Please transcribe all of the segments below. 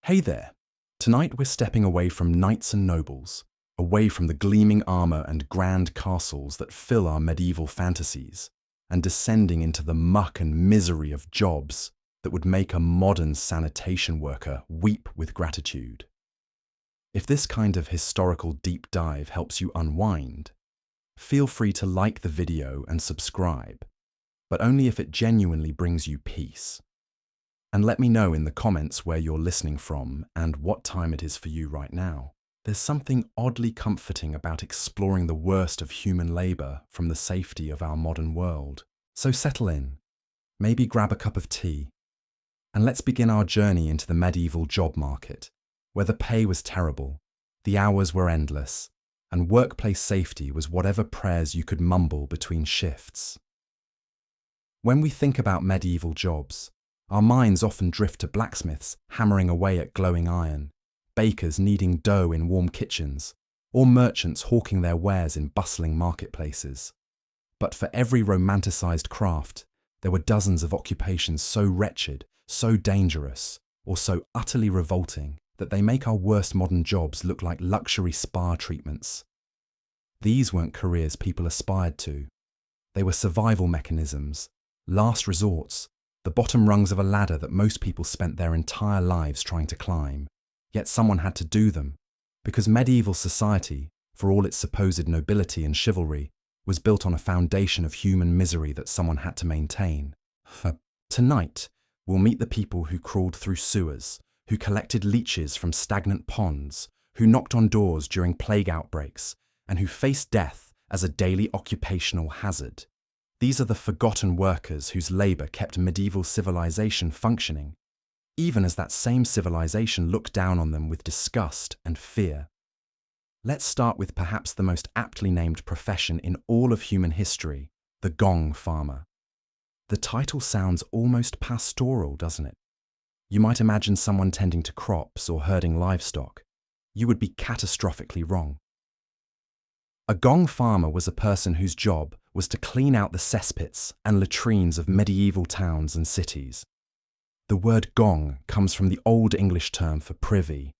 Hey there! Tonight we're stepping away from knights and nobles, away from the gleaming armor and grand castles that fill our medieval fantasies, and descending into the muck and misery of jobs that would make a modern sanitation worker weep with gratitude. If this kind of historical deep dive helps you unwind, feel free to like the video and subscribe, but only if it genuinely brings you peace. And let me know in the comments where you're listening from and what time it is for you right now. There's something oddly comforting about exploring the worst of human labor from the safety of our modern world. So settle in, maybe grab a cup of tea, and let's begin our journey into the medieval job market, where the pay was terrible, the hours were endless, and workplace safety was whatever prayers you could mumble between shifts. When we think about medieval jobs, our minds often drift to blacksmiths hammering away at glowing iron, bakers kneading dough in warm kitchens, or merchants hawking their wares in bustling marketplaces. But for every romanticized craft, there were dozens of occupations so wretched, so dangerous, or so utterly revolting that they make our worst modern jobs look like luxury spa treatments. These weren't careers people aspired to. They were survival mechanisms, last resorts, the bottom rungs of a ladder that most people spent their entire lives trying to climb. Yet someone had to do them, because medieval society, for all its supposed nobility and chivalry, was built on a foundation of human misery that someone had to maintain. Tonight, we'll meet the people who crawled through sewers, who collected leeches from stagnant ponds, who knocked on doors during plague outbreaks, and who faced death as a daily occupational hazard. These are the forgotten workers whose labor kept medieval civilization functioning, even as that same civilization looked down on them with disgust and fear. Let's start with perhaps the most aptly named profession in all of human history, the gong farmer. The title sounds almost pastoral, doesn't it? You might imagine someone tending to crops or herding livestock. You would be catastrophically wrong. A gong farmer was a person whose job was to clean out the cesspits and latrines of medieval towns and cities. The word gong comes from the Old English term for privy,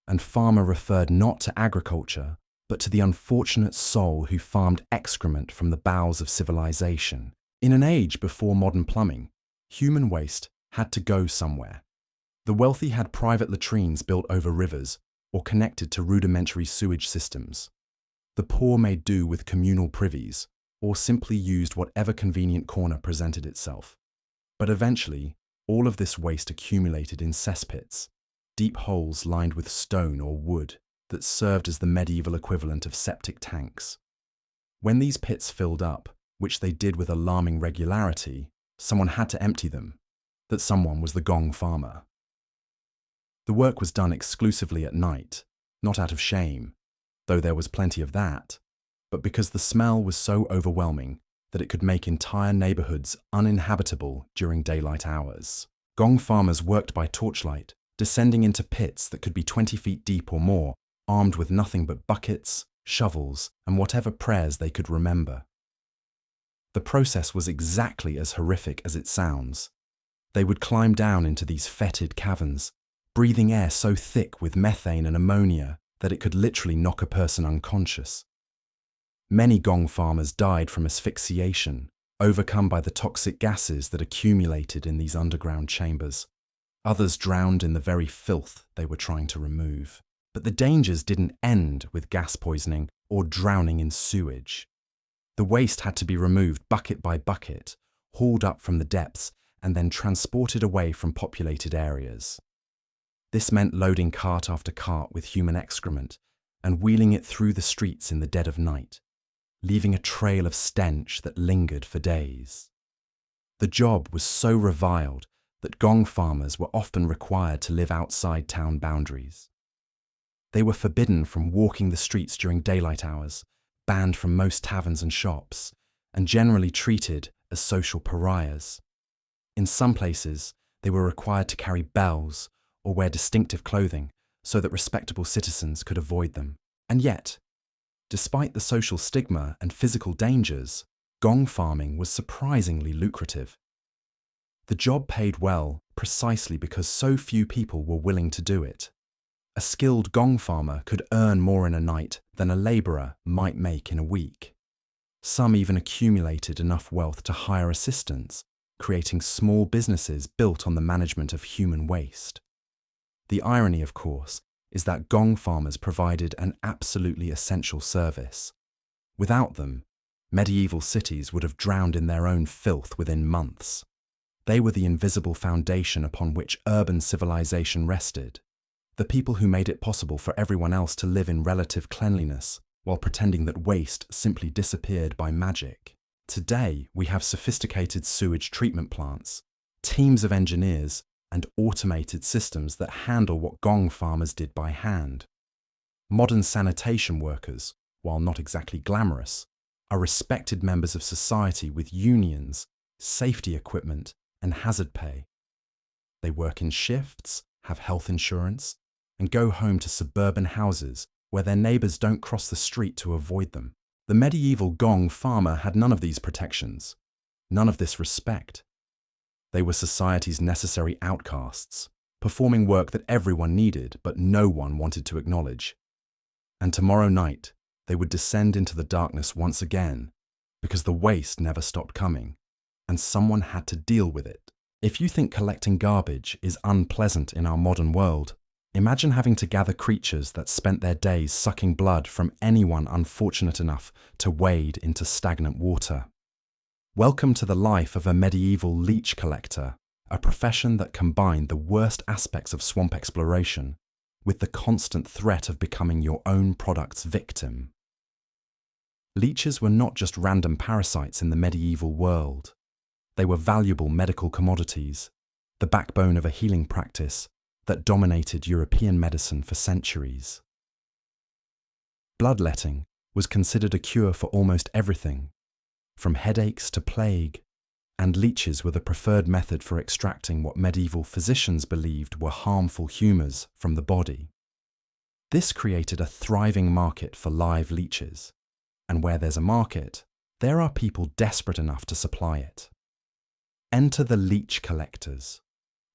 and farmer referred not to agriculture, but to the unfortunate soul who farmed excrement from the bowels of civilization. In an age before modern plumbing, human waste had to go somewhere. The wealthy had private latrines built over rivers or connected to rudimentary sewage systems. The poor made do with communal privies, or simply used whatever convenient corner presented itself. But eventually, all of this waste accumulated in cesspits, deep holes lined with stone or wood that served as the medieval equivalent of septic tanks. When these pits filled up, which they did with alarming regularity, someone had to empty them. That someone was the gong farmer. The work was done exclusively at night, not out of shame, though there was plenty of that, but because the smell was so overwhelming that it could make entire neighborhoods uninhabitable during daylight hours. Gong farmers worked by torchlight, descending into pits that could be 20 feet deep or more, armed with nothing but buckets, shovels, and whatever prayers they could remember. The process was exactly as horrific as it sounds. They would climb down into these fetid caverns, breathing air so thick with methane and ammonia that it could literally knock a person unconscious. Many gong farmers died from asphyxiation, overcome by the toxic gases that accumulated in these underground chambers. Others drowned in the very filth they were trying to remove. But the dangers didn't end with gas poisoning or drowning in sewage. The waste had to be removed bucket by bucket, hauled up from the depths, and then transported away from populated areas. This meant loading cart after cart with human excrement and wheeling it through the streets in the dead of night, leaving a trail of stench that lingered for days. The job was so reviled that gong farmers were often required to live outside town boundaries. They were forbidden from walking the streets during daylight hours, banned from most taverns and shops, and generally treated as social pariahs. In some places, they were required to carry bells or wear distinctive clothing so that respectable citizens could avoid them. And yet, despite the social stigma and physical dangers, gong farming was surprisingly lucrative. The job paid well precisely because so few people were willing to do it. A skilled gong farmer could earn more in a night than a labourer might make in a week. Some even accumulated enough wealth to hire assistants, creating small businesses built on the management of human waste. The irony, of course, is that gong farmers provided an absolutely essential service. Without them, medieval cities would have drowned in their own filth within months. They were the invisible foundation upon which urban civilization rested, the people who made it possible for everyone else to live in relative cleanliness while pretending that waste simply disappeared by magic. Today, we have sophisticated sewage treatment plants, teams of engineers, and automated systems that handle what gong farmers did by hand. Modern sanitation workers, while not exactly glamorous, are respected members of society with unions, safety equipment, and hazard pay. They work in shifts, have health insurance, and go home to suburban houses where their neighbours don't cross the street to avoid them. The medieval gong farmer had none of these protections, none of this respect. They were society's necessary outcasts, performing work that everyone needed but no one wanted to acknowledge. And tomorrow night, they would descend into the darkness once again, because the waste never stopped coming, and someone had to deal with it. If you think collecting garbage is unpleasant in our modern world, imagine having to gather creatures that spent their days sucking blood from anyone unfortunate enough to wade into stagnant water. Welcome to the life of a medieval leech collector, a profession that combined the worst aspects of swamp exploration with the constant threat of becoming your own product's victim. Leeches were not just random parasites in the medieval world. They were valuable medical commodities, the backbone of a healing practice that dominated European medicine for centuries. Bloodletting was considered a cure for almost everything, from headaches to plague, and leeches were the preferred method for extracting what medieval physicians believed were harmful humours from the body. This created a thriving market for live leeches, and where there's a market, there are people desperate enough to supply it. Enter the leech collectors,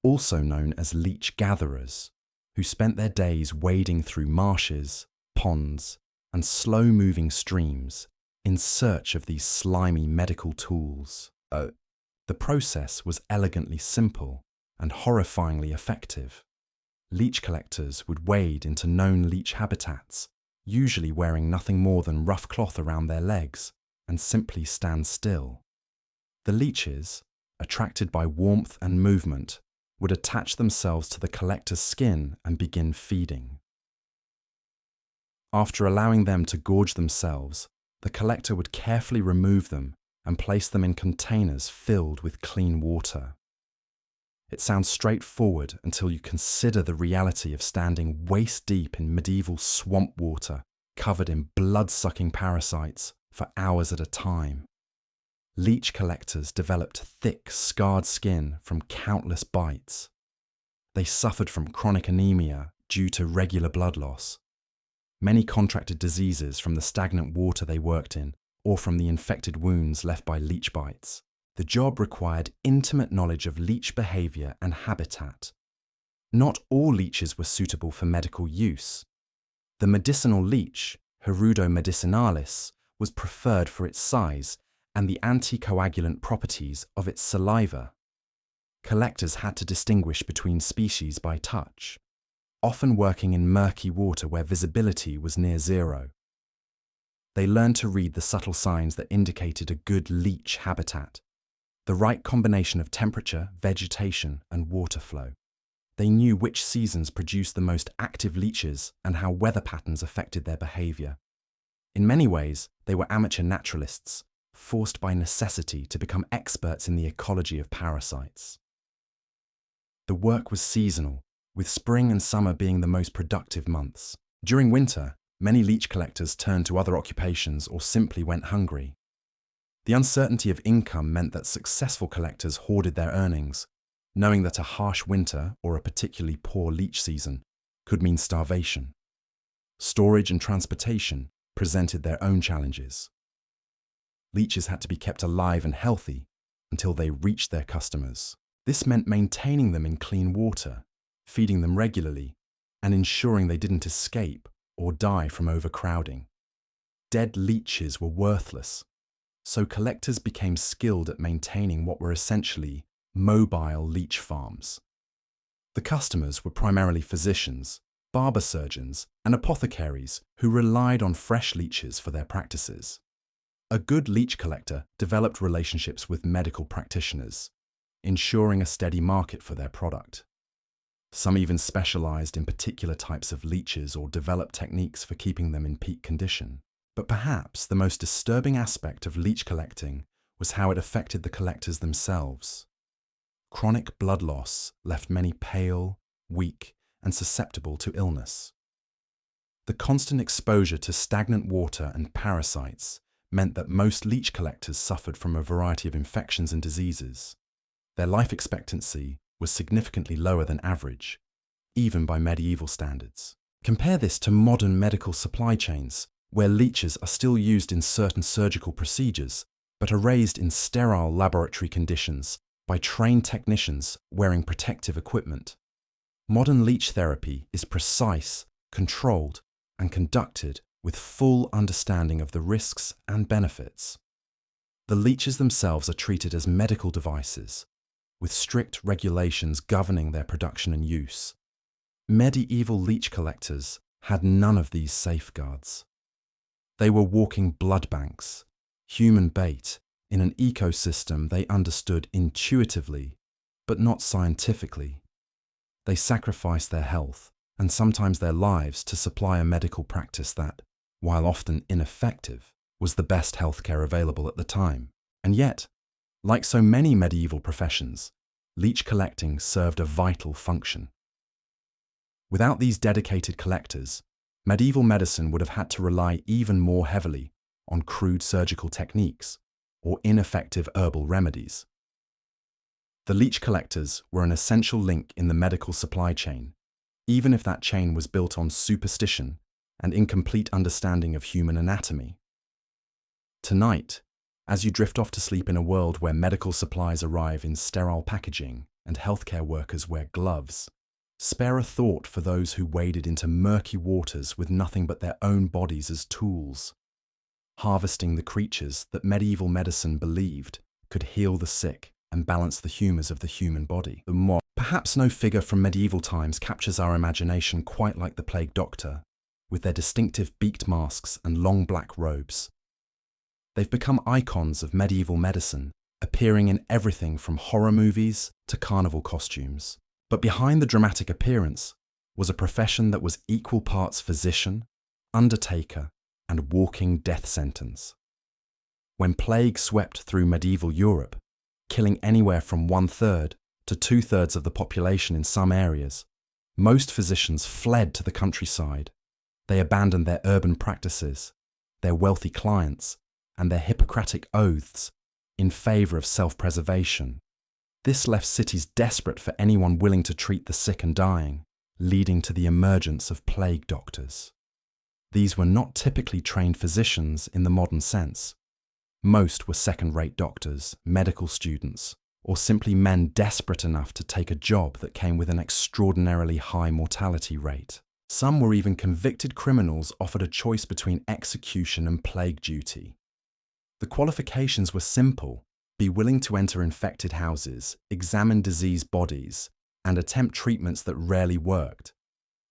also known as leech gatherers, who spent their days wading through marshes, ponds, and slow-moving streams in search of these slimy medical tools. The process was elegantly simple and horrifyingly effective. Leech collectors would wade into known leech habitats, usually wearing nothing more than rough cloth around their legs, and simply stand still. The leeches, attracted by warmth and movement, would attach themselves to the collector's skin and begin feeding. After allowing them to gorge themselves, the collector would carefully remove them and place them in containers filled with clean water. It sounds straightforward until you consider the reality of standing waist-deep in medieval swamp water covered in blood-sucking parasites for hours at a time. Leech collectors developed thick, scarred skin from countless bites. They suffered from chronic anemia due to regular blood loss. Many contracted diseases from the stagnant water they worked in or from the infected wounds left by leech bites. The job required intimate knowledge of leech behaviour and habitat. Not all leeches were suitable for medical use. The medicinal leech, Hirudo medicinalis, was preferred for its size and the anticoagulant properties of its saliva. Collectors had to distinguish between species by touch, often working in murky water where visibility was near zero. They learned to read the subtle signs that indicated a good leech habitat, the right combination of temperature, vegetation, and water flow. They knew which seasons produced the most active leeches and how weather patterns affected their behaviour. In many ways, they were amateur naturalists, forced by necessity to become experts in the ecology of parasites. The work was seasonal, with spring and summer being the most productive months. During winter, many leech collectors turned to other occupations or simply went hungry. The uncertainty of income meant that successful collectors hoarded their earnings, knowing that a harsh winter or a particularly poor leech season could mean starvation. Storage and transportation presented their own challenges. Leeches had to be kept alive and healthy until they reached their customers. This meant maintaining them in clean water, feeding them regularly, and ensuring they didn't escape or die from overcrowding. Dead leeches were worthless, so collectors became skilled at maintaining what were essentially mobile leech farms. The customers were primarily physicians, barber surgeons, and apothecaries who relied on fresh leeches for their practices. A good leech collector developed relationships with medical practitioners, ensuring a steady market for their product. Some even specialized in particular types of leeches or developed techniques for keeping them in peak condition. But perhaps the most disturbing aspect of leech collecting was how it affected the collectors themselves. Chronic blood loss left many pale, weak, and susceptible to illness. The constant exposure to stagnant water and parasites meant that most leech collectors suffered from a variety of infections and diseases. Their life expectancy was significantly lower than average, even by medieval standards. Compare this to modern medical supply chains, where leeches are still used in certain surgical procedures, but are raised in sterile laboratory conditions by trained technicians wearing protective equipment. Modern leech therapy is precise, controlled, and conducted with full understanding of the risks and benefits. The leeches themselves are treated as medical devices, with strict regulations governing their production and use. Medieval leech collectors had none of these safeguards. They were walking blood banks, human bait, in an ecosystem they understood intuitively, but not scientifically. They sacrificed their health, and sometimes their lives, to supply a medical practice that, while often ineffective, was the best healthcare available at the time. And yet, like so many medieval professions, leech collecting served a vital function. Without these dedicated collectors, medieval medicine would have had to rely even more heavily on crude surgical techniques or ineffective herbal remedies. The leech collectors were an essential link in the medical supply chain, even if that chain was built on superstition and incomplete understanding of human anatomy. Tonight, as you drift off to sleep in a world where medical supplies arrive in sterile packaging and healthcare workers wear gloves, spare a thought for those who waded into murky waters with nothing but their own bodies as tools, harvesting the creatures that medieval medicine believed could heal the sick and balance the humours of the human body. Perhaps no figure from medieval times captures our imagination quite like the plague doctor, with their distinctive beaked masks and long black robes. They've become icons of medieval medicine, appearing in everything from horror movies to carnival costumes. But behind the dramatic appearance was a profession that was equal parts physician, undertaker, and walking death sentence. When plague swept through medieval Europe, killing anywhere from 1/3 to 2/3 of the population in some areas, most physicians fled to the countryside. They abandoned their urban practices, their wealthy clients, and their Hippocratic oaths in favour of self-preservation. This left cities desperate for anyone willing to treat the sick and dying, leading to the emergence of plague doctors. These were not typically trained physicians in the modern sense. Most were second-rate doctors, medical students, or simply men desperate enough to take a job that came with an extraordinarily high mortality rate. Some were even convicted criminals offered a choice between execution and plague duty. The qualifications were simple: be willing to enter infected houses, examine diseased bodies, and attempt treatments that rarely worked.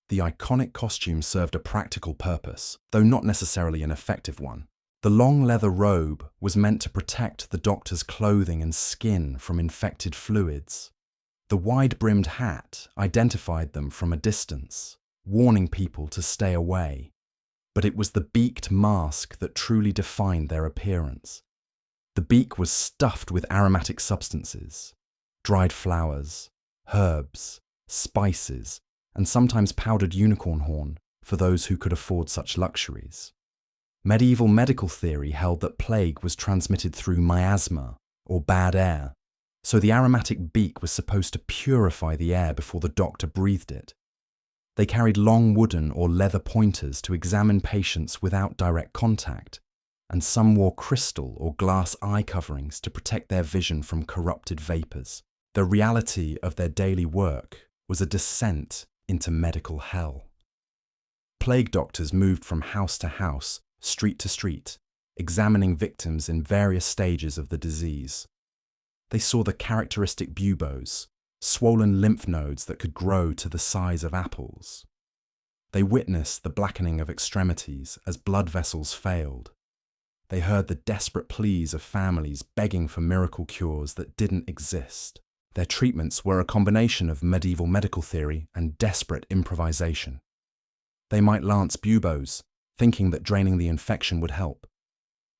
The iconic costume served a practical purpose, though not necessarily an effective one. The long leather robe was meant to protect the doctor's clothing and skin from infected fluids. The wide-brimmed hat identified them from a distance, warning people to stay away. But it was the beaked mask that truly defined their appearance. The beak was stuffed with aromatic substances, dried flowers, herbs, spices, and sometimes powdered unicorn horn for those who could afford such luxuries. Medieval medical theory held that plague was transmitted through miasma, or bad air, so the aromatic beak was supposed to purify the air before the doctor breathed it. They carried long wooden or leather pointers to examine patients without direct contact, and some wore crystal or glass eye coverings to protect their vision from corrupted vapours. The reality of their daily work was a descent into medical hell. Plague doctors moved from house to house, street to street, examining victims in various stages of the disease. They saw the characteristic buboes, swollen lymph nodes that could grow to the size of apples. They witnessed the blackening of extremities as blood vessels failed. They heard the desperate pleas of families begging for miracle cures that didn't exist. Their treatments were a combination of medieval medical theory and desperate improvisation. They might lance buboes, thinking that draining the infection would help.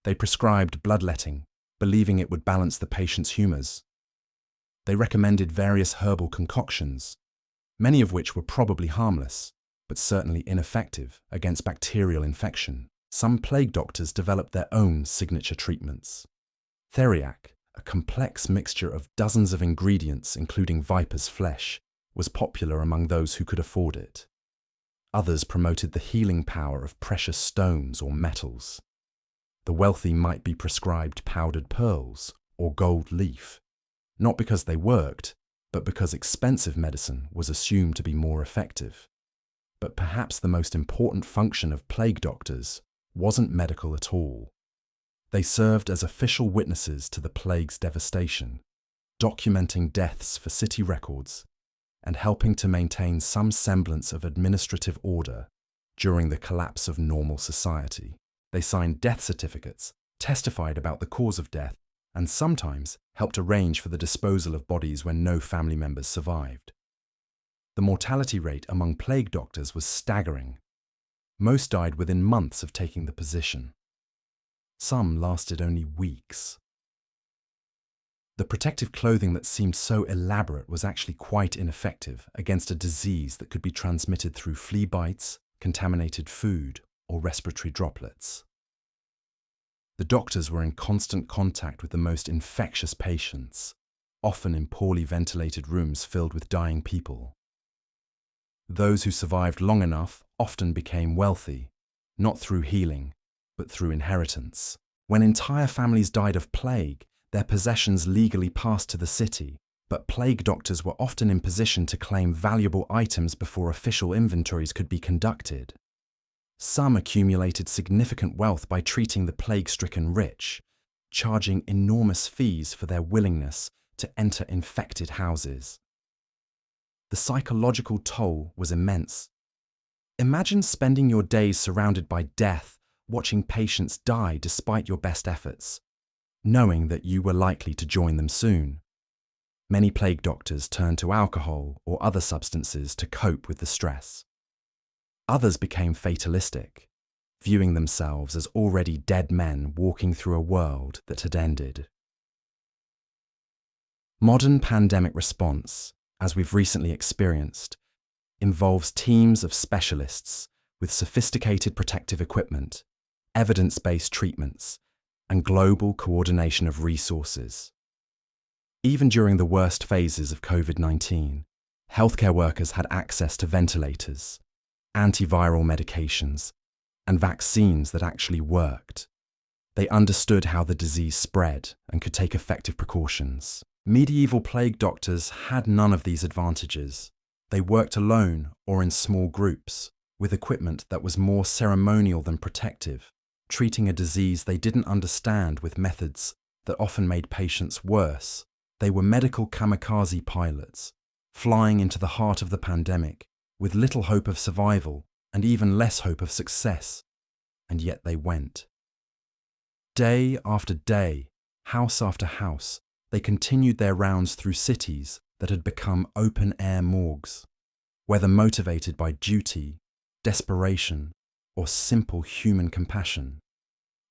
They prescribed bloodletting, believing it would balance the patient's humours. They recommended various herbal concoctions, many of which were probably harmless, but certainly ineffective against bacterial infection. Some plague doctors developed their own signature treatments. Theriac, a complex mixture of dozens of ingredients including viper's flesh, was popular among those who could afford it. Others promoted the healing power of precious stones or metals. The wealthy might be prescribed powdered pearls or gold leaf, not because they worked, but because expensive medicine was assumed to be more effective. But perhaps the most important function of plague doctors wasn't medical at all. They served as official witnesses to the plague's devastation, documenting deaths for city records and helping to maintain some semblance of administrative order during the collapse of normal society. They signed death certificates, testified about the cause of death, and sometimes helped arrange for the disposal of bodies when no family members survived. The mortality rate among plague doctors was staggering. Most died within months of taking the position. Some lasted only weeks. The protective clothing that seemed so elaborate was actually quite ineffective against a disease that could be transmitted through flea bites, contaminated food, or respiratory droplets. The doctors were in constant contact with the most infectious patients, often in poorly ventilated rooms filled with dying people. Those who survived long enough often became wealthy, not through healing, but through inheritance. When entire families died of plague, their possessions legally passed to the city, but plague doctors were often in position to claim valuable items before official inventories could be conducted. Some accumulated significant wealth by treating the plague-stricken rich, charging enormous fees for their willingness to enter infected houses. The psychological toll was immense. Imagine spending your days surrounded by death, watching patients die despite your best efforts, knowing that you were likely to join them soon. Many plague doctors turned to alcohol or other substances to cope with the stress. Others became fatalistic, viewing themselves as already dead men walking through a world that had ended. Modern pandemic response, as we've recently experienced, involves teams of specialists with sophisticated protective equipment, evidence-based treatments, and global coordination of resources. Even during the worst phases of COVID-19, healthcare workers had access to ventilators, antiviral medications, and vaccines that actually worked. They understood how the disease spread and could take effective precautions. Medieval plague doctors had none of these advantages. They worked alone or in small groups, with equipment that was more ceremonial than protective, treating a disease they didn't understand with methods that often made patients worse. They were medical kamikaze pilots, flying into the heart of the pandemic with little hope of survival and even less hope of success. And yet they went. Day after day, house after house, they continued their rounds through cities that had become open-air morgues. Whether motivated by duty, desperation, or simple human compassion,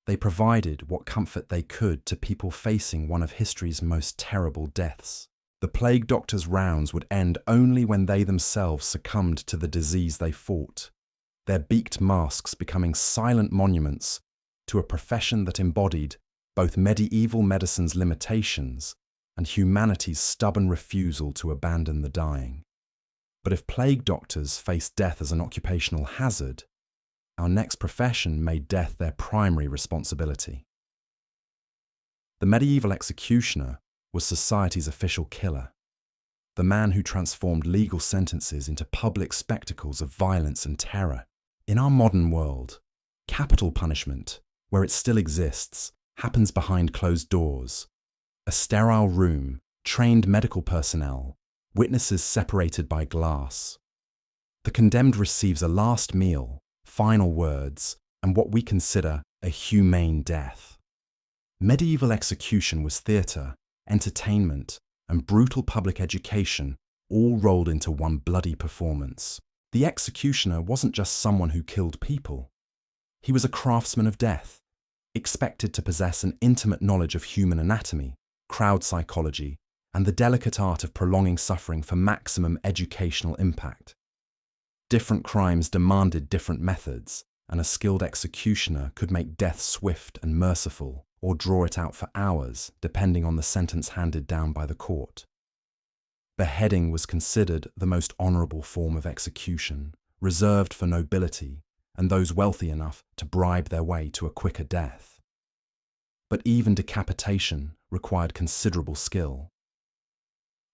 they provided what comfort they could to people facing one of history's most terrible deaths. The plague doctors' rounds would end only when they themselves succumbed to the disease they fought, their beaked masks becoming silent monuments to a profession that embodied both medieval medicine's limitations and humanity's stubborn refusal to abandon the dying. But if plague doctors faced death as an occupational hazard, our next profession made death their primary responsibility. The medieval executioner was society's official killer. the man who transformed legal sentences into public spectacles of violence and terror. In our modern world, capital punishment, where it still exists, happens behind closed doors. A sterile room, trained medical personnel, witnesses separated by glass. The condemned receives a last meal, final words, and what we consider a humane death. Medieval execution was theatre, entertainment, and brutal public education all rolled into one bloody performance. The executioner wasn't just someone who killed people. He was a craftsman of death, expected to possess an intimate knowledge of human anatomy, crowd psychology, and the delicate art of prolonging suffering for maximum educational impact. Different crimes demanded different methods, and a skilled executioner could make death swift and merciful, or draw it out for hours, depending on the sentence handed down by the court. Beheading was considered the most honourable form of execution, reserved for nobility and those wealthy enough to bribe their way to a quicker death. But even decapitation required considerable skill.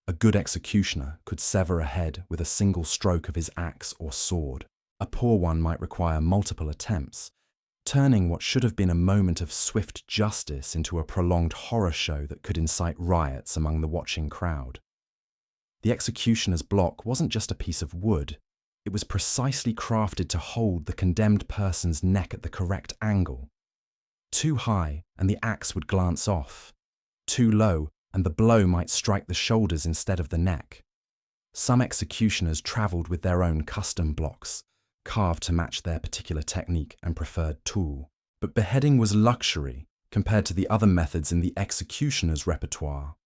A good executioner could sever a head with a single stroke of his axe or sword. A poor one might require multiple attempts, turning what should have been a moment of swift justice into a prolonged horror show that could incite riots among the watching crowd. The executioner's block wasn't just a piece of wood, it was precisely crafted to hold the condemned person's neck at the correct angle. Too high, and the axe would glance off. Too low, and the blow might strike the shoulders instead of the neck. Some executioners travelled with their own custom blocks, carved to match their particular technique and preferred tool. But beheading was luxury compared to the other methods in the executioner's repertoire.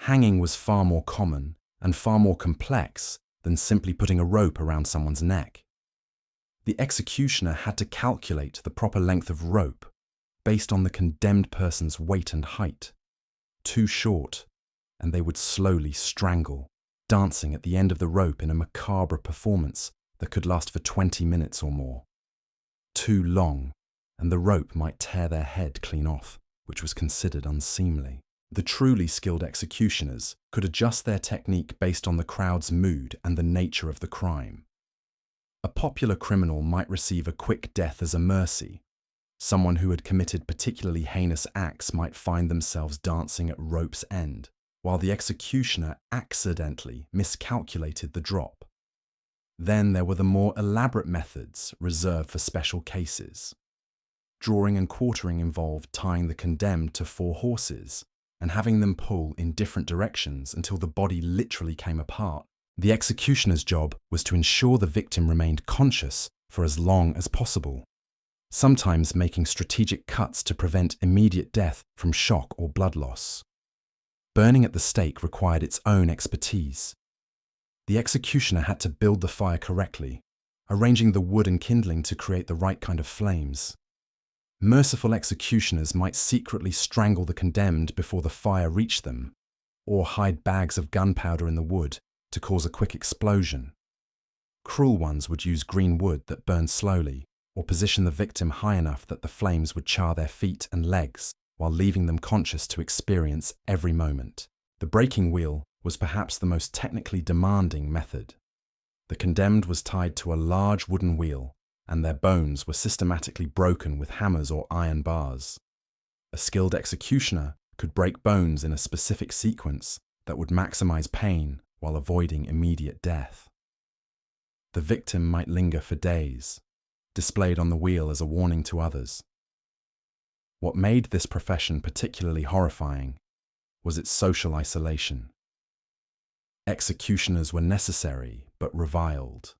Hanging was far more common and far more complex than simply putting a rope around someone's neck. The executioner had to calculate the proper length of rope based on the condemned person's weight and height. Too short, and they would slowly strangle, dancing at the end of the rope in a macabre performance that could last for 20 minutes or more. Too long, and the rope might tear their head clean off, which was considered unseemly. The truly skilled executioners could adjust their technique based on the crowd's mood and the nature of the crime. A popular criminal might receive a quick death as a mercy. Someone who had committed particularly heinous acts might find themselves dancing at rope's end, while the executioner accidentally miscalculated the drop. Then there were the more elaborate methods reserved for special cases. Drawing and quartering involved tying the condemned to 4 horses and having them pull in different directions until the body literally came apart. The executioner's job was to ensure the victim remained conscious for as long as possible, sometimes making strategic cuts to prevent immediate death from shock or blood loss. Burning at the stake required its own expertise. The executioner had to build the fire correctly, arranging the wood and kindling to create the right kind of flames. Merciful executioners might secretly strangle the condemned before the fire reached them, or hide bags of gunpowder in the wood to cause a quick explosion. Cruel ones would use green wood that burned slowly, or position the victim high enough that the flames would char their feet and legs while leaving them conscious to experience every moment. The breaking wheel was perhaps the most technically demanding method. The condemned was tied to a large wooden wheel, and their bones were systematically broken with hammers or iron bars. A skilled executioner could break bones in a specific sequence that would maximize pain while avoiding immediate death. The victim might linger for days, displayed on the wheel as a warning to others. What made this profession particularly horrifying was its social isolation. Executioners were necessary but reviled.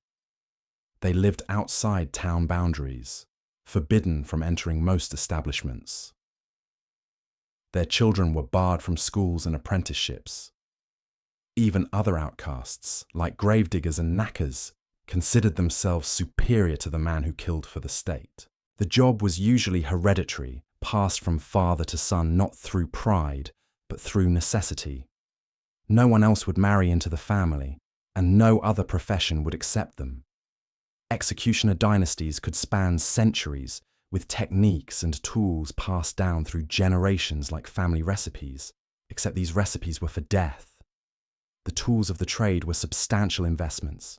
They lived outside town boundaries, forbidden from entering most establishments. Their children were barred from schools and apprenticeships. Even other outcasts, like gravediggers and knackers, considered themselves superior to the man who killed for the state. The job was usually hereditary, passed from father to son not through pride, but through necessity. No one else would marry into the family, and no other profession would accept them. Executioner dynasties could span centuries, with techniques and tools passed down through generations like family recipes, except these recipes were for death. the tools of the trade were substantial investments.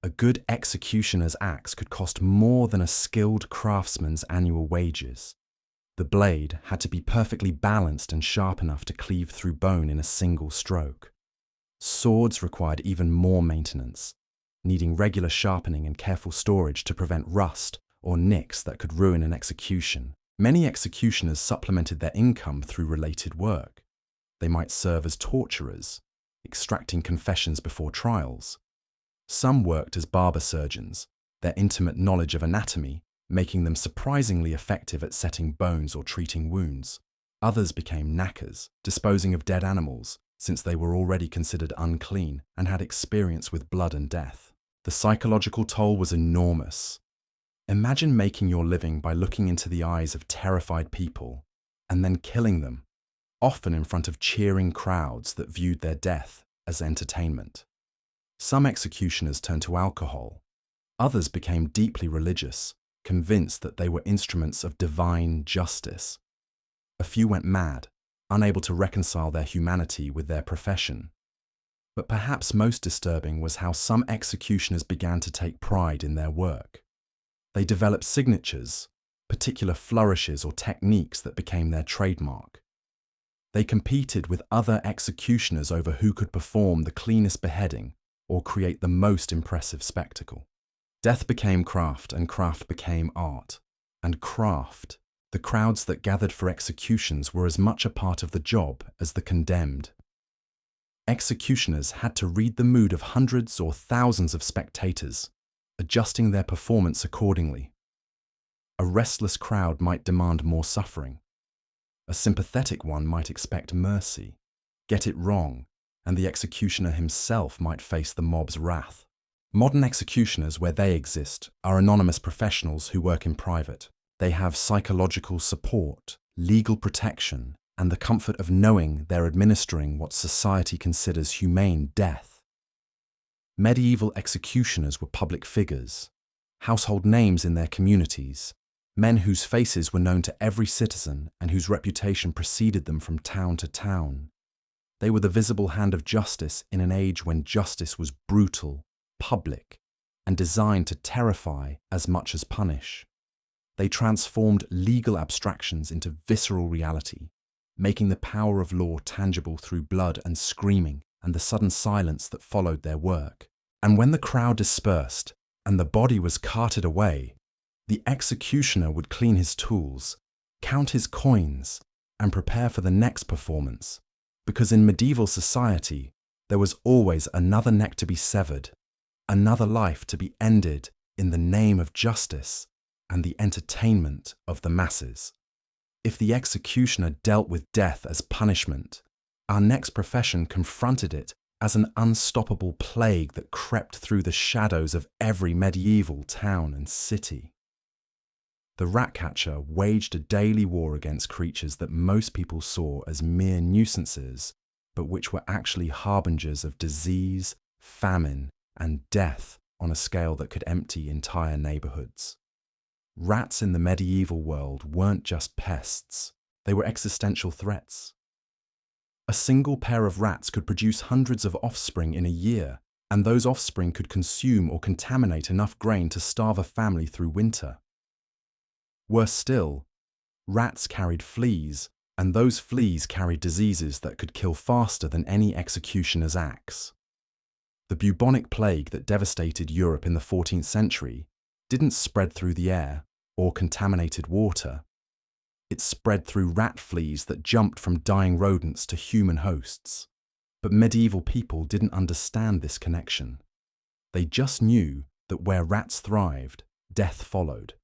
A good executioner's axe could cost more than a skilled craftsman's annual wages. The blade had to be perfectly balanced and sharp enough to cleave through bone in a single stroke. Swords required even more maintenance, needing regular sharpening and careful storage to prevent rust or nicks that could ruin an execution. Many executioners supplemented their income through related work. They might serve as torturers, extracting confessions before trials. Some worked as barber surgeons, their intimate knowledge of anatomy making them surprisingly effective at setting bones or treating wounds. Others became knackers, disposing of dead animals, since they were already considered unclean and had experience with blood and death. The psychological toll was enormous. Imagine making your living by looking into the eyes of terrified people and then killing them, often in front of cheering crowds that viewed their death as entertainment. Some executioners turned to alcohol. Others became deeply religious, convinced that they were instruments of divine justice. A few went mad, unable to reconcile their humanity with their profession. But perhaps most disturbing was how some executioners began to take pride in their work. They developed signatures, particular flourishes or techniques that became their trademark. They competed with other executioners over who could perform the cleanest beheading or create the most impressive spectacle. Death became craft, and craft became art. And craft, the crowds that gathered for executions were as much a part of the job as the condemned. Executioners had to read the mood of hundreds or thousands of spectators, adjusting their performance accordingly. A restless crowd might demand more suffering. A sympathetic one might expect mercy, get it wrong, and the executioner himself might face the mob's wrath. Modern executioners, where they exist, are anonymous professionals who work in private. They have psychological support, legal protection, and the comfort of knowing they're administering what society considers humane death. Medieval executioners were public figures, household names in their communities, men whose faces were known to every citizen and whose reputation preceded them from town to town. They were the visible hand of justice in an age when justice was brutal, public, and designed to terrify as much as punish. They transformed legal abstractions into visceral reality, making the power of law tangible through blood and screaming and the sudden silence that followed their work. And when the crowd dispersed and the body was carted away, the executioner would clean his tools, count his coins, and prepare for the next performance, because in medieval society there was always another neck to be severed, another life to be ended in the name of justice and the entertainment of the masses. If the executioner dealt with death as punishment, our next profession confronted it as an unstoppable plague that crept through the shadows of every medieval town and city. The rat-catcher waged a daily war against creatures that most people saw as mere nuisances, but which were actually harbingers of disease, famine, and death on a scale that could empty entire neighborhoods. Rats in the medieval world weren't just pests, they were existential threats. A single pair of rats could produce hundreds of offspring in a year, and those offspring could consume or contaminate enough grain to starve a family through winter. Worse still, rats carried fleas, and those fleas carried diseases that could kill faster than any executioner's axe. The bubonic plague that devastated Europe in the 14th century didn't spread through the air or contaminated water. It spread through rat fleas that jumped from dying rodents to human hosts. But medieval people didn't understand this connection. They just knew that where rats thrived, death followed,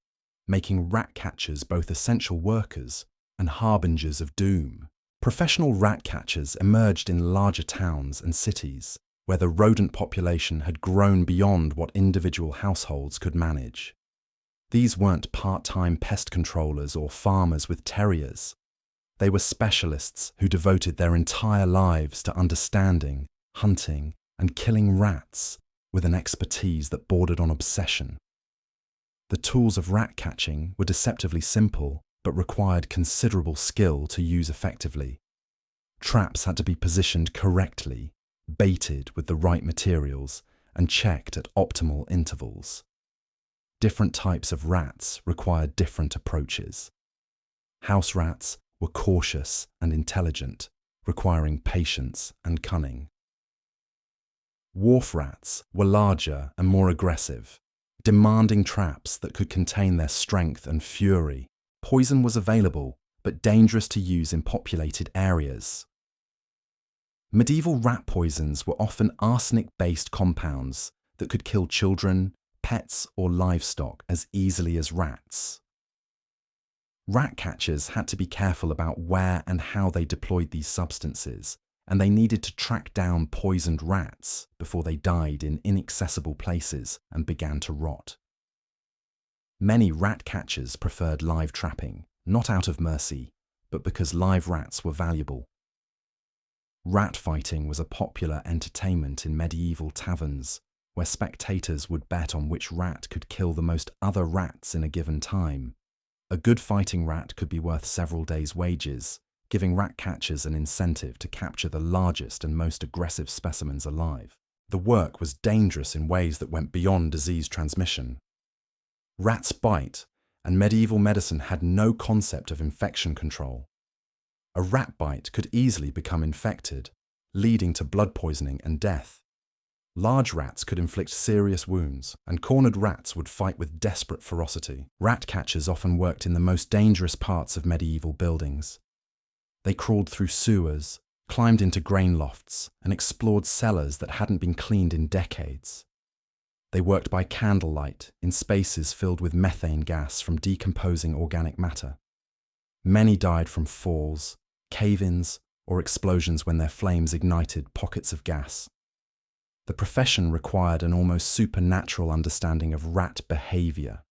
making rat catchers both essential workers and harbingers of doom. Professional rat catchers emerged in larger towns and cities, where the rodent population had grown beyond what individual households could manage. These weren't part-time pest controllers or farmers with terriers. They were specialists who devoted their entire lives to understanding, hunting, and killing rats with an expertise that bordered on obsession. The tools of rat catching were deceptively simple, but required considerable skill to use effectively. Traps had to be positioned correctly, baited with the right materials, and checked at optimal intervals. Different types of rats required different approaches. House rats were cautious and intelligent, requiring patience and cunning. Wharf rats were larger and more aggressive, demanding traps that could contain their strength and fury. Poison was available, but dangerous to use in populated areas. Medieval rat poisons were often arsenic-based compounds that could kill children, pets, or livestock as easily as rats. Rat catchers had to be careful about where and how they deployed these substances, and they needed to track down poisoned rats before they died in inaccessible places and began to rot. Many rat catchers preferred live trapping, not out of mercy, but because live rats were valuable. Rat fighting was a popular entertainment in medieval taverns, where spectators would bet on which rat could kill the most other rats in a given time. A good fighting rat could be worth several days' wages, giving rat catchers an incentive to capture the largest and most aggressive specimens alive. The work was dangerous in ways that went beyond disease transmission. Rats bite, and medieval medicine had no concept of infection control. A rat bite could easily become infected, leading to blood poisoning and death. Large rats could inflict serious wounds, and cornered rats would fight with desperate ferocity. Rat catchers often worked in the most dangerous parts of medieval buildings. They crawled through sewers, climbed into grain lofts, and explored cellars that hadn't been cleaned in decades. They worked by candlelight in spaces filled with methane gas from decomposing organic matter. Many died from falls, cave-ins, or explosions when their flames ignited pockets of gas. The profession required an almost supernatural understanding of rat behavior.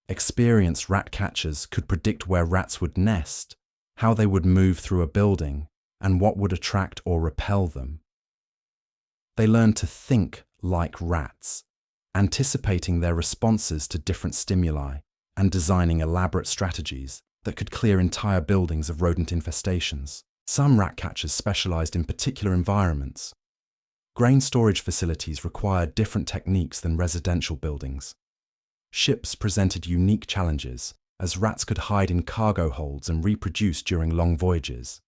Experienced rat catchers could predict where rats would nest, how they would move through a building, and what would attract or repel them. They learned to think like rats, anticipating their responses to different stimuli and designing elaborate strategies that could clear entire buildings of rodent infestations. Some rat catchers specialized in particular environments. Grain storage facilities required different techniques than residential buildings. Ships presented unique challenges, as rats could hide in cargo holds and reproduce during long voyages.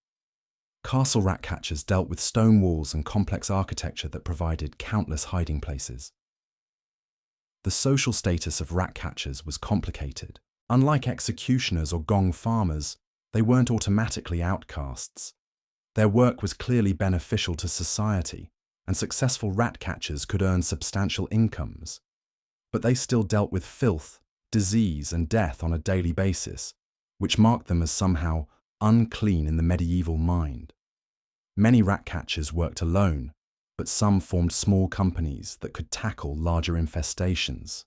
Castle rat catchers dealt with stone walls and complex architecture that provided countless hiding places. The social status of rat catchers was complicated. Unlike executioners or gong farmers, they weren't automatically outcasts. Their work was clearly beneficial to society, and successful rat catchers could earn substantial incomes. But they still dealt with filth, disease, and death on a daily basis, which marked them as somehow unclean in the medieval mind. Many rat catchers worked alone, but some formed small companies that could tackle larger infestations.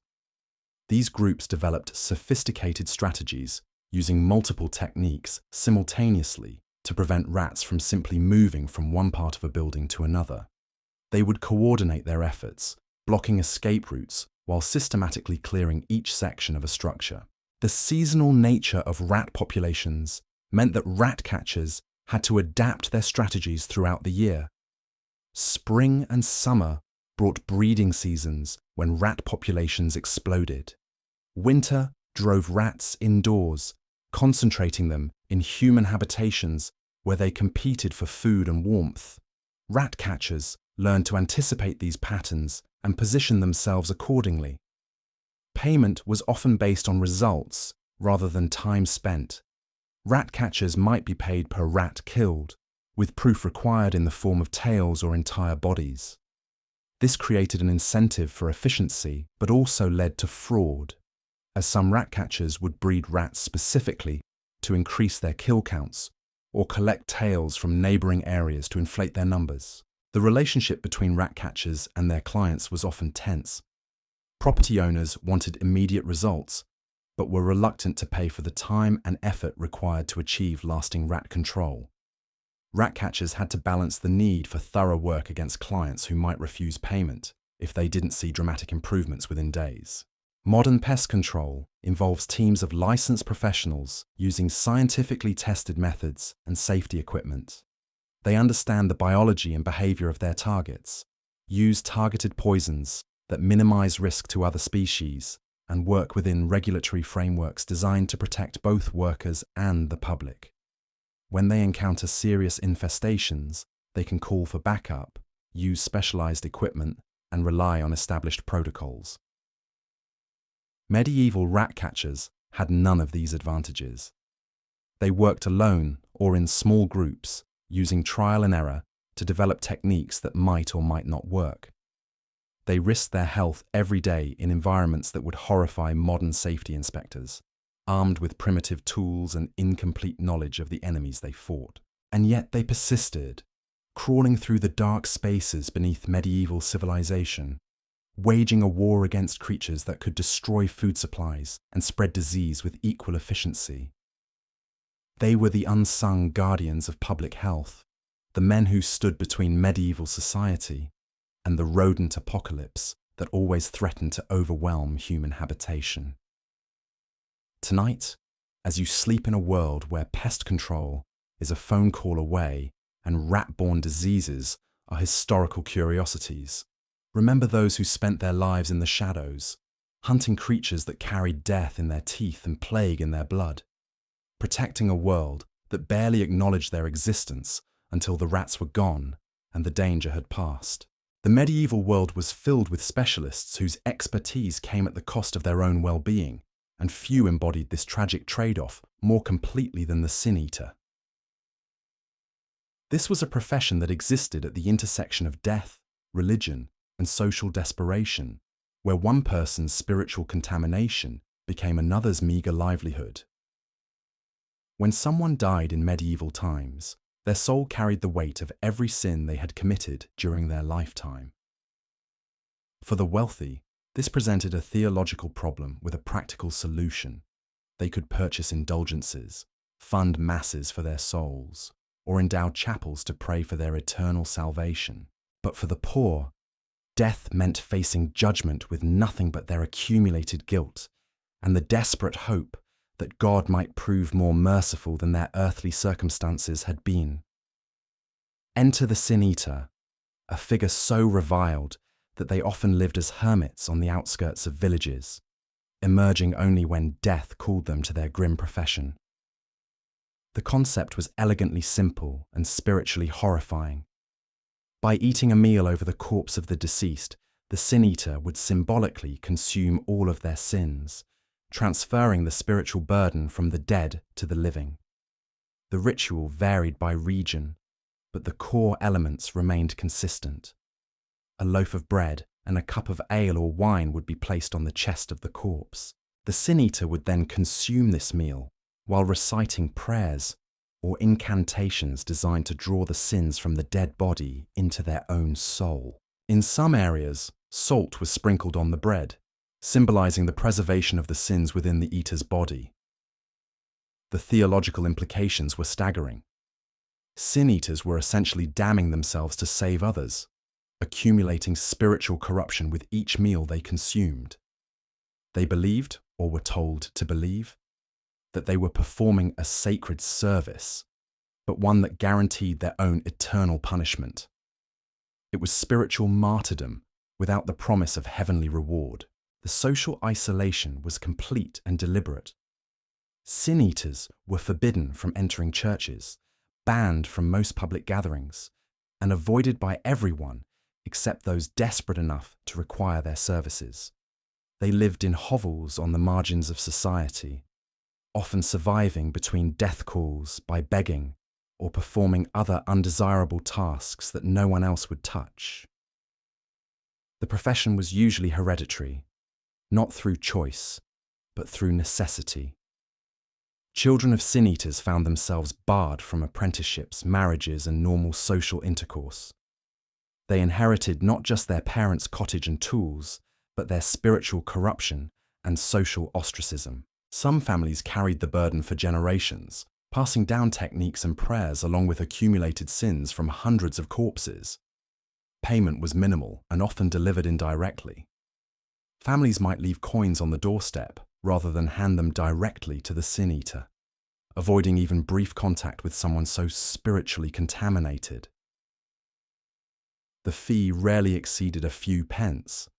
These groups developed sophisticated strategies using multiple techniques simultaneously to prevent rats from simply moving from one part of a building to another. They would coordinate their efforts, blocking escape routes while systematically clearing each section of a structure. The seasonal nature of rat populations meant that rat catchers had to adapt their strategies throughout the year. Spring and summer brought breeding seasons when rat populations exploded. Winter drove rats indoors, concentrating them in human habitations where they competed for food and warmth. Rat catchers learned to anticipate these patterns and position themselves accordingly. Payment was often based on results rather than time spent. Rat catchers might be paid per rat killed, with proof required in the form of tails or entire bodies. This created an incentive for efficiency, but also led to fraud, as some rat catchers would breed rats specifically to increase their kill counts, or collect tails from neighboring areas to inflate their numbers. The relationship between rat catchers and their clients was often tense. Property owners wanted immediate results, but were reluctant to pay for the time and effort required to achieve lasting rat control. Rat catchers had to balance the need for thorough work against clients who might refuse payment if they didn't see dramatic improvements within days. Modern pest control involves teams of licensed professionals using scientifically tested methods and safety equipment. They understand the biology and behavior of their targets, use targeted poisons that minimize risk to other species, and work within regulatory frameworks designed to protect both workers and the public. When they encounter serious infestations, they can call for backup, use specialized equipment, and rely on established protocols. Medieval rat catchers had none of these advantages. They worked alone or in small groups, using trial and error to develop techniques that might or might not work. They risked their health every day in environments that would horrify modern safety inspectors, armed with primitive tools and incomplete knowledge of the enemies they fought. And yet they persisted, crawling through the dark spaces beneath medieval civilization, waging a war against creatures that could destroy food supplies and spread disease with equal efficiency. They were the unsung guardians of public health, the men who stood between medieval society and the rodent apocalypse that always threatened to overwhelm human habitation. Tonight, as you sleep in a world where pest control is a phone call away and rat-borne diseases are historical curiosities, remember those who spent their lives in the shadows, hunting creatures that carried death in their teeth and plague in their blood, protecting a world that barely acknowledged their existence until the rats were gone and the danger had passed. The medieval world was filled with specialists whose expertise came at the cost of their own well-being, and few embodied this tragic trade-off more completely than the sin-eater. This was a profession that existed at the intersection of death, religion, and social desperation, where one person's spiritual contamination became another's meager livelihood. When someone died in medieval times, their soul carried the weight of every sin they had committed during their lifetime. For the wealthy, this presented a theological problem with a practical solution. They could purchase indulgences, fund masses for their souls, or endow chapels to pray for their eternal salvation. But for the poor, death meant facing judgment with nothing but their accumulated guilt and the desperate hope that God might prove more merciful than their earthly circumstances had been. Enter the sin-eater, a figure so reviled that they often lived as hermits on the outskirts of villages, emerging only when death called them to their grim profession. The concept was elegantly simple and spiritually horrifying. By eating a meal over the corpse of the deceased, the sin-eater would symbolically consume all of their sins, transferring the spiritual burden from the dead to the living. The ritual varied by region, but the core elements remained consistent. A loaf of bread and a cup of ale or wine would be placed on the chest of the corpse. The sin-eater would then consume this meal while reciting prayers or incantations designed to draw the sins from the dead body into their own soul. In some areas, salt was sprinkled on the bread, symbolizing the preservation of the sins within the eater's body. The theological implications were staggering. Sin-eaters were essentially damning themselves to save others, accumulating spiritual corruption with each meal they consumed. They believed, or were told to believe, that they were performing a sacred service, but one that guaranteed their own eternal punishment. It was spiritual martyrdom without the promise of heavenly reward. The social isolation was complete and deliberate. Sin-eaters were forbidden from entering churches, banned from most public gatherings, and avoided by everyone except those desperate enough to require their services. They lived in hovels on the margins of society, often surviving between death calls by begging or performing other undesirable tasks that no one else would touch. The profession was usually hereditary, not through choice, but through necessity. Children of sin-eaters found themselves barred from apprenticeships, marriages, and normal social intercourse. They inherited not just their parents' cottage and tools, but their spiritual corruption and social ostracism. Some families carried the burden for generations, passing down techniques and prayers along with accumulated sins from hundreds of corpses. Payment was minimal and often delivered indirectly. Families might leave coins on the doorstep rather than hand them directly to the sin-eater. avoiding even brief contact with someone so spiritually contaminated. The fee rarely exceeded a few pence,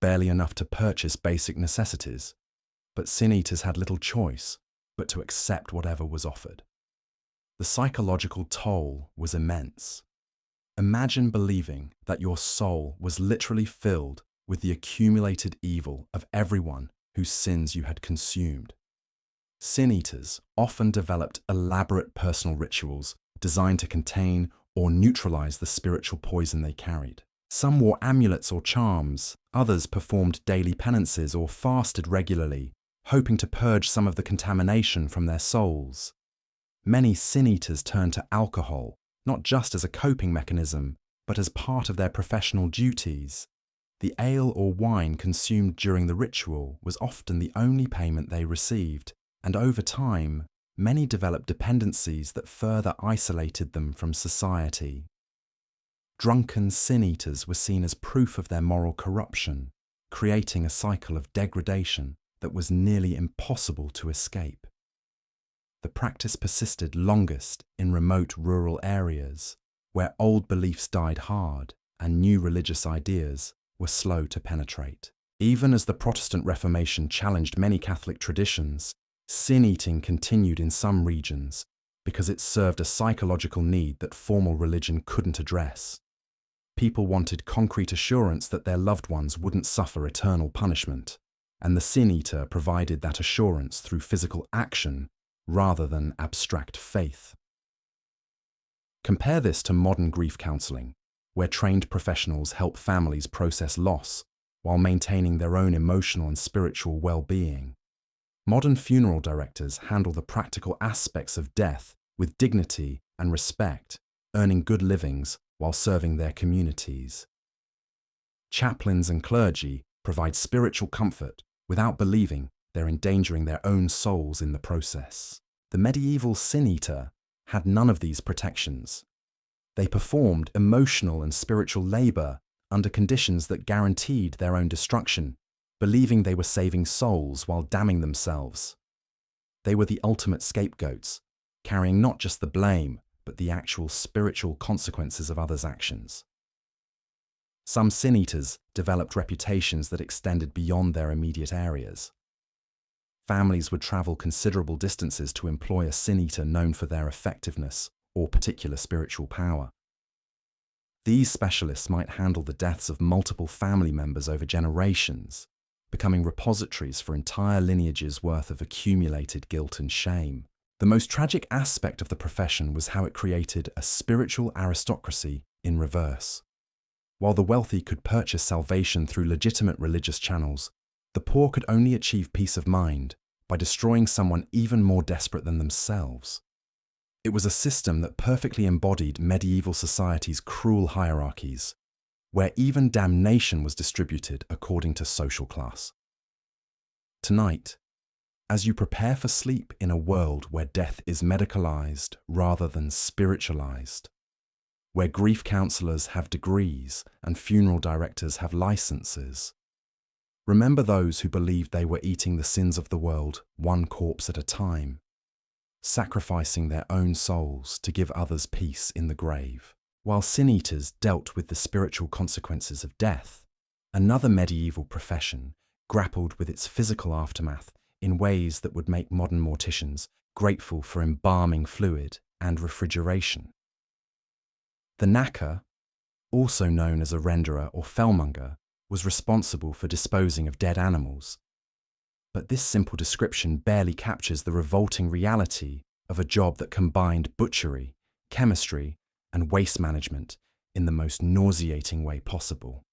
barely enough to purchase basic necessities, but sin-eaters had little choice but to accept whatever was offered. The psychological toll was immense. Imagine believing that your soul was literally filled with the accumulated evil of everyone whose sins you had consumed. Sin-eaters often developed elaborate personal rituals designed to contain or neutralize the spiritual poison they carried. Some wore amulets or charms, others performed daily penances or fasted regularly, hoping to purge some of the contamination from their souls. Many sin-eaters turned to alcohol, not just as a coping mechanism, but as part of their professional duties. The ale or wine consumed during the ritual was often the only payment they received, and over time, many developed dependencies that further isolated them from society. Drunken sin-eaters were seen as proof of their moral corruption, creating a cycle of degradation that was nearly impossible to escape. The practice persisted longest in remote rural areas, where old beliefs died hard and new religious ideas were slow to penetrate. Even as the Protestant Reformation challenged many Catholic traditions, sin-eating continued in some regions because it served a psychological need that formal religion couldn't address. People wanted concrete assurance that their loved ones wouldn't suffer eternal punishment, and the sin-eater provided that assurance through physical action rather than abstract faith. Compare this to modern grief counseling, where trained professionals help families process loss while maintaining their own emotional and spiritual well-being. Modern funeral directors handle the practical aspects of death with dignity and respect, earning good livings while serving their communities. Chaplains and clergy provide spiritual comfort without believing they're endangering their own souls in the process. The medieval sin-eater had none of these protections. They performed emotional and spiritual labor under conditions that guaranteed their own destruction, believing they were saving souls while damning themselves. They were the ultimate scapegoats, carrying not just the blame, but the actual spiritual consequences of others' actions. Some sin-eaters developed reputations that extended beyond their immediate areas. Families would travel considerable distances to employ a sin-eater known for their effectiveness or particular spiritual power. These specialists might handle the deaths of multiple family members over generations, becoming repositories for entire lineages worth of accumulated guilt and shame. The most tragic aspect of the profession was how it created a spiritual aristocracy in reverse. While the wealthy could purchase salvation through legitimate religious channels, the poor could only achieve peace of mind by destroying someone even more desperate than themselves. It was a system that perfectly embodied medieval society's cruel hierarchies, where even damnation was distributed according to social class. Tonight, as you prepare for sleep in a world where death is medicalized rather than spiritualized, where grief counselors have degrees and funeral directors have licenses, remember those who believed they were eating the sins of the world one corpse at a time, sacrificing their own souls to give others peace in the grave. While sin-eaters dealt with the spiritual consequences of death, another medieval profession grappled with its physical aftermath in ways that would make modern morticians grateful for embalming fluid and refrigeration. The knacker, also known as a renderer or fellmonger, was responsible for disposing of dead animals. But this simple description barely captures the revolting reality of a job that combined butchery, chemistry, and waste management in the most nauseating way possible.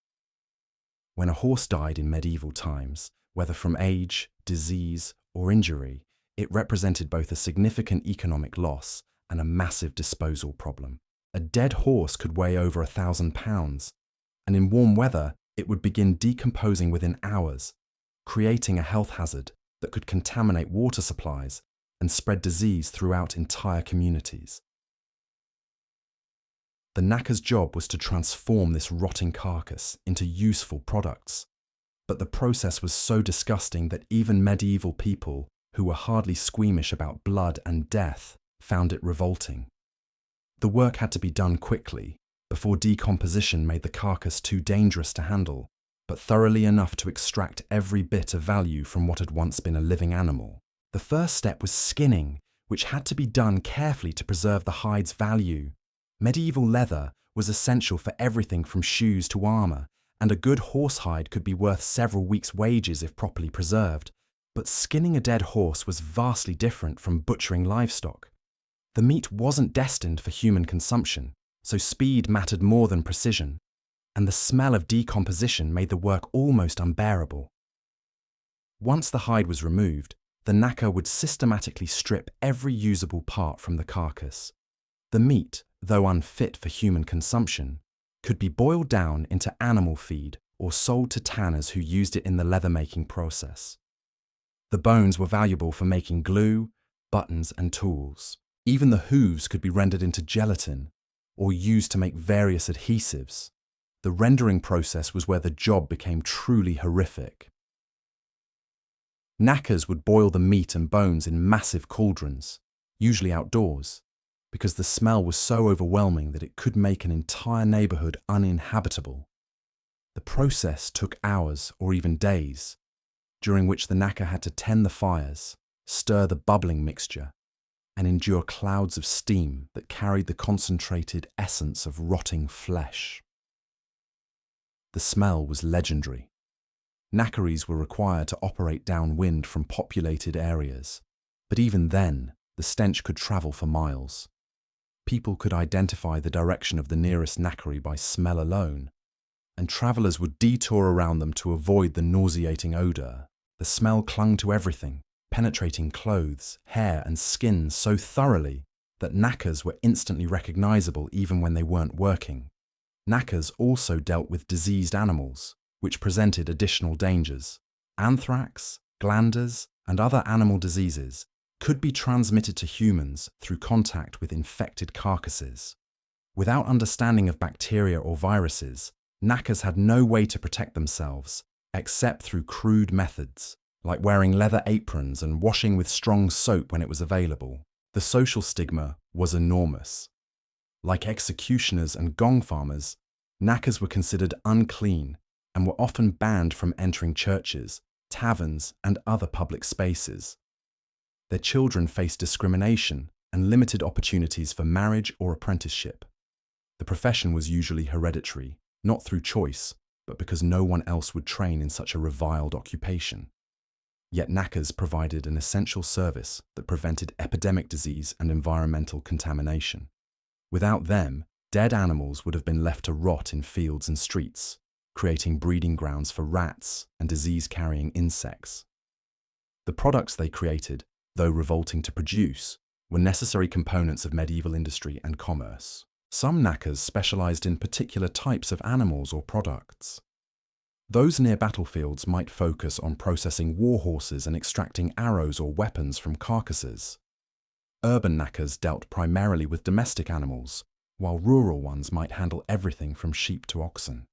When a horse died in medieval times, whether from age, disease, or injury, it represented both a significant economic loss and a massive disposal problem. A dead horse could weigh over 1,000 pounds, and in warm weather, it would begin decomposing within hours, creating a health hazard that could contaminate water supplies and spread disease throughout entire communities. The knacker's job was to transform this rotting carcass into useful products, but the process was so disgusting that even medieval people who were hardly squeamish about blood and death, found it revolting. The work had to be done quickly, before decomposition made the carcass too dangerous to handle, but thoroughly enough to extract every bit of value from what had once been a living animal. The first step was skinning, which had to be done carefully to preserve the hide's value. Medieval leather was essential for everything from shoes to armor, and a good horse hide could be worth several weeks' wages if properly preserved. But skinning a dead horse was vastly different from butchering livestock. The meat wasn't destined for human consumption, so speed mattered more than precision, and the smell of decomposition made the work almost unbearable. Once the hide was removed, the knacker would systematically strip every usable part from the carcass. The meat, though unfit for human consumption, could be boiled down into animal feed or sold to tanners who used it in the leather-making process. The bones were valuable for making glue, buttons, and tools. Even the hooves could be rendered into gelatin or used to make various adhesives. The rendering process was where the job became truly horrific. Knackers would boil the meat and bones in massive cauldrons, usually outdoors, because the smell was so overwhelming that it could make an entire neighborhood uninhabitable. The process took hours or even days, during which the knacker had to tend the fires, stir the bubbling mixture, and endure clouds of steam that carried the concentrated essence of rotting flesh. The smell was legendary. Knackeries were required to operate downwind from populated areas, but even then, the stench could travel for miles. People could identify the direction of the nearest knackery by smell alone, and travelers would detour around them to avoid the nauseating odor. The smell clung to everything, penetrating clothes, hair, and skin so thoroughly that knackers were instantly recognizable even when they weren't working. Knackers also dealt with diseased animals, which presented additional dangers. Anthrax, glanders, and other animal diseases could be transmitted to humans through contact with infected carcasses. Without understanding of bacteria or viruses, knackers had no way to protect themselves except through crude methods, like wearing leather aprons and washing with strong soap when it was available. The social stigma was enormous. Like executioners and gong farmers, knackers were considered unclean and were often banned from entering churches, taverns, and other public spaces. Their children faced discrimination and limited opportunities for marriage or apprenticeship. The profession was usually hereditary, not through choice, but because no one else would train in such a reviled occupation. Yet knackers provided an essential service that prevented epidemic disease and environmental contamination. Without them, dead animals would have been left to rot in fields and streets, creating breeding grounds for rats and disease-carrying insects. The products they created, though revolting to produce, were necessary components of medieval industry and commerce. Some knackers specialized in particular types of animals or products. Those near battlefields might focus on processing war horses and extracting arrows or weapons from carcasses. Urban knackers dealt primarily with domestic animals, while rural ones might handle everything from sheep to oxen.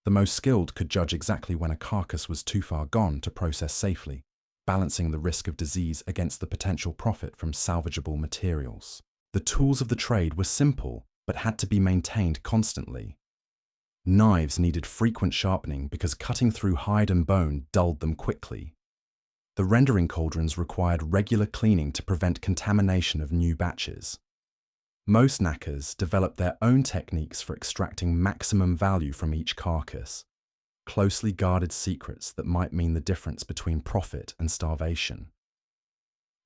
The most skilled could judge exactly when a carcass was too far gone to process safely, balancing the risk of disease against the potential profit from salvageable materials. The tools of the trade were simple, but had to be maintained constantly. Knives needed frequent sharpening because cutting through hide and bone dulled them quickly. The rendering cauldrons required regular cleaning to prevent contamination of new batches. Most knackers developed their own techniques for extracting maximum value from each carcass, closely guarded secrets that might mean the difference between profit and starvation.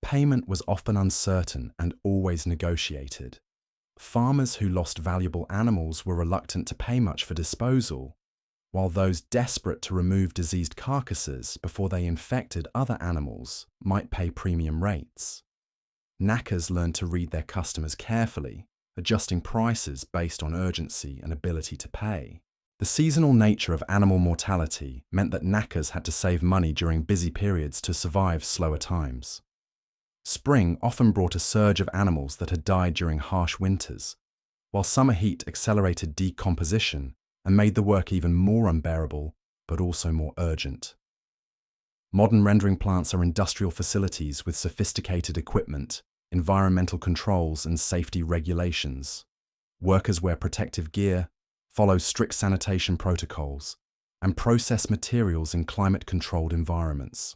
Payment was often uncertain and always negotiated. Farmers who lost valuable animals were reluctant to pay much for disposal, while those desperate to remove diseased carcasses before they infected other animals might pay premium rates. Knackers learned to read their customers carefully, adjusting prices based on urgency and ability to pay. The seasonal nature of animal mortality meant that knackers had to save money during busy periods to survive slower times. Spring often brought a surge of animals that had died during harsh winters, while summer heat accelerated decomposition and made the work even more unbearable, but also more urgent. Modern rendering plants are industrial facilities with sophisticated equipment, environmental controls, and safety regulations. Workers wear protective gear, follow strict sanitation protocols, and process materials in climate-controlled environments.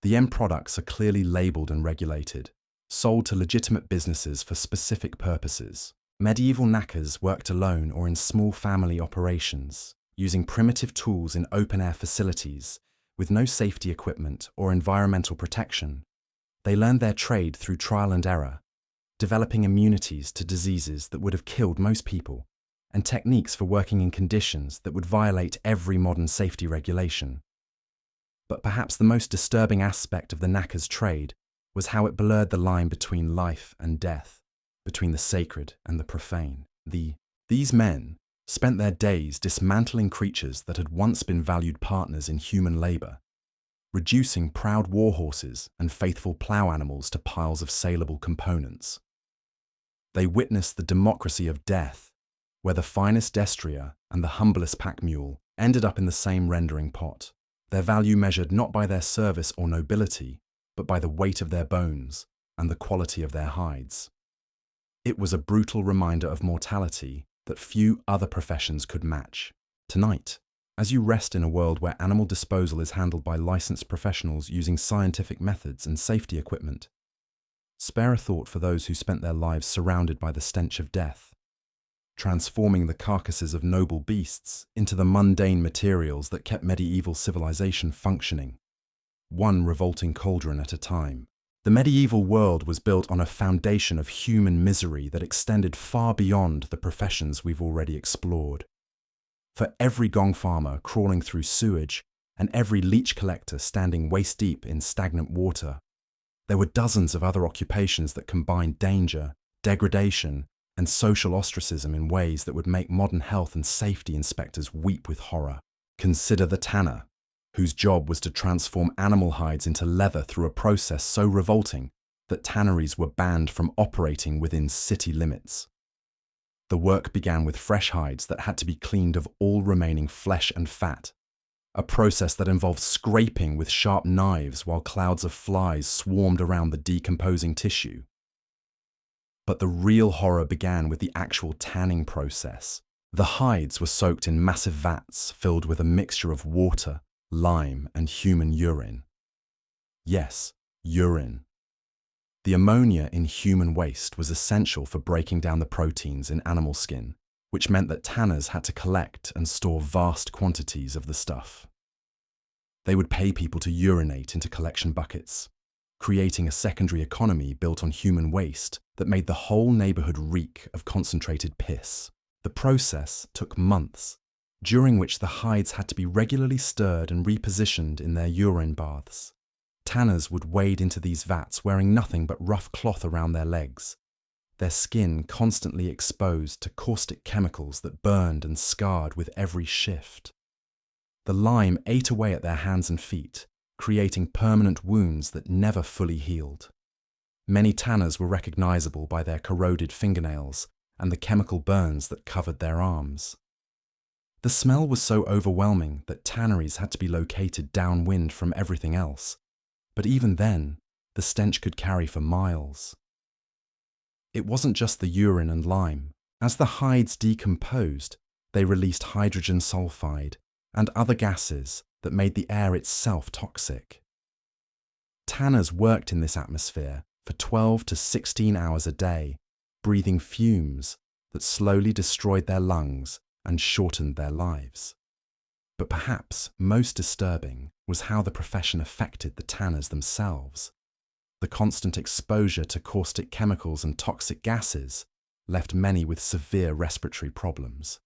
The end products are clearly labeled and regulated, sold to legitimate businesses for specific purposes. Medieval knackers worked alone or in small family operations, using primitive tools in open-air facilities with no safety equipment or environmental protection. They learned their trade through trial and error, developing immunities to diseases that would have killed most people, and techniques for working in conditions that would violate every modern safety regulation. But perhaps the most disturbing aspect of the knacker's trade was how it blurred the line between life and death, between the sacred and the profane. These men spent their days dismantling creatures that had once been valued partners in human labour, reducing proud war horses and faithful plough animals to piles of saleable components. They witnessed the democracy of death, where the finest destrier and the humblest pack mule ended up in the same rendering pot, their value measured not by their service or nobility, but by the weight of their bones and the quality of their hides. It was a brutal reminder of mortality that few other professions could match. Tonight, as you rest in a world where animal disposal is handled by licensed professionals using scientific methods and safety equipment, spare a thought for those who spent their lives surrounded by the stench of death, transforming the carcasses of noble beasts into the mundane materials that kept medieval civilization functioning, one revolting cauldron at a time. The medieval world was built on a foundation of human misery that extended far beyond the professions we've already explored. For every gong farmer crawling through sewage and every leech collector standing waist-deep in stagnant water, there were dozens of other occupations that combined danger, degradation, and social ostracism in ways that would make modern health and safety inspectors weep with horror. Consider the tanner, whose job was to transform animal hides into leather through a process so revolting that tanneries were banned from operating within city limits. The work began with fresh hides that had to be cleaned of all remaining flesh and fat, a process that involved scraping with sharp knives while clouds of flies swarmed around the decomposing tissue. But the real horror began with the actual tanning process. The hides were soaked in massive vats filled with a mixture of water, lime, and human urine. Yes, urine. The ammonia in human waste was essential for breaking down the proteins in animal skin, which meant that tanners had to collect and store vast quantities of the stuff. They would pay people to urinate into collection buckets, creating a secondary economy built on human waste that made the whole neighborhood reek of concentrated piss. The process took months, during which the hides had to be regularly stirred and repositioned in their urine baths. Tanners would wade into these vats wearing nothing but rough cloth around their legs, their skin constantly exposed to caustic chemicals that burned and scarred with every shift. The lime ate away at their hands and feet, creating permanent wounds that never fully healed. Many tanners were recognizable by their corroded fingernails and the chemical burns that covered their arms. The smell was so overwhelming that tanneries had to be located downwind from everything else, but even then, the stench could carry for miles. It wasn't just the urine and lime. As the hides decomposed, they released hydrogen sulfide and other gases that made the air itself toxic. Tanners worked in this atmosphere for 12 to 16 hours a day, breathing fumes that slowly destroyed their lungs and shortened their lives. But perhaps most disturbing was how the profession affected the tanners themselves. The constant exposure to caustic chemicals and toxic gases left many with severe respiratory problems.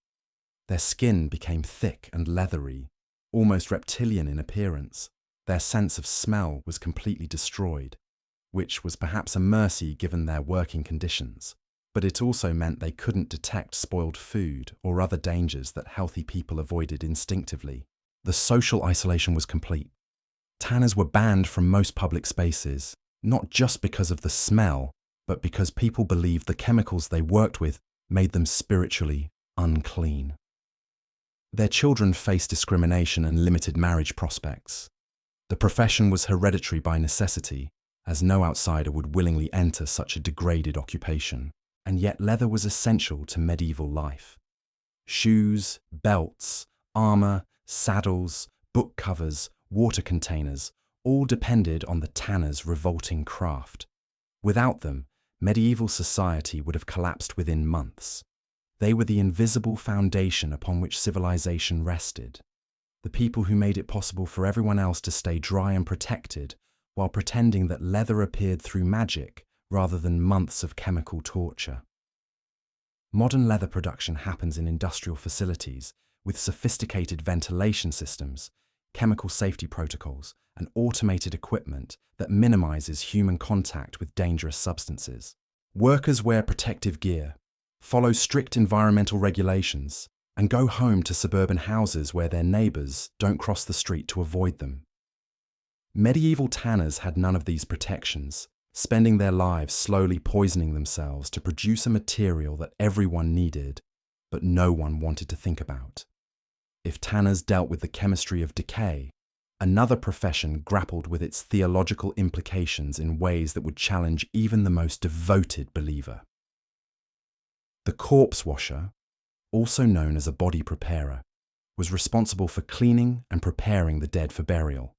Their skin became thick and leathery, almost reptilian in appearance. Their sense of smell was completely destroyed, which was perhaps a mercy given their working conditions. But it also meant they couldn't detect spoiled food or other dangers that healthy people avoided instinctively. The social isolation was complete. Tanners were banned from most public spaces, not just because of the smell, but because people believed the chemicals they worked with made them spiritually unclean. Their children faced discrimination and limited marriage prospects. The profession was hereditary by necessity, as no outsider would willingly enter such a degraded occupation, and yet leather was essential to medieval life. Shoes, belts, armor, saddles, book covers, water containers, all depended on the tanner's revolting craft. Without them, medieval society would have collapsed within months. They were the invisible foundation upon which civilization rested, the people who made it possible for everyone else to stay dry and protected while pretending that leather appeared through magic rather than months of chemical torture. Modern leather production happens in industrial facilities with sophisticated ventilation systems, chemical safety protocols, and automated equipment that minimizes human contact with dangerous substances. Workers wear protective gear, follow strict environmental regulations, and go home to suburban houses where their neighbors don't cross the street to avoid them. Medieval tanners had none of these protections, spending their lives slowly poisoning themselves to produce a material that everyone needed, but no one wanted to think about. If tanners dealt with the chemistry of decay, another profession grappled with its theological implications in ways that would challenge even the most devoted believer. The corpse washer, also known as a body preparer, was responsible for cleaning and preparing the dead for burial,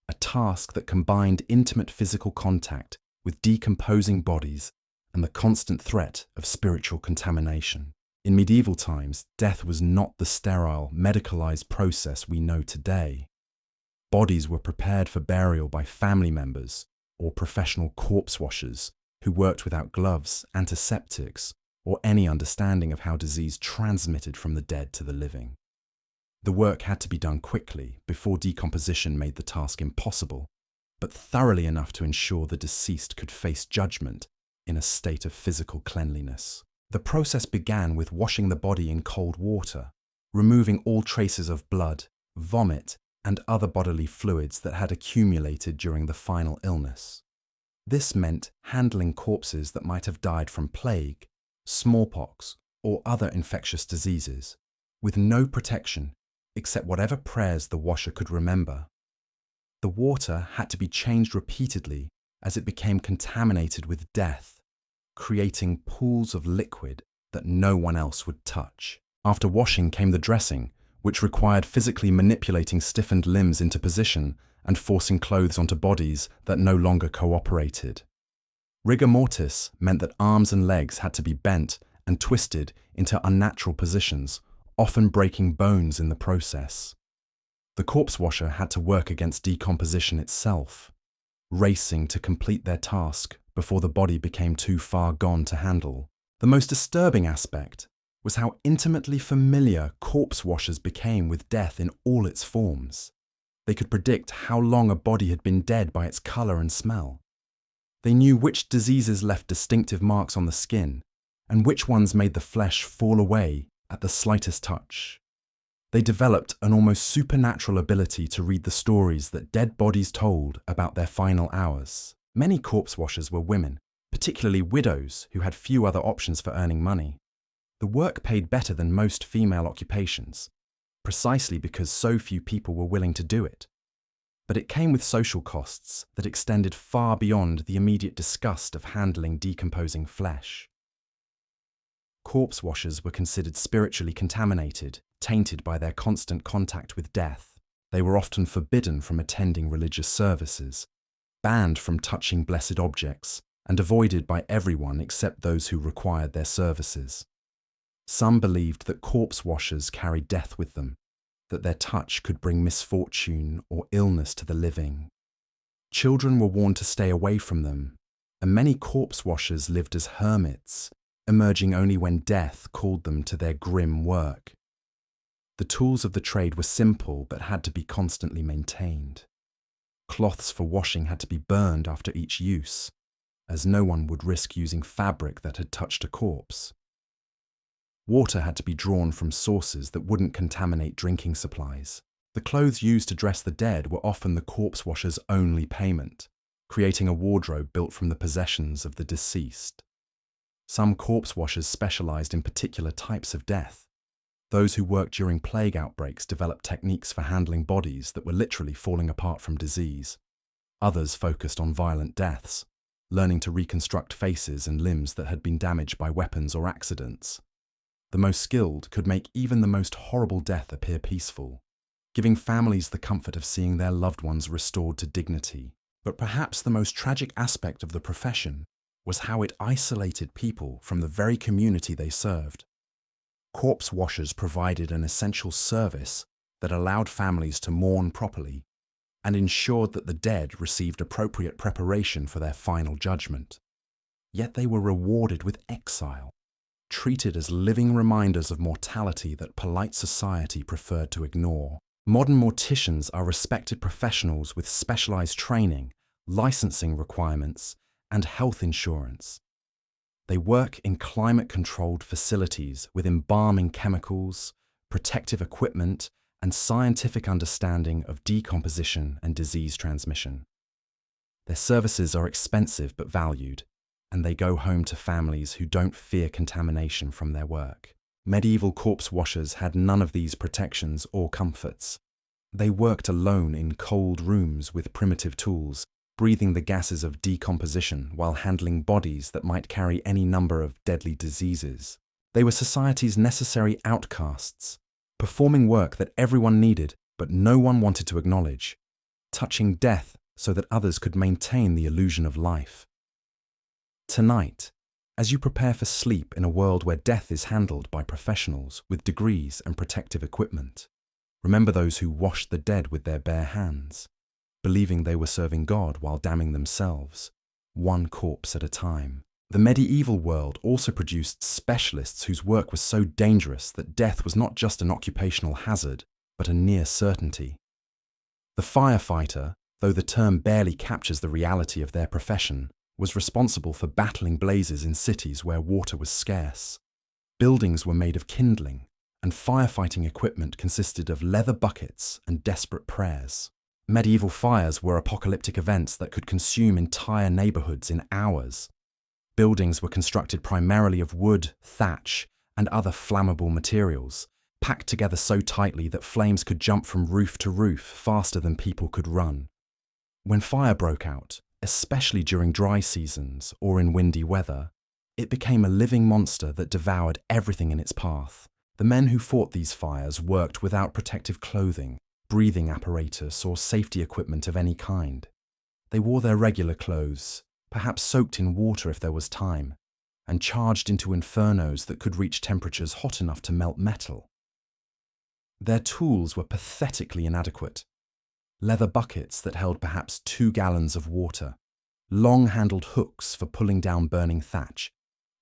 a task that combined intimate physical contact with decomposing bodies and the constant threat of spiritual contamination. In medieval times, death was not the sterile, medicalized process we know today. Bodies were prepared for burial by family members or professional corpse washers who worked without gloves, antiseptics, or any understanding of how disease transmitted from the dead to the living. The work had to be done quickly before decomposition made the task impossible, but thoroughly enough to ensure the deceased could face judgment in a state of physical cleanliness. The process began with washing the body in cold water, removing all traces of blood, vomit, and other bodily fluids that had accumulated during the final illness. This meant handling corpses that might have died from plague, smallpox, or other infectious diseases, with no protection except whatever prayers the washer could remember. The water had to be changed repeatedly as it became contaminated with death, creating pools of liquid that no one else would touch. After washing came the dressing, which required physically manipulating stiffened limbs into position and forcing clothes onto bodies that no longer cooperated. Rigor mortis meant that arms and legs had to be bent and twisted into unnatural positions, often breaking bones in the process. The corpse washer had to work against decomposition itself, racing to complete their task before the body became too far gone to handle. The most disturbing aspect was how intimately familiar corpse washers became with death in all its forms. They could predict how long a body had been dead by its color and smell. They knew which diseases left distinctive marks on the skin and which ones made the flesh fall away at the slightest touch. They developed an almost supernatural ability to read the stories that dead bodies told about their final hours. Many corpse washers were women, particularly widows who had few other options for earning money. The work paid better than most female occupations, precisely because so few people were willing to do it. But it came with social costs that extended far beyond the immediate disgust of handling decomposing flesh. Corpse washers were considered spiritually contaminated, tainted by their constant contact with death. They were often forbidden from attending religious services, banned from touching blessed objects, and avoided by everyone except those who required their services. Some believed that corpse washers carried death with them, that their touch could bring misfortune or illness to the living. Children were warned to stay away from them, and many corpse washers lived as hermits, emerging only when death called them to their grim work. The tools of the trade were simple but had to be constantly maintained. Cloths for washing had to be burned after each use, as no one would risk using fabric that had touched a corpse. Water had to be drawn from sources that wouldn't contaminate drinking supplies. The clothes used to dress the dead were often the corpse washer's only payment, creating a wardrobe built from the possessions of the deceased. Some corpse washers specialized in particular types of death. Those who worked during plague outbreaks developed techniques for handling bodies that were literally falling apart from disease. Others focused on violent deaths, learning to reconstruct faces and limbs that had been damaged by weapons or accidents. The most skilled could make even the most horrible death appear peaceful, giving families the comfort of seeing their loved ones restored to dignity. But perhaps the most tragic aspect of the profession was how it isolated people from the very community they served. Corpse washers provided an essential service that allowed families to mourn properly and ensured that the dead received appropriate preparation for their final judgment. Yet they were rewarded with exile, treated as living reminders of mortality that polite society preferred to ignore. Modern morticians are respected professionals with specialized training, licensing requirements, and health insurance. They work in climate-controlled facilities with embalming chemicals, protective equipment, and scientific understanding of decomposition and disease transmission. Their services are expensive but valued, and they go home to families who don't fear contamination from their work. Medieval corpse washers had none of these protections or comforts. They worked alone in cold rooms with primitive tools, breathing the gases of decomposition while handling bodies that might carry any number of deadly diseases. They were society's necessary outcasts, performing work that everyone needed but no one wanted to acknowledge, touching death so that others could maintain the illusion of life. Tonight, as you prepare for sleep in a world where death is handled by professionals with degrees and protective equipment, remember those who washed the dead with their bare hands, believing they were serving God while damning themselves, one corpse at a time. The medieval world also produced specialists whose work was so dangerous that death was not just an occupational hazard, but a near certainty. The firefighter, though the term barely captures the reality of their profession, was responsible for battling blazes in cities where water was scarce. Buildings were made of kindling, and firefighting equipment consisted of leather buckets and desperate prayers. Medieval fires were apocalyptic events that could consume entire neighborhoods in hours. Buildings were constructed primarily of wood, thatch, and other flammable materials, packed together so tightly that flames could jump from roof to roof faster than people could run. When fire broke out, especially during dry seasons or in windy weather, it became a living monster that devoured everything in its path. The men who fought these fires worked without protective clothing, breathing apparatus, or safety equipment of any kind. They wore their regular clothes, perhaps soaked in water if there was time, and charged into infernos that could reach temperatures hot enough to melt metal. Their tools were pathetically inadequate. Leather buckets that held perhaps 2 gallons of water, long-handled hooks for pulling down burning thatch,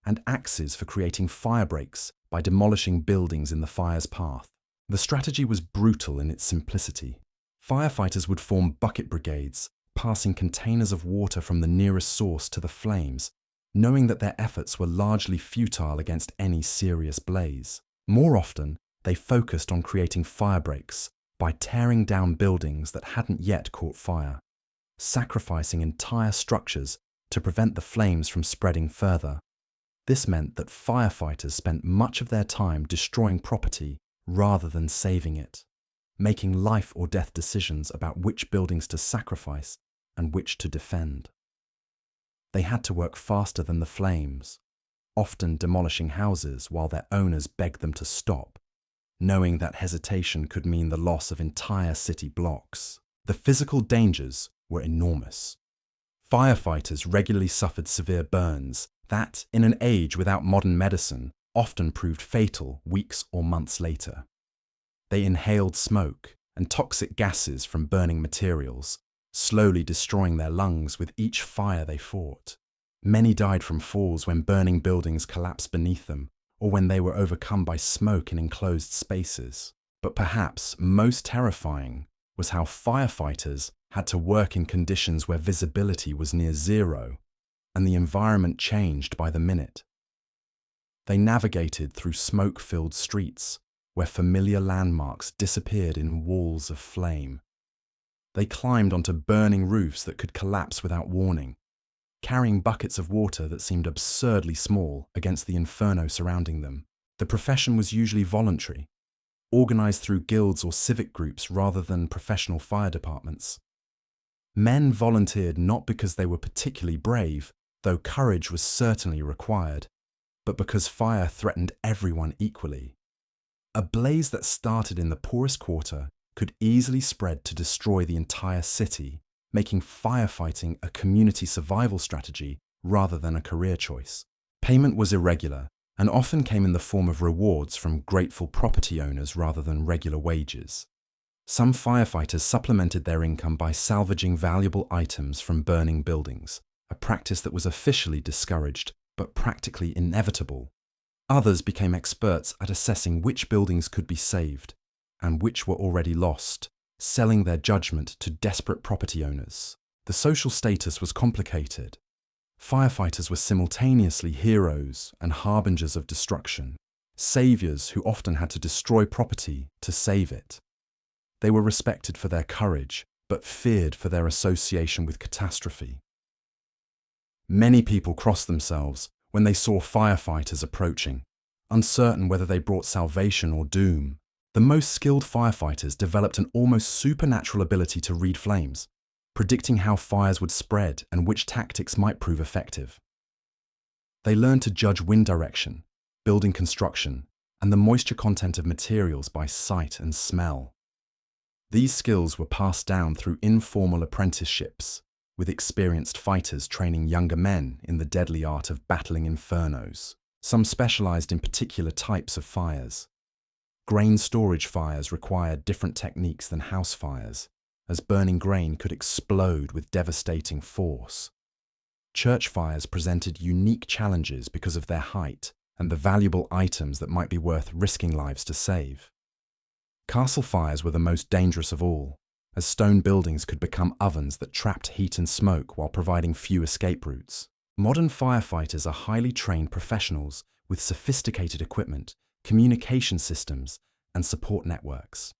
and axes for creating fire breaks by demolishing buildings in the fire's path. The strategy was brutal in its simplicity. Firefighters would form bucket brigades, passing containers of water from the nearest source to the flames, knowing that their efforts were largely futile against any serious blaze. More often, they focused on creating fire breaks by tearing down buildings that hadn't yet caught fire, sacrificing entire structures to prevent the flames from spreading further. This meant that firefighters spent much of their time destroying property rather than saving it, making life or death decisions about which buildings to sacrifice and which to defend. They had to work faster than the flames, often demolishing houses while their owners begged them to stop, knowing that hesitation could mean the loss of entire city blocks. The physical dangers were enormous. Firefighters regularly suffered severe burns that, in an age without modern medicine, often proved fatal weeks or months later. They inhaled smoke and toxic gases from burning materials, slowly destroying their lungs with each fire they fought. Many died from falls when burning buildings collapsed beneath them, or when they were overcome by smoke in enclosed spaces. But perhaps most terrifying was how firefighters had to work in conditions where visibility was near zero, and the environment changed by the minute. They navigated through smoke-filled streets, where familiar landmarks disappeared in walls of flame. They climbed onto burning roofs that could collapse without warning, carrying buckets of water that seemed absurdly small against the inferno surrounding them. The profession was usually voluntary, organized through guilds or civic groups rather than professional fire departments. Men volunteered not because they were particularly brave, though courage was certainly required, but because fire threatened everyone equally. A blaze that started in the poorest quarter could easily spread to destroy the entire city, making firefighting a community survival strategy rather than a career choice. Payment was irregular and often came in the form of rewards from grateful property owners rather than regular wages. Some firefighters supplemented their income by salvaging valuable items from burning buildings, a practice that was officially discouraged but practically inevitable. Others became experts at assessing which buildings could be saved and which were already lost, selling their judgment to desperate property owners. The social status was complicated. Firefighters were simultaneously heroes and harbingers of destruction, saviors who often had to destroy property to save it. They were respected for their courage, but feared for their association with catastrophe. Many people crossed themselves when they saw firefighters approaching, uncertain whether they brought salvation or doom. The most skilled firefighters developed an almost supernatural ability to read flames, predicting how fires would spread and which tactics might prove effective. They learned to judge wind direction, building construction, and the moisture content of materials by sight and smell. These skills were passed down through informal apprenticeships, with experienced fighters training younger men in the deadly art of battling infernos. Some specialized in particular types of fires. Grain storage fires required different techniques than house fires, as burning grain could explode with devastating force. Church fires presented unique challenges because of their height and the valuable items that might be worth risking lives to save. Castle fires were the most dangerous of all, as stone buildings could become ovens that trapped heat and smoke while providing few escape routes. Modern firefighters are highly trained professionals with sophisticated equipment, communication systems, and support networks.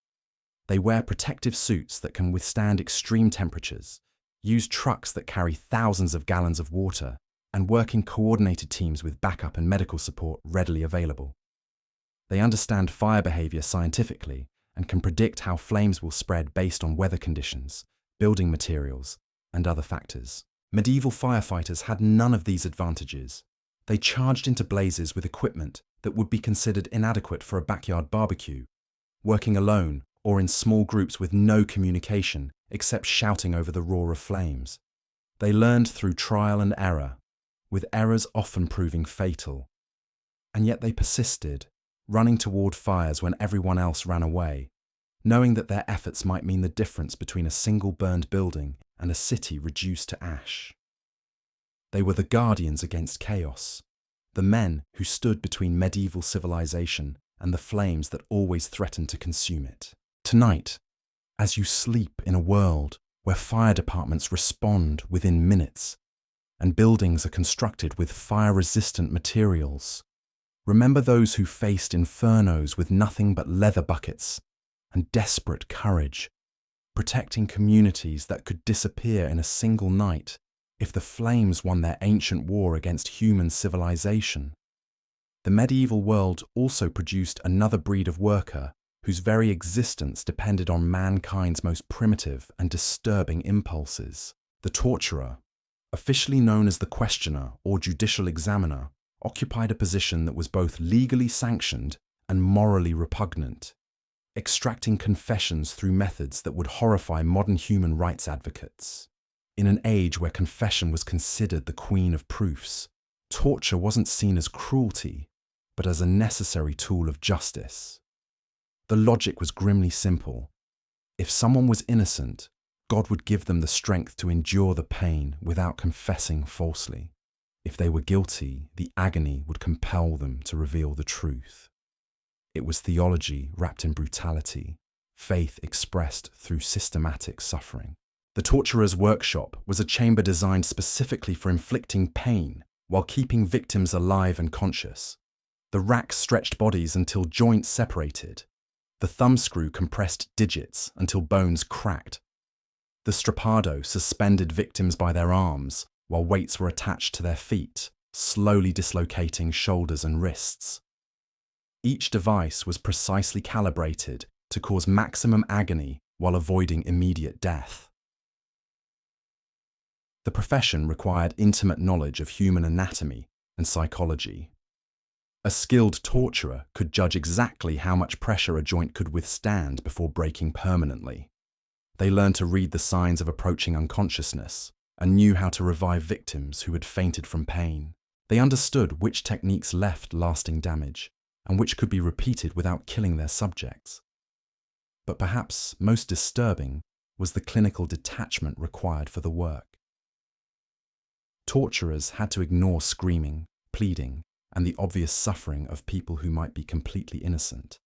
They wear protective suits that can withstand extreme temperatures, use trucks that carry thousands of gallons of water, and work in coordinated teams with backup and medical support readily available. They understand fire behavior scientifically and can predict how flames will spread based on weather conditions, building materials, and other factors. Medieval firefighters had none of these advantages. They charged into blazes with equipment that would be considered inadequate for a backyard barbecue, working alone or in small groups with no communication except shouting over the roar of flames. They learned through trial and error, with errors often proving fatal. And yet they persisted, running toward fires when everyone else ran away, knowing that their efforts might mean the difference between a single burned building and a city reduced to ash. They were the guardians against chaos, the men who stood between medieval civilization and the flames that always threatened to consume it. Tonight, as you sleep in a world where fire departments respond within minutes and buildings are constructed with fire-resistant materials, remember those who faced infernos with nothing but leather buckets and desperate courage, protecting communities that could disappear in a single night if the flames won their ancient war against human civilization. The medieval world also produced another breed of worker whose very existence depended on mankind's most primitive and disturbing impulses. The torturer, officially known as the questioner or judicial examiner, occupied a position that was both legally sanctioned and morally repugnant, extracting confessions through methods that would horrify modern human rights advocates. In an age where confession was considered the queen of proofs, torture wasn't seen as cruelty, but as a necessary tool of justice. The logic was grimly simple. If someone was innocent, God would give them the strength to endure the pain without confessing falsely. If they were guilty, the agony would compel them to reveal the truth. It was theology wrapped in brutality, faith expressed through systematic suffering. The torturer's workshop was a chamber designed specifically for inflicting pain while keeping victims alive and conscious. The rack stretched bodies until joints separated. The thumbscrew compressed digits until bones cracked. The strappado suspended victims by their arms while weights were attached to their feet, slowly dislocating shoulders and wrists. Each device was precisely calibrated to cause maximum agony while avoiding immediate death. The profession required intimate knowledge of human anatomy and psychology. A skilled torturer could judge exactly how much pressure a joint could withstand before breaking permanently. They learned to read the signs of approaching unconsciousness and knew how to revive victims who had fainted from pain. They understood which techniques left lasting damage and which could be repeated without killing their subjects. But perhaps most disturbing was the clinical detachment required for the work. Torturers had to ignore screaming, pleading, and the obvious suffering of people who might be completely innocent.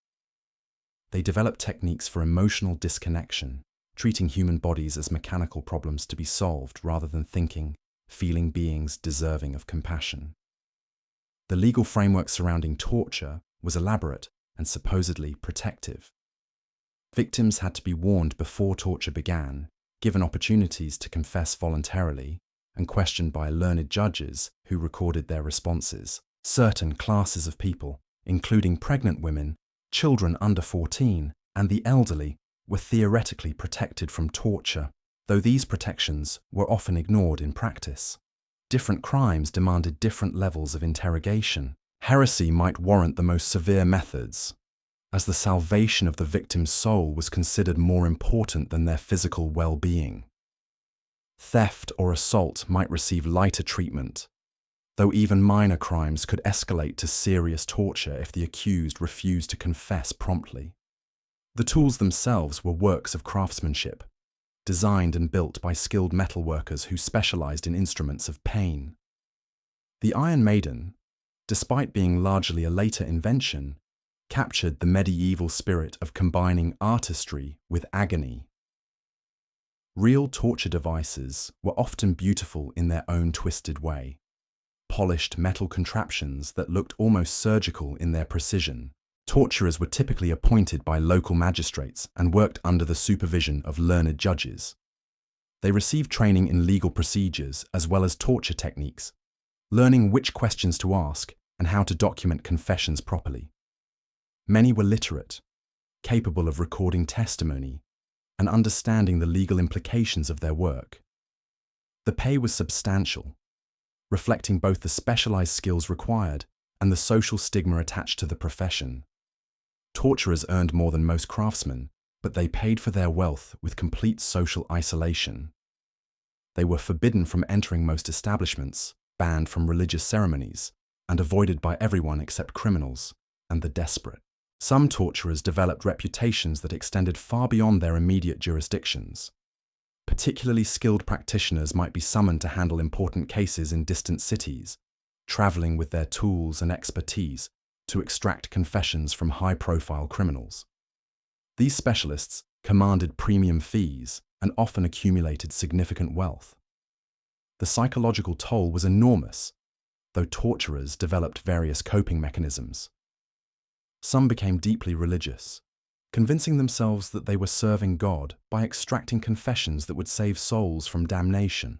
They developed techniques for emotional disconnection, treating human bodies as mechanical problems to be solved rather than thinking, feeling beings deserving of compassion. The legal framework surrounding torture was elaborate and supposedly protective. Victims had to be warned before torture began, given opportunities to confess voluntarily, and questioned by learned judges who recorded their responses. Certain classes of people, including pregnant women, children under 14, and the elderly, were theoretically protected from torture, though these protections were often ignored in practice. Different crimes demanded different levels of interrogation. Heresy might warrant the most severe methods, as the salvation of the victim's soul was considered more important than their physical well-being. Theft or assault might receive lighter treatment, though even minor crimes could escalate to serious torture if the accused refused to confess promptly. The tools themselves were works of craftsmanship, designed and built by skilled metalworkers who specialized in instruments of pain. The Iron Maiden, despite being largely a later invention, captured the medieval spirit of combining artistry with agony. Real torture devices were often beautiful in their own twisted way, polished metal contraptions that looked almost surgical in their precision. Torturers were typically appointed by local magistrates and worked under the supervision of learned judges. They received training in legal procedures as well as torture techniques, learning which questions to ask and how to document confessions properly. Many were literate, capable of recording testimony and understanding the legal implications of their work. The pay was substantial, reflecting both the specialized skills required and the social stigma attached to the profession. Torturers earned more than most craftsmen, but they paid for their wealth with complete social isolation. They were forbidden from entering most establishments, banned from religious ceremonies, and avoided by everyone except criminals and the desperate. Some torturers developed reputations that extended far beyond their immediate jurisdictions. Particularly skilled practitioners might be summoned to handle important cases in distant cities, traveling with their tools and expertise to extract confessions from high-profile criminals. These specialists commanded premium fees and often accumulated significant wealth. The psychological toll was enormous, though torturers developed various coping mechanisms. Some became deeply religious, convincing themselves that they were serving God by extracting confessions that would save souls from damnation.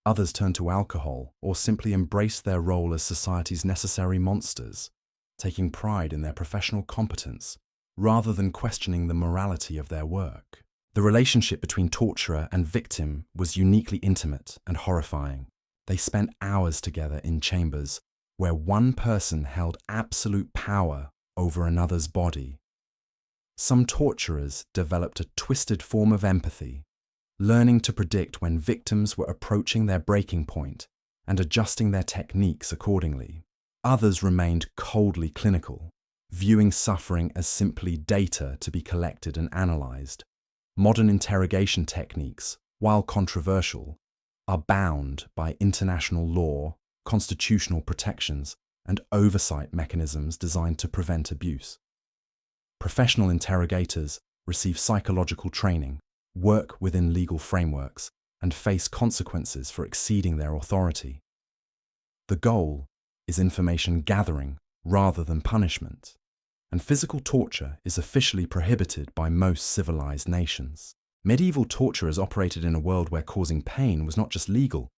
Others turned to alcohol or simply embraced their role as society's necessary monsters, taking pride in their professional competence rather than questioning the morality of their work. The relationship between torturer and victim was uniquely intimate and horrifying. They spent hours together in chambers where one person held absolute power over another's body. Some torturers developed a twisted form of empathy, learning to predict when victims were approaching their breaking point and adjusting their techniques accordingly. Others remained coldly clinical, viewing suffering as simply data to be collected and analyzed. Modern interrogation techniques, while controversial, are bound by international law, constitutional protections, and oversight mechanisms designed to prevent abuse. Professional interrogators receive psychological training, work within legal frameworks, and face consequences for exceeding their authority. The goal is information gathering rather than punishment, and physical torture is officially prohibited by most civilized nations. Medieval torturers operated in a world where causing pain was not just legal,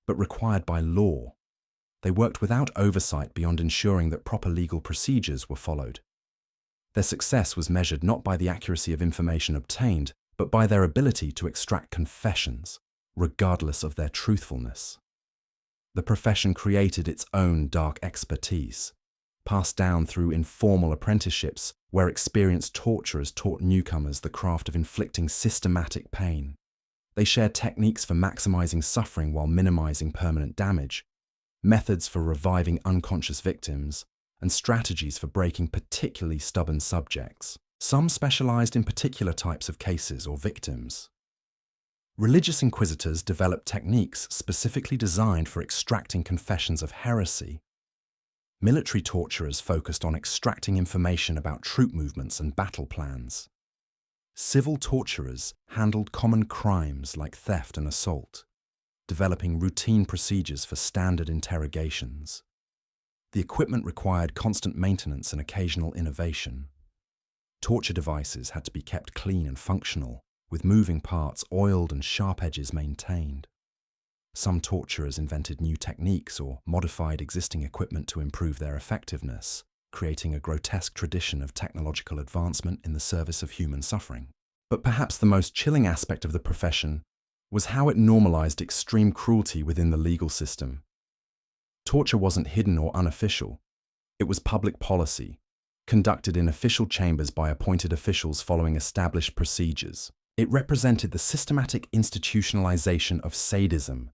but required by law. They worked without oversight beyond ensuring that proper legal procedures were followed. Their success was measured not by the accuracy of information obtained, but by their ability to extract confessions, regardless of their truthfulness. The profession created its own dark expertise, passed down through informal apprenticeships where experienced torturers taught newcomers the craft of inflicting systematic pain. They shared techniques for maximizing suffering while minimizing permanent damage, methods for reviving unconscious victims, and strategies for breaking particularly stubborn subjects. Some specialized in particular types of cases or victims. Religious inquisitors developed techniques specifically designed for extracting confessions of heresy. Military torturers focused on extracting information about troop movements and battle plans. Civil torturers handled common crimes like theft and assault, developing routine procedures for standard interrogations. The equipment required constant maintenance and occasional innovation. Torture devices had to be kept clean and functional, with moving parts oiled and sharp edges maintained. Some torturers invented new techniques or modified existing equipment to improve their effectiveness, creating a grotesque tradition of technological advancement in the service of human suffering. But perhaps the most chilling aspect of the profession was how it normalized extreme cruelty within the legal system. Torture wasn't hidden or unofficial. It was public policy, conducted in official chambers by appointed officials following established procedures. It represented the systematic institutionalization of sadism,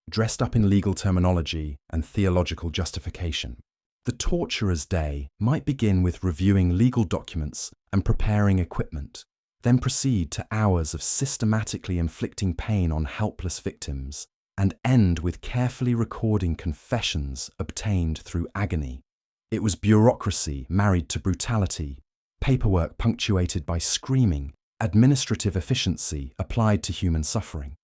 dressed up in legal terminology and theological justification. The torturer's day might begin with reviewing legal documents and preparing equipment, then proceed to hours of systematically inflicting pain on helpless victims, and end with carefully recording confessions obtained through agony. It was bureaucracy married to brutality, paperwork punctuated by screaming, administrative efficiency applied to human suffering.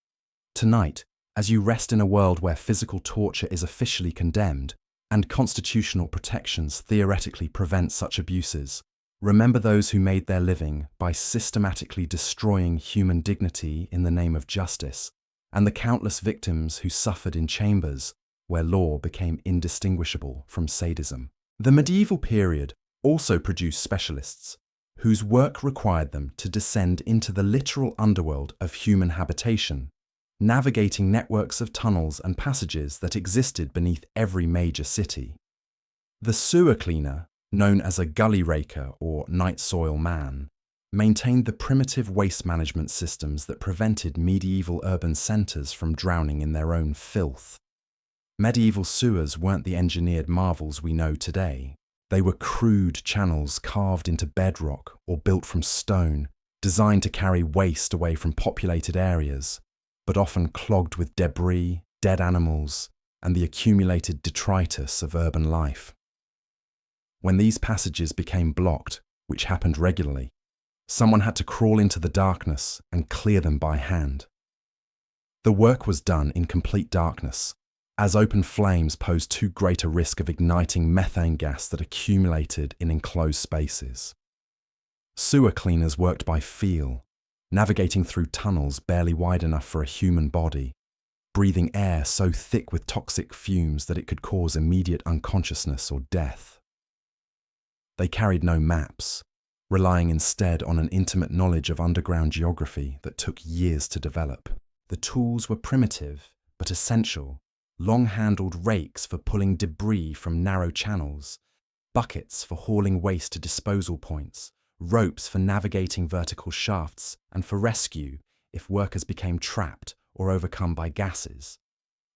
Tonight, as you rest in a world where physical torture is officially condemned and constitutional protections theoretically prevent such abuses, remember those who made their living by systematically destroying human dignity in the name of justice, and the countless victims who suffered in chambers where law became indistinguishable from sadism. The medieval period also produced specialists whose work required them to descend into the literal underworld of human habitation, navigating networks of tunnels and passages that existed beneath every major city. The sewer cleaner, known as a gully raker or night soil man, maintained the primitive waste management systems that prevented medieval urban centres from drowning in their own filth. Medieval sewers weren't the engineered marvels we know today. They were crude channels carved into bedrock or built from stone, designed to carry waste away from populated areas, but often clogged with debris, dead animals, and the accumulated detritus of urban life. When these passages became blocked, which happened regularly, someone had to crawl into the darkness and clear them by hand. The work was done in complete darkness, as open flames posed too great a risk of igniting methane gas that accumulated in enclosed spaces. Sewer cleaners worked by feel, navigating through tunnels barely wide enough for a human body, breathing air so thick with toxic fumes that it could cause immediate unconsciousness or death. They carried no maps, relying instead on an intimate knowledge of underground geography that took years to develop. The tools were primitive but essential: long-handled rakes for pulling debris from narrow channels, buckets for hauling waste to disposal points, ropes for navigating vertical shafts, and for rescue if workers became trapped or overcome by gases.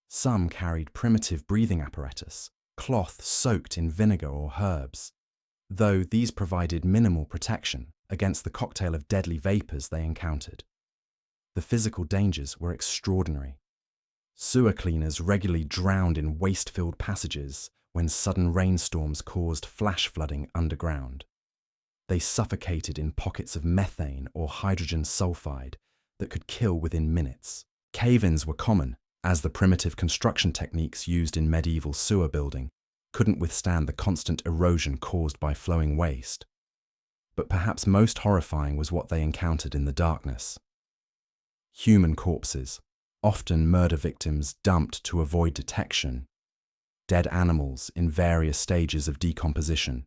Some carried primitive breathing apparatus, cloth soaked in vinegar or herbs, though these provided minimal protection against the cocktail of deadly vapors they encountered. The physical dangers were extraordinary. Sewer cleaners regularly drowned in waste-filled passages when sudden rainstorms caused flash flooding underground. They suffocated in pockets of methane or hydrogen sulfide that could kill within minutes. Cave-ins were common, as the primitive construction techniques used in medieval sewer building couldn't withstand the constant erosion caused by flowing waste. But perhaps most horrifying was what they encountered in the darkness. Human corpses, often murder victims dumped to avoid detection, dead animals in various stages of decomposition,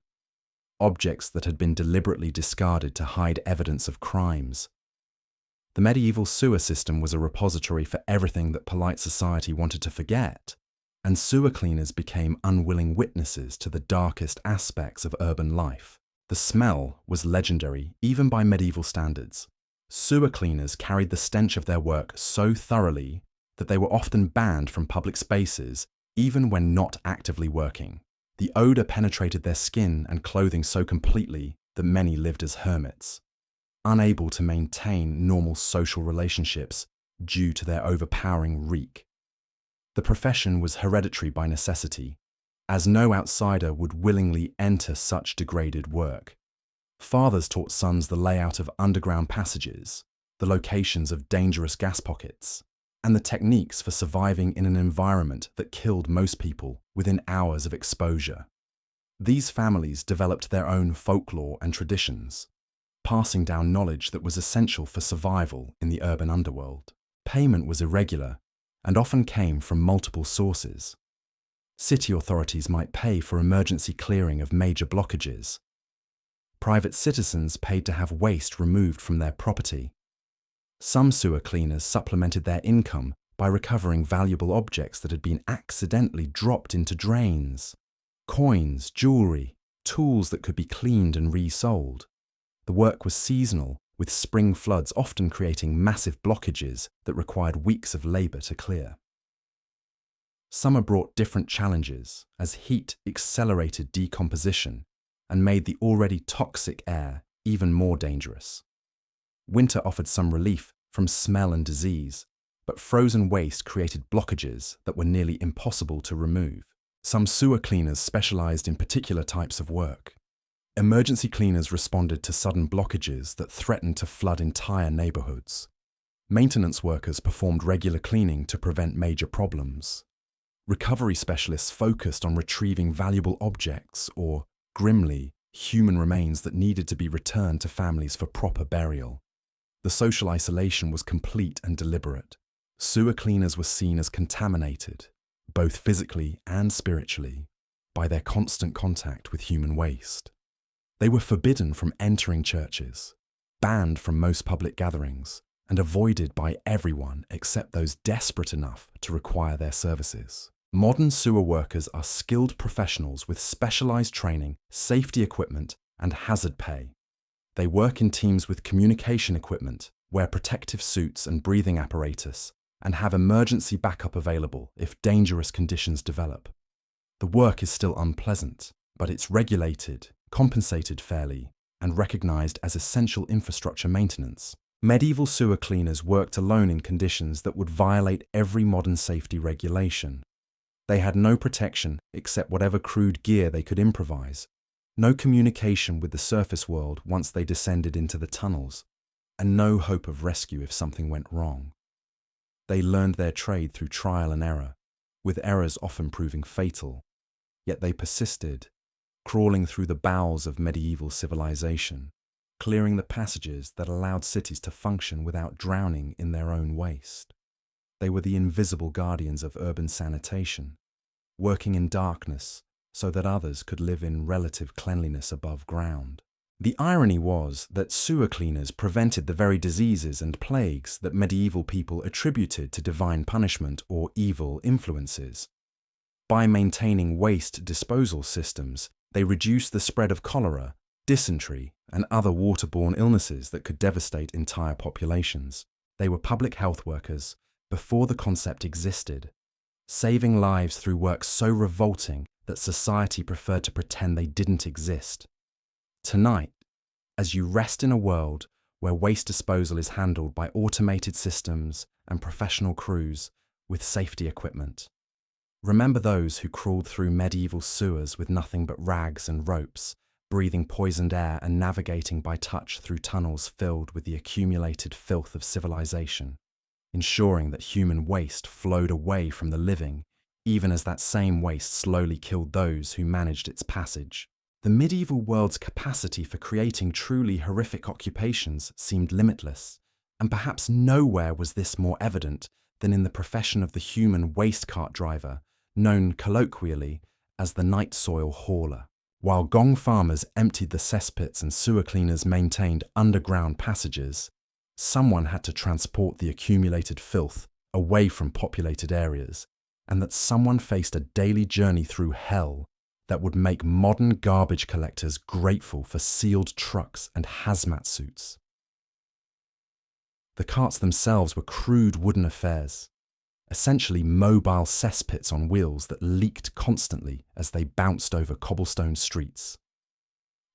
objects that had been deliberately discarded to hide evidence of crimes. The medieval sewer system was a repository for everything that polite society wanted to forget, and sewer cleaners became unwilling witnesses to the darkest aspects of urban life. The smell was legendary, even by medieval standards. Sewer cleaners carried the stench of their work so thoroughly that they were often banned from public spaces, even when not actively working. The odor penetrated their skin and clothing so completely that many lived as hermits, unable to maintain normal social relationships due to their overpowering reek. The profession was hereditary by necessity, as no outsider would willingly enter such degraded work. Fathers taught sons the layout of underground passages, the locations of dangerous gas pockets, and the techniques for surviving in an environment that killed most people within hours of exposure. These families developed their own folklore and traditions, passing down knowledge that was essential for survival in the urban underworld. Payment was irregular and often came from multiple sources. City authorities might pay for emergency clearing of major blockages. Private citizens paid to have waste removed from their property. Some sewer cleaners supplemented their income by recovering valuable objects that had been accidentally dropped into drains. Coins, jewelry, tools that could be cleaned and resold. The work was seasonal, with spring floods often creating massive blockages that required weeks of labor to clear. Summer brought different challenges as heat accelerated decomposition and made the already toxic air even more dangerous. Winter offered some relief from smell and disease, but frozen waste created blockages that were nearly impossible to remove. Some sewer cleaners specialized in particular types of work. Emergency cleaners responded to sudden blockages that threatened to flood entire neighborhoods. Maintenance workers performed regular cleaning to prevent major problems. Recovery specialists focused on retrieving valuable objects or, grimly, human remains that needed to be returned to families for proper burial. The social isolation was complete and deliberate. Sewer cleaners were seen as contaminated, both physically and spiritually, by their constant contact with human waste. They were forbidden from entering churches, banned from most public gatherings, and avoided by everyone except those desperate enough to require their services. Modern sewer workers are skilled professionals with specialized training, safety equipment, and hazard pay. They work in teams with communication equipment, wear protective suits and breathing apparatus, and have emergency backup available if dangerous conditions develop. The work is still unpleasant, but it's regulated, compensated fairly, and recognized as essential infrastructure maintenance. Medieval sewer cleaners worked alone in conditions that would violate every modern safety regulation. They had no protection except whatever crude gear they could improvise, no communication with the surface world once they descended into the tunnels, and no hope of rescue if something went wrong. They learned their trade through trial and error, with errors often proving fatal, yet they persisted, crawling through the bowels of medieval civilization, clearing the passages that allowed cities to function without drowning in their own waste. They were the invisible guardians of urban sanitation, working in darkness so that others could live in relative cleanliness above ground. The irony was that sewer cleaners prevented the very diseases and plagues that medieval people attributed to divine punishment or evil influences. By maintaining waste disposal systems, they reduced the spread of cholera, dysentery, and other waterborne illnesses that could devastate entire populations. They were public health workers before the concept existed, saving lives through work so revolting that society preferred to pretend they didn't exist. Tonight, as you rest in a world where waste disposal is handled by automated systems and professional crews with safety equipment, remember those who crawled through medieval sewers with nothing but rags and ropes, breathing poisoned air and navigating by touch through tunnels filled with the accumulated filth of civilization, ensuring that human waste flowed away from the living, even as that same waste slowly killed those who managed its passage. The medieval world's capacity for creating truly horrific occupations seemed limitless, and perhaps nowhere was this more evident than in the profession of the human waste cart driver, known colloquially as the night soil hauler. While gong farmers emptied the cesspits and sewer cleaners maintained underground passages, someone had to transport the accumulated filth away from populated areas, and that someone faced a daily journey through hell that would make modern garbage collectors grateful for sealed trucks and hazmat suits. The carts themselves were crude wooden affairs, essentially mobile cesspits on wheels that leaked constantly as they bounced over cobblestone streets.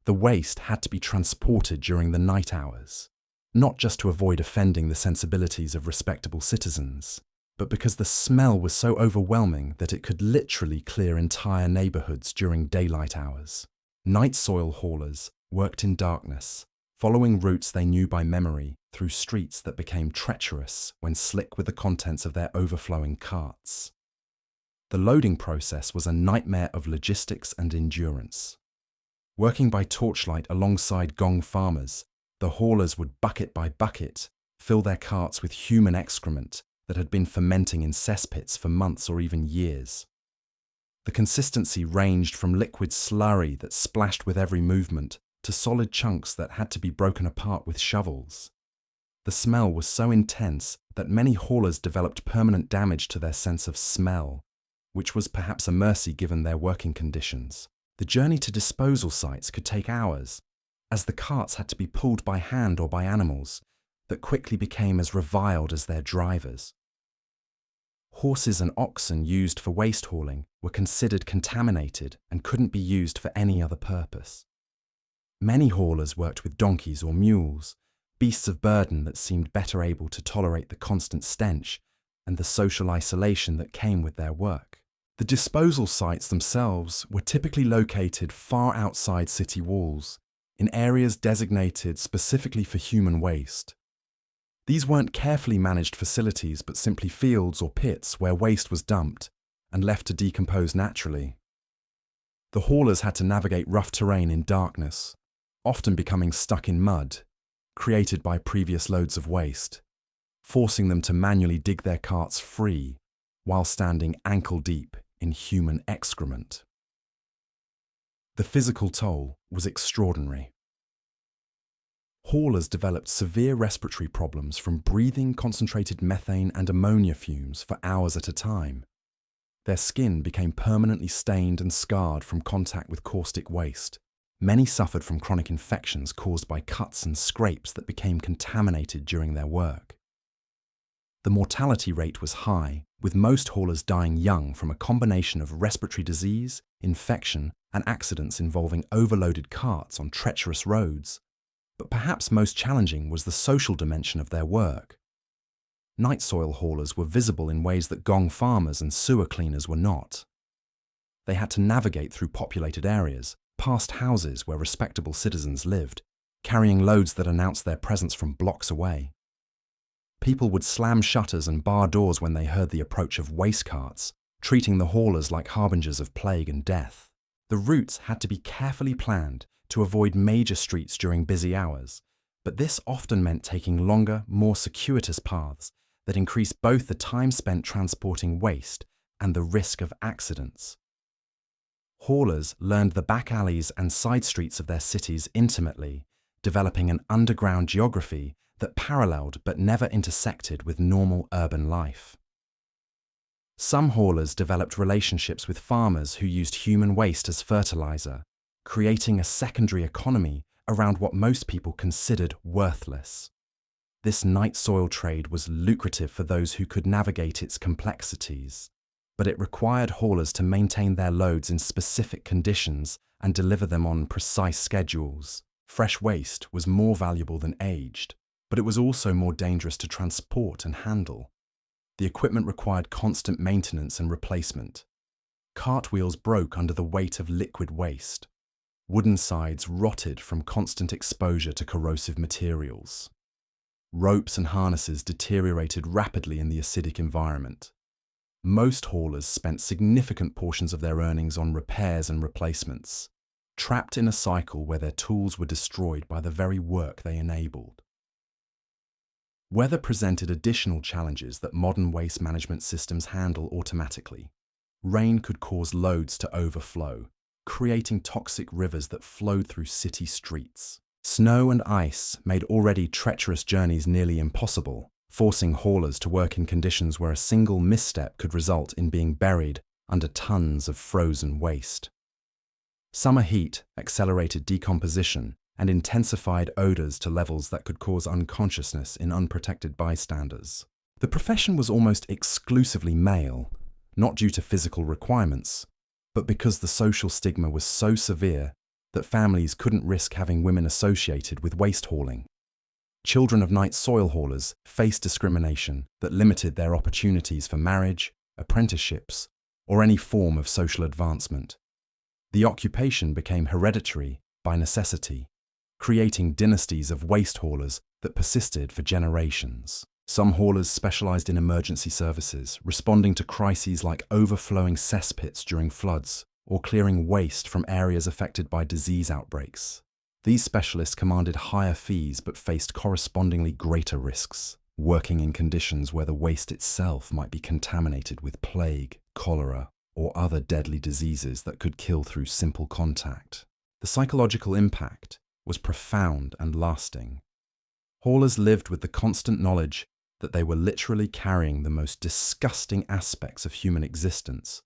The waste had to be transported during the night hours, not just to avoid offending the sensibilities of respectable citizens, but because the smell was so overwhelming that it could literally clear entire neighborhoods during daylight hours. Night soil haulers worked in darkness, following routes they knew by memory through streets that became treacherous when slick with the contents of their overflowing carts. The loading process was a nightmare of logistics and endurance. Working by torchlight alongside gong farmers, the haulers would bucket by bucket fill their carts with human excrement that had been fermenting in cesspits for months or even years. The consistency ranged from liquid slurry that splashed with every movement to solid chunks that had to be broken apart with shovels. The smell was so intense that many haulers developed permanent damage to their sense of smell, which was perhaps a mercy given their working conditions. The journey to disposal sites could take hours, as the carts had to be pulled by hand or by animals that quickly became as reviled as their drivers. Horses and oxen used for waste hauling were considered contaminated and couldn't be used for any other purpose. Many haulers worked with donkeys or mules, beasts of burden that seemed better able to tolerate the constant stench and the social isolation that came with their work. The disposal sites themselves were typically located far outside city walls, in areas designated specifically for human waste. These weren't carefully managed facilities, but simply fields or pits where waste was dumped and left to decompose naturally. The haulers had to navigate rough terrain in darkness, often becoming stuck in mud, created by previous loads of waste, forcing them to manually dig their carts free while standing ankle-deep in human excrement. The physical toll was extraordinary. Haulers developed severe respiratory problems from breathing concentrated methane and ammonia fumes for hours at a time. Their skin became permanently stained and scarred from contact with caustic waste. Many suffered from chronic infections caused by cuts and scrapes that became contaminated during their work. The mortality rate was high, with most haulers dying young from a combination of respiratory disease, infection, and accidents involving overloaded carts on treacherous roads. But perhaps most challenging was the social dimension of their work. Night soil haulers were visible in ways that gong farmers and sewer cleaners were not. They had to navigate through populated areas, past houses where respectable citizens lived, carrying loads that announced their presence from blocks away. People would slam shutters and bar doors when they heard the approach of waste carts, treating the haulers like harbingers of plague and death. The routes had to be carefully planned to avoid major streets during busy hours, but this often meant taking longer, more circuitous paths that increased both the time spent transporting waste and the risk of accidents. Haulers learned the back alleys and side streets of their cities intimately, developing an underground geography that paralleled but never intersected with normal urban life. Some haulers developed relationships with farmers who used human waste as fertilizer, creating a secondary economy around what most people considered worthless. This night soil trade was lucrative for those who could navigate its complexities, but it required haulers to maintain their loads in specific conditions and deliver them on precise schedules. Fresh waste was more valuable than aged, but it was also more dangerous to transport and handle. The equipment required constant maintenance and replacement. Cartwheels broke under the weight of liquid waste. Wooden sides rotted from constant exposure to corrosive materials. Ropes and harnesses deteriorated rapidly in the acidic environment. Most haulers spent significant portions of their earnings on repairs and replacements, trapped in a cycle where their tools were destroyed by the very work they enabled. Weather presented additional challenges that modern waste management systems handle automatically. rain could cause loads to overflow, creating toxic rivers that flowed through city streets. Snow and ice made already treacherous journeys nearly impossible, forcing haulers to work in conditions where a single misstep could result in being buried under tons of frozen waste. Summer heat accelerated decomposition and intensified odors to levels that could cause unconsciousness in unprotected bystanders. The profession was almost exclusively male, not due to physical requirements, but because the social stigma was so severe that families couldn't risk having women associated with waste hauling. Children of night soil haulers faced discrimination that limited their opportunities for marriage, apprenticeships, or any form of social advancement. The occupation became hereditary by necessity, creating dynasties of waste haulers that persisted for generations. Some haulers specialized in emergency services, responding to crises like overflowing cesspits during floods or clearing waste from areas affected by disease outbreaks. These specialists commanded higher fees but faced correspondingly greater risks, working in conditions where the waste itself might be contaminated with plague, cholera, or other deadly diseases that could kill through simple contact. The psychological impact was profound and lasting. Haulers lived with the constant knowledge that they were literally carrying the most disgusting aspects of human existence,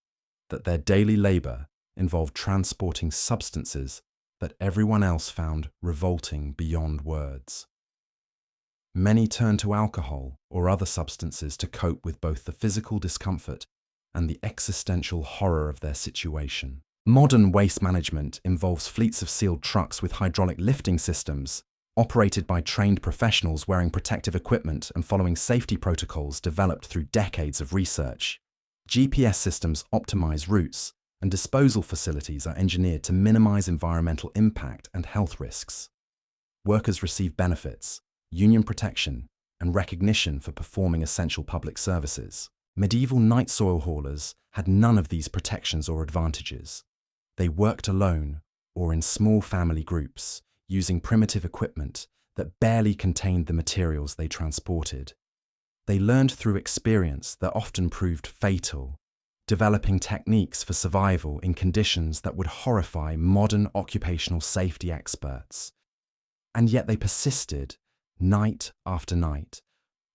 that their daily labor involved transporting substances that everyone else found revolting beyond words. Many turned to alcohol or other substances to cope with both the physical discomfort and the existential horror of their situation. Modern waste management involves fleets of sealed trucks with hydraulic lifting systems, operated by trained professionals wearing protective equipment and following safety protocols developed through decades of research. GPS systems optimize routes, and disposal facilities are engineered to minimize environmental impact and health risks. Workers receive benefits, union protection, and recognition for performing essential public services. Medieval night soil haulers had none of these protections or advantages. They worked alone or in small family groups, using primitive equipment that barely contained the materials they transported. They learned through experience that often proved fatal, developing techniques for survival in conditions that would horrify modern occupational safety experts. And yet they persisted, night after night,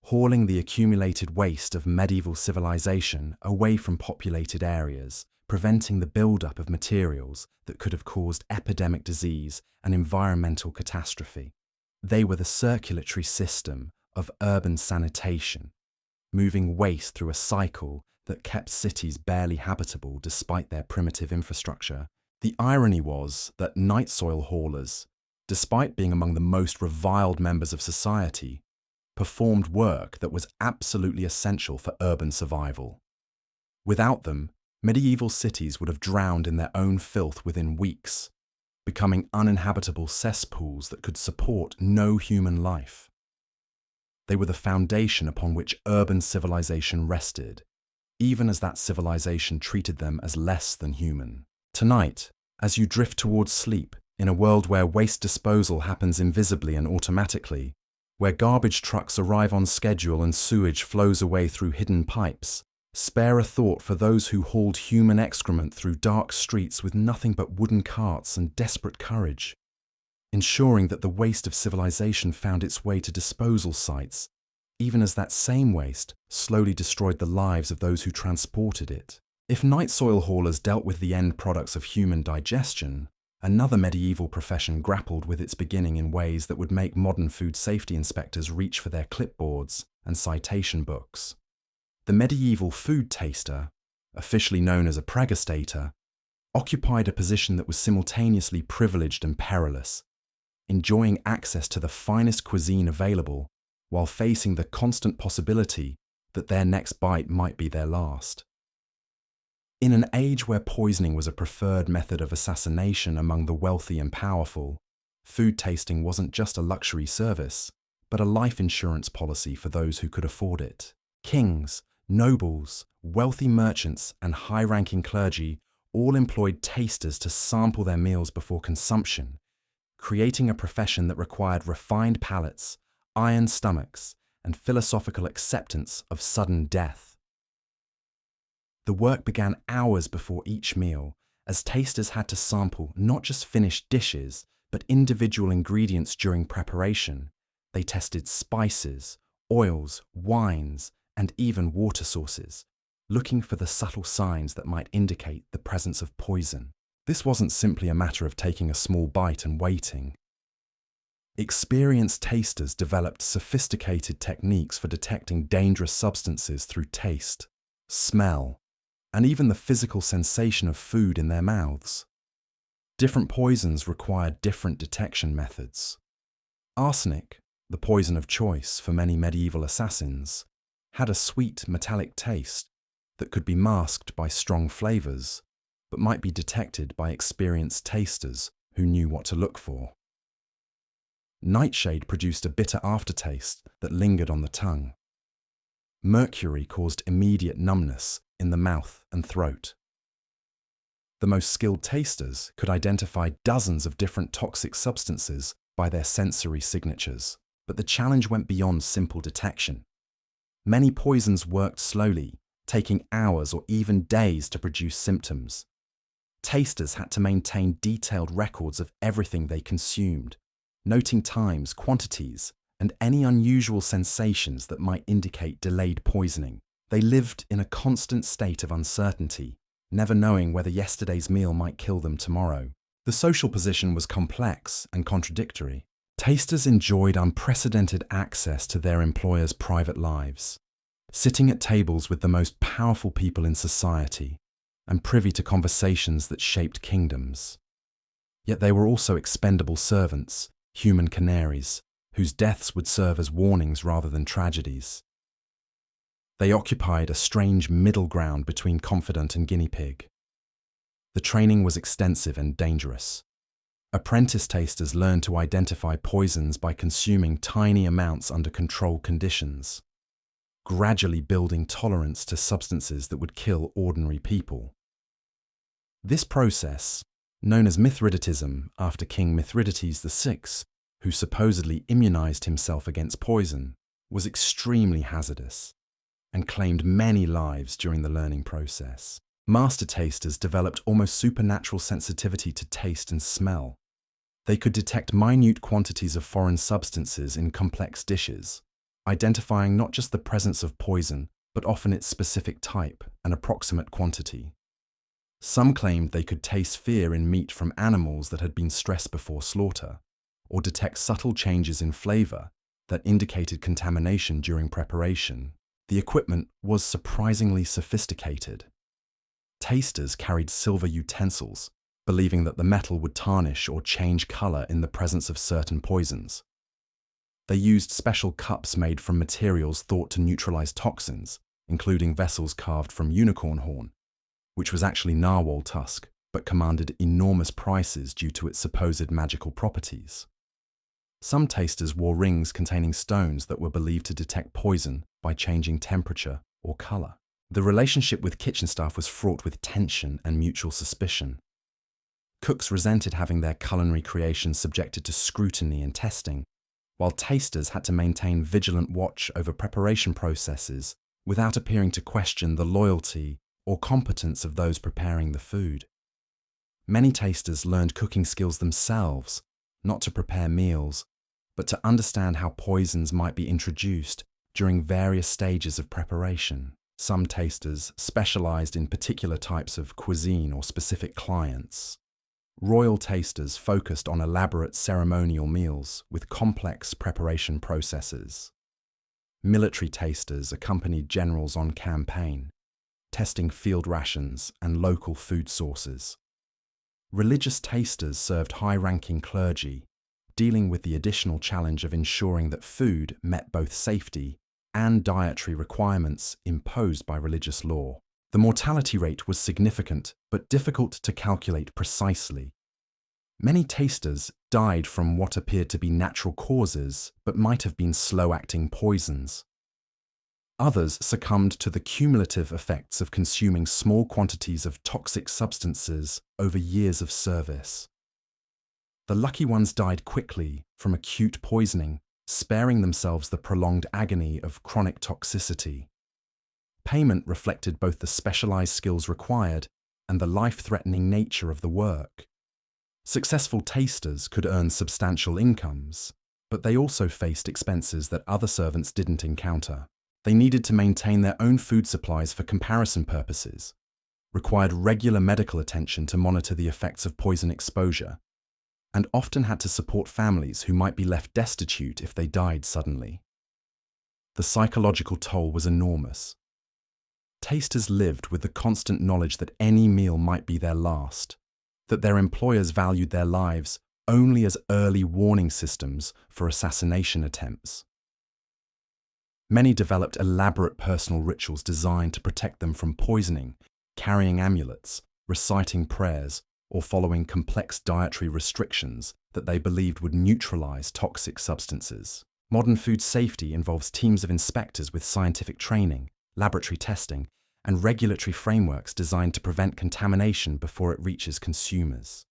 hauling the accumulated waste of medieval civilization away from populated areas, preventing the buildup of materials that could have caused epidemic disease and environmental catastrophe. They were the circulatory system of urban sanitation, moving waste through a cycle that kept cities barely habitable despite their primitive infrastructure. The irony was that night soil haulers, despite being among the most reviled members of society, performed work that was absolutely essential for urban survival. Without them, medieval cities would have drowned in their own filth within weeks, becoming uninhabitable cesspools that could support no human life. They were the foundation upon which urban civilization rested, even as that civilization treated them as less than human. Tonight, as you drift towards sleep, in a world where waste disposal happens invisibly and automatically, where garbage trucks arrive on schedule and sewage flows away through hidden pipes, spare a thought for those who hauled human excrement through dark streets with nothing but wooden carts and desperate courage, ensuring that the waste of civilization found its way to disposal sites, even as that same waste slowly destroyed the lives of those who transported it. If night soil haulers dealt with the end products of human digestion, another medieval profession grappled with its beginning in ways that would make modern food safety inspectors reach for their clipboards and citation books. The medieval food taster, officially known as a praegastator, occupied a position that was simultaneously privileged and perilous, enjoying access to the finest cuisine available while facing the constant possibility that their next bite might be their last. In an age where poisoning was a preferred method of assassination among the wealthy and powerful, food tasting wasn't just a luxury service, but a life insurance policy for those who could afford it. Kings, nobles, wealthy merchants, and high-ranking clergy all employed tasters to sample their meals before consumption, creating a profession that required refined palates, iron stomachs, and philosophical acceptance of sudden death. The work began hours before each meal, as tasters had to sample not just finished dishes, but individual ingredients during preparation. They tested spices, oils, wines, and even water sources, looking for the subtle signs that might indicate the presence of poison. This wasn't simply a matter of taking a small bite and waiting. Experienced tasters developed sophisticated techniques for detecting dangerous substances through taste, smell, and even the physical sensation of food in their mouths. Different poisons required different detection methods. Arsenic, the poison of choice for many medieval assassins, had a sweet metallic taste that could be masked by strong flavors, but might be detected by experienced tasters who knew what to look for. Nightshade produced a bitter aftertaste that lingered on the tongue. Mercury caused immediate numbness in the mouth and throat. The most skilled tasters could identify dozens of different toxic substances by their sensory signatures, but the challenge went beyond simple detection. Many poisons worked slowly, taking hours or even days to produce symptoms. Tasters had to maintain detailed records of everything they consumed, noting times, quantities, and any unusual sensations that might indicate delayed poisoning. They lived in a constant state of uncertainty, never knowing whether yesterday's meal might kill them tomorrow. The social position was complex and contradictory. Tasters enjoyed unprecedented access to their employers' private lives, sitting at tables with the most powerful people in society and privy to conversations that shaped kingdoms. Yet they were also expendable servants, human canaries, whose deaths would serve as warnings rather than tragedies. They occupied a strange middle ground between confidant and guinea pig. The training was extensive and dangerous. Apprentice tasters learned to identify poisons by consuming tiny amounts under controlled conditions, gradually building tolerance to substances that would kill ordinary people. This process, known as Mithridatism after King Mithridates VI, who supposedly immunized himself against poison, was extremely hazardous and claimed many lives during the learning process. Master tasters developed almost supernatural sensitivity to taste and smell. They could detect minute quantities of foreign substances in complex dishes, identifying not just the presence of poison, but often its specific type and approximate quantity. Some claimed they could taste fear in meat from animals that had been stressed before slaughter, or detect subtle changes in flavor that indicated contamination during preparation. The equipment was surprisingly sophisticated. Tasters carried silver utensils, believing that the metal would tarnish or change color in the presence of certain poisons. They used special cups made from materials thought to neutralize toxins, including vessels carved from unicorn horn, which was actually narwhal tusk, but commanded enormous prices due to its supposed magical properties. Some tasters wore rings containing stones that were believed to detect poison by changing temperature or color. The relationship with kitchen staff was fraught with tension and mutual suspicion. Cooks resented having their culinary creations subjected to scrutiny and testing, while tasters had to maintain vigilant watch over preparation processes without appearing to question the loyalty or competence of those preparing the food. Many tasters learned cooking skills themselves, not to prepare meals, but to understand how poisons might be introduced during various stages of preparation. Some tasters specialized in particular types of cuisine or specific clients. Royal tasters focused on elaborate ceremonial meals with complex preparation processes. Military tasters accompanied generals on campaign, testing field rations and local food sources. Religious tasters served high-ranking clergy, dealing with the additional challenge of ensuring that food met both safety and dietary requirements imposed by religious law. The mortality rate was significant but difficult to calculate precisely. Many tasters died from what appeared to be natural causes but might have been slow-acting poisons. Others succumbed to the cumulative effects of consuming small quantities of toxic substances over years of service. The lucky ones died quickly from acute poisoning, sparing themselves the prolonged agony of chronic toxicity. Payment reflected both the specialized skills required and the life-threatening nature of the work. Successful tasters could earn substantial incomes, but they also faced expenses that other servants didn't encounter. They needed to maintain their own food supplies for comparison purposes, required regular medical attention to monitor the effects of poison exposure, and often had to support families who might be left destitute if they died suddenly. The psychological toll was enormous. Tasters lived with the constant knowledge that any meal might be their last, that their employers valued their lives only as early warning systems for assassination attempts. Many developed elaborate personal rituals designed to protect them from poisoning, carrying amulets, reciting prayers, or following complex dietary restrictions that they believed would neutralize toxic substances. Modern food safety involves teams of inspectors with scientific training, laboratory testing, and regulatory frameworks designed to prevent contamination before it reaches consumers.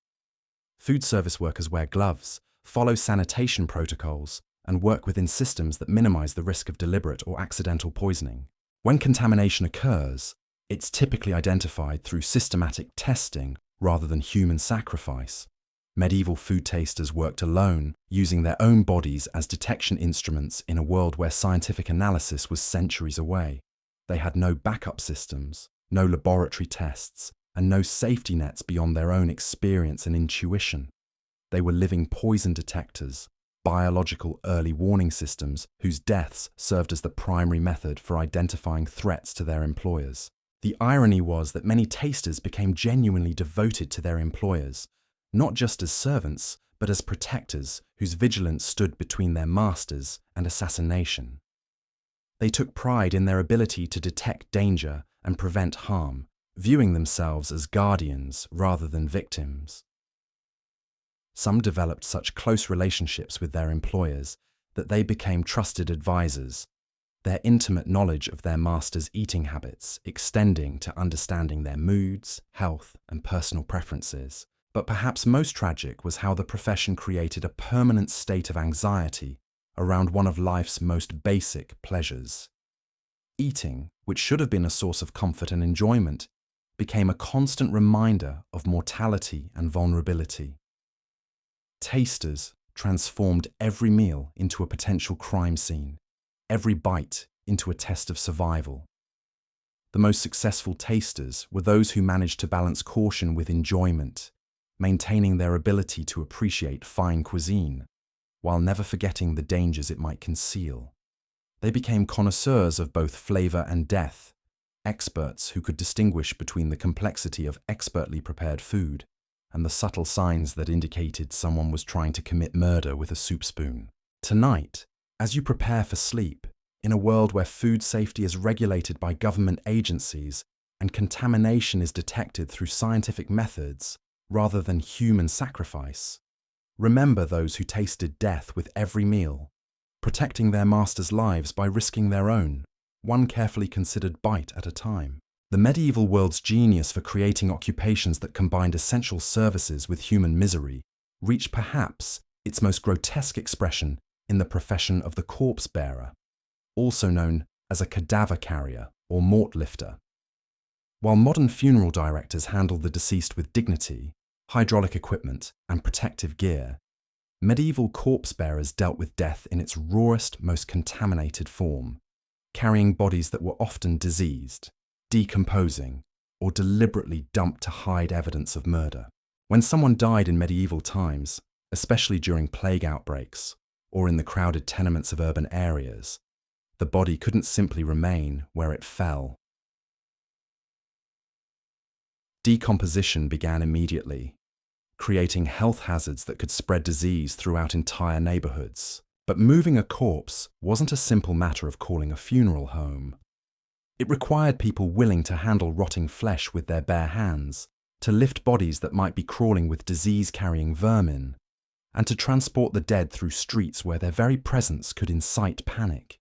Food service workers wear gloves, follow sanitation protocols, and work within systems that minimize the risk of deliberate or accidental poisoning. When contamination occurs, it's typically identified through systematic testing rather than human sacrifice. Medieval food tasters worked alone, using their own bodies as detection instruments in a world where scientific analysis was centuries away. They had no backup systems, no laboratory tests, and no safety nets beyond their own experience and intuition. They were living poison detectors, biological early warning systems whose deaths served as the primary method for identifying threats to their employers. The irony was that many tasters became genuinely devoted to their employers, not just as servants, but as protectors whose vigilance stood between their masters and assassination. They took pride in their ability to detect danger and prevent harm, viewing themselves as guardians rather than victims. Some developed such close relationships with their employers that they became trusted advisors, their intimate knowledge of their masters' eating habits extending to understanding their moods, health, and personal preferences. But perhaps most tragic was how the profession created a permanent state of anxiety around one of life's most basic pleasures. Eating, which should have been a source of comfort and enjoyment, became a constant reminder of mortality and vulnerability. Tasters transformed every meal into a potential crime scene, every bite into a test of survival. The most successful tasters were those who managed to balance caution with enjoyment, maintaining their ability to appreciate fine cuisine, while never forgetting the dangers it might conceal. They became connoisseurs of both flavor and death, experts who could distinguish between the complexity of expertly prepared food and the subtle signs that indicated someone was trying to commit murder with a soup spoon. Tonight, as you prepare for sleep, in a world where food safety is regulated by government agencies and contamination is detected through scientific methods rather than human sacrifice, remember those who tasted death with every meal, protecting their masters' lives by risking their own, one carefully considered bite at a time. The medieval world's genius for creating occupations that combined essential services with human misery reached perhaps its most grotesque expression in the profession of the corpse bearer, also known as a cadaver carrier or mort lifter. While modern funeral directors handle the deceased with dignity, hydraulic equipment, and protective gear, medieval corpse bearers dealt with death in its rawest, most contaminated form, carrying bodies that were often diseased, decomposing, or deliberately dumped to hide evidence of murder. When someone died in medieval times, especially during plague outbreaks or in the crowded tenements of urban areas, the body couldn't simply remain where it fell. Decomposition began immediately, creating health hazards that could spread disease throughout entire neighborhoods. But moving a corpse wasn't a simple matter of calling a funeral home. It required people willing to handle rotting flesh with their bare hands, to lift bodies that might be crawling with disease-carrying vermin, and to transport the dead through streets where their very presence could incite panic.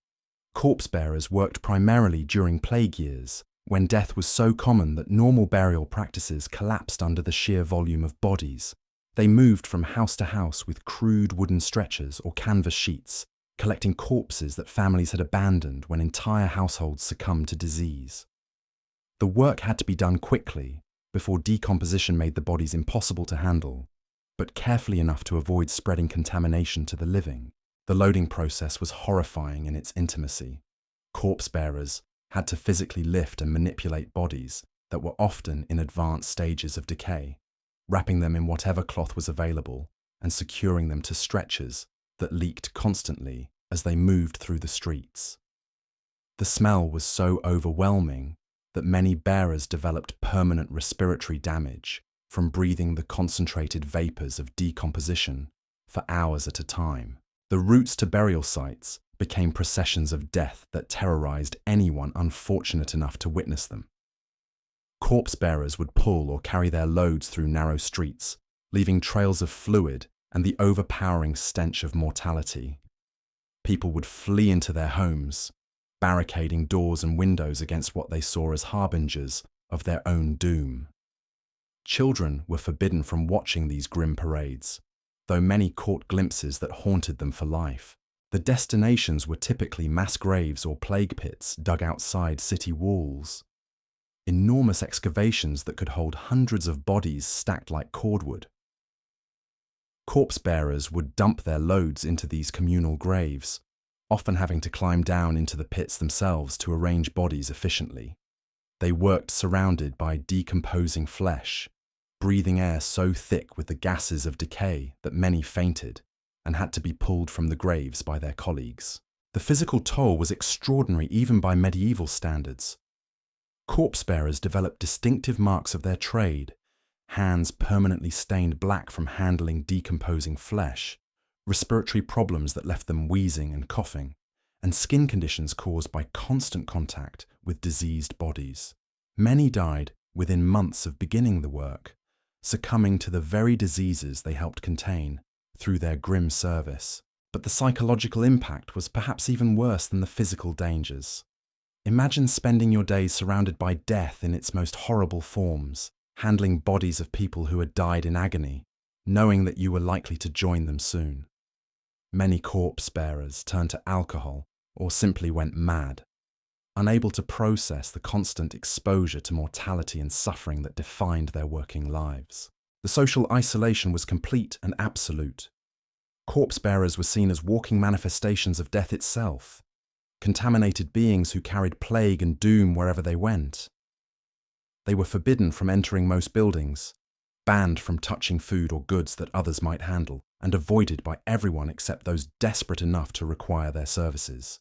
Corpse bearers worked primarily during plague years, when death was so common that normal burial practices collapsed under the sheer volume of bodies. They moved from house to house with crude wooden stretchers or canvas sheets, collecting corpses that families had abandoned when entire households succumbed to disease. The work had to be done quickly, before decomposition made the bodies impossible to handle, but carefully enough to avoid spreading contamination to the living. The loading process was horrifying in its intimacy. Corpse bearers had to physically lift and manipulate bodies that were often in advanced stages of decay, wrapping them in whatever cloth was available and securing them to stretchers that leaked constantly as they moved through the streets. The smell was so overwhelming that many bearers developed permanent respiratory damage from breathing the concentrated vapors of decomposition for hours at a time. The routes to burial sites became processions of death that terrorized anyone unfortunate enough to witness them. Corpse bearers would pull or carry their loads through narrow streets, leaving trails of fluid and the overpowering stench of mortality. People would flee into their homes, barricading doors and windows against what they saw as harbingers of their own doom. Children were forbidden from watching these grim parades, though many caught glimpses that haunted them for life. The destinations were typically mass graves or plague pits dug outside city walls. Enormous excavations that could hold hundreds of bodies stacked like cordwood. Corpse bearers would dump their loads into these communal graves, often having to climb down into the pits themselves to arrange bodies efficiently. They worked surrounded by decomposing flesh, breathing air so thick with the gases of decay that many fainted and had to be pulled from the graves by their colleagues. The physical toll was extraordinary even by medieval standards. Corpse bearers developed distinctive marks of their trade, hands permanently stained black from handling decomposing flesh, respiratory problems that left them wheezing and coughing, and skin conditions caused by constant contact with diseased bodies. Many died within months of beginning the work, succumbing to the very diseases they helped contain through their grim service. But the psychological impact was perhaps even worse than the physical dangers. Imagine spending your days surrounded by death in its most horrible forms, handling bodies of people who had died in agony, knowing that you were likely to join them soon. Many corpse bearers turned to alcohol or simply went mad, unable to process the constant exposure to mortality and suffering that defined their working lives. The social isolation was complete and absolute. Corpse bearers were seen as walking manifestations of death itself, contaminated beings who carried plague and doom wherever they went. They were forbidden from entering most buildings, banned from touching food or goods that others might handle, and avoided by everyone except those desperate enough to require their services.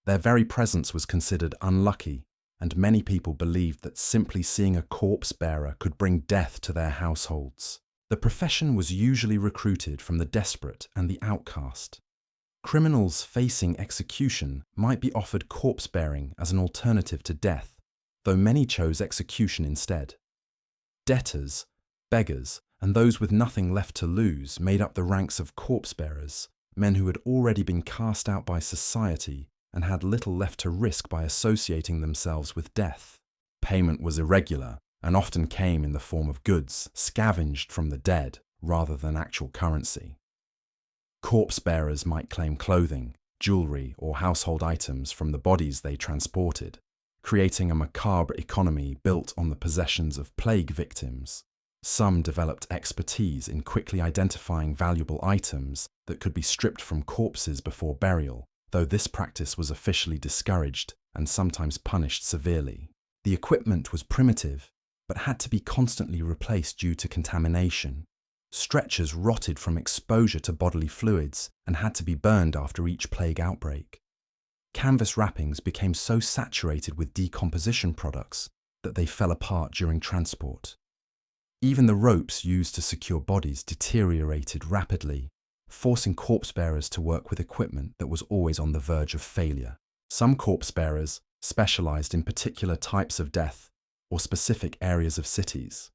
Their very presence was considered unlucky, and many people believed that simply seeing a corpse bearer could bring death to their households. The profession was usually recruited from the desperate and the outcast. Criminals facing execution might be offered corpse bearing as an alternative to death, though many chose execution instead. Debtors, beggars, and those with nothing left to lose made up the ranks of corpse bearers, men who had already been cast out by society and had little left to risk by associating themselves with death. Payment was irregular and often came in the form of goods scavenged from the dead rather than actual currency. Corpse bearers might claim clothing, jewelry, or household items from the bodies they transported, creating a macabre economy built on the possessions of plague victims. Some developed expertise in quickly identifying valuable items that could be stripped from corpses before burial, though this practice was officially discouraged and sometimes punished severely. The equipment was primitive, but had to be constantly replaced due to contamination. Stretchers rotted from exposure to bodily fluids and had to be burned after each plague outbreak. Canvas wrappings became so saturated with decomposition products that they fell apart during transport. Even the ropes used to secure bodies deteriorated rapidly, forcing corpse bearers to work with equipment that was always on the verge of failure. Some corpse bearers specialized in particular types of death or specific areas of cities.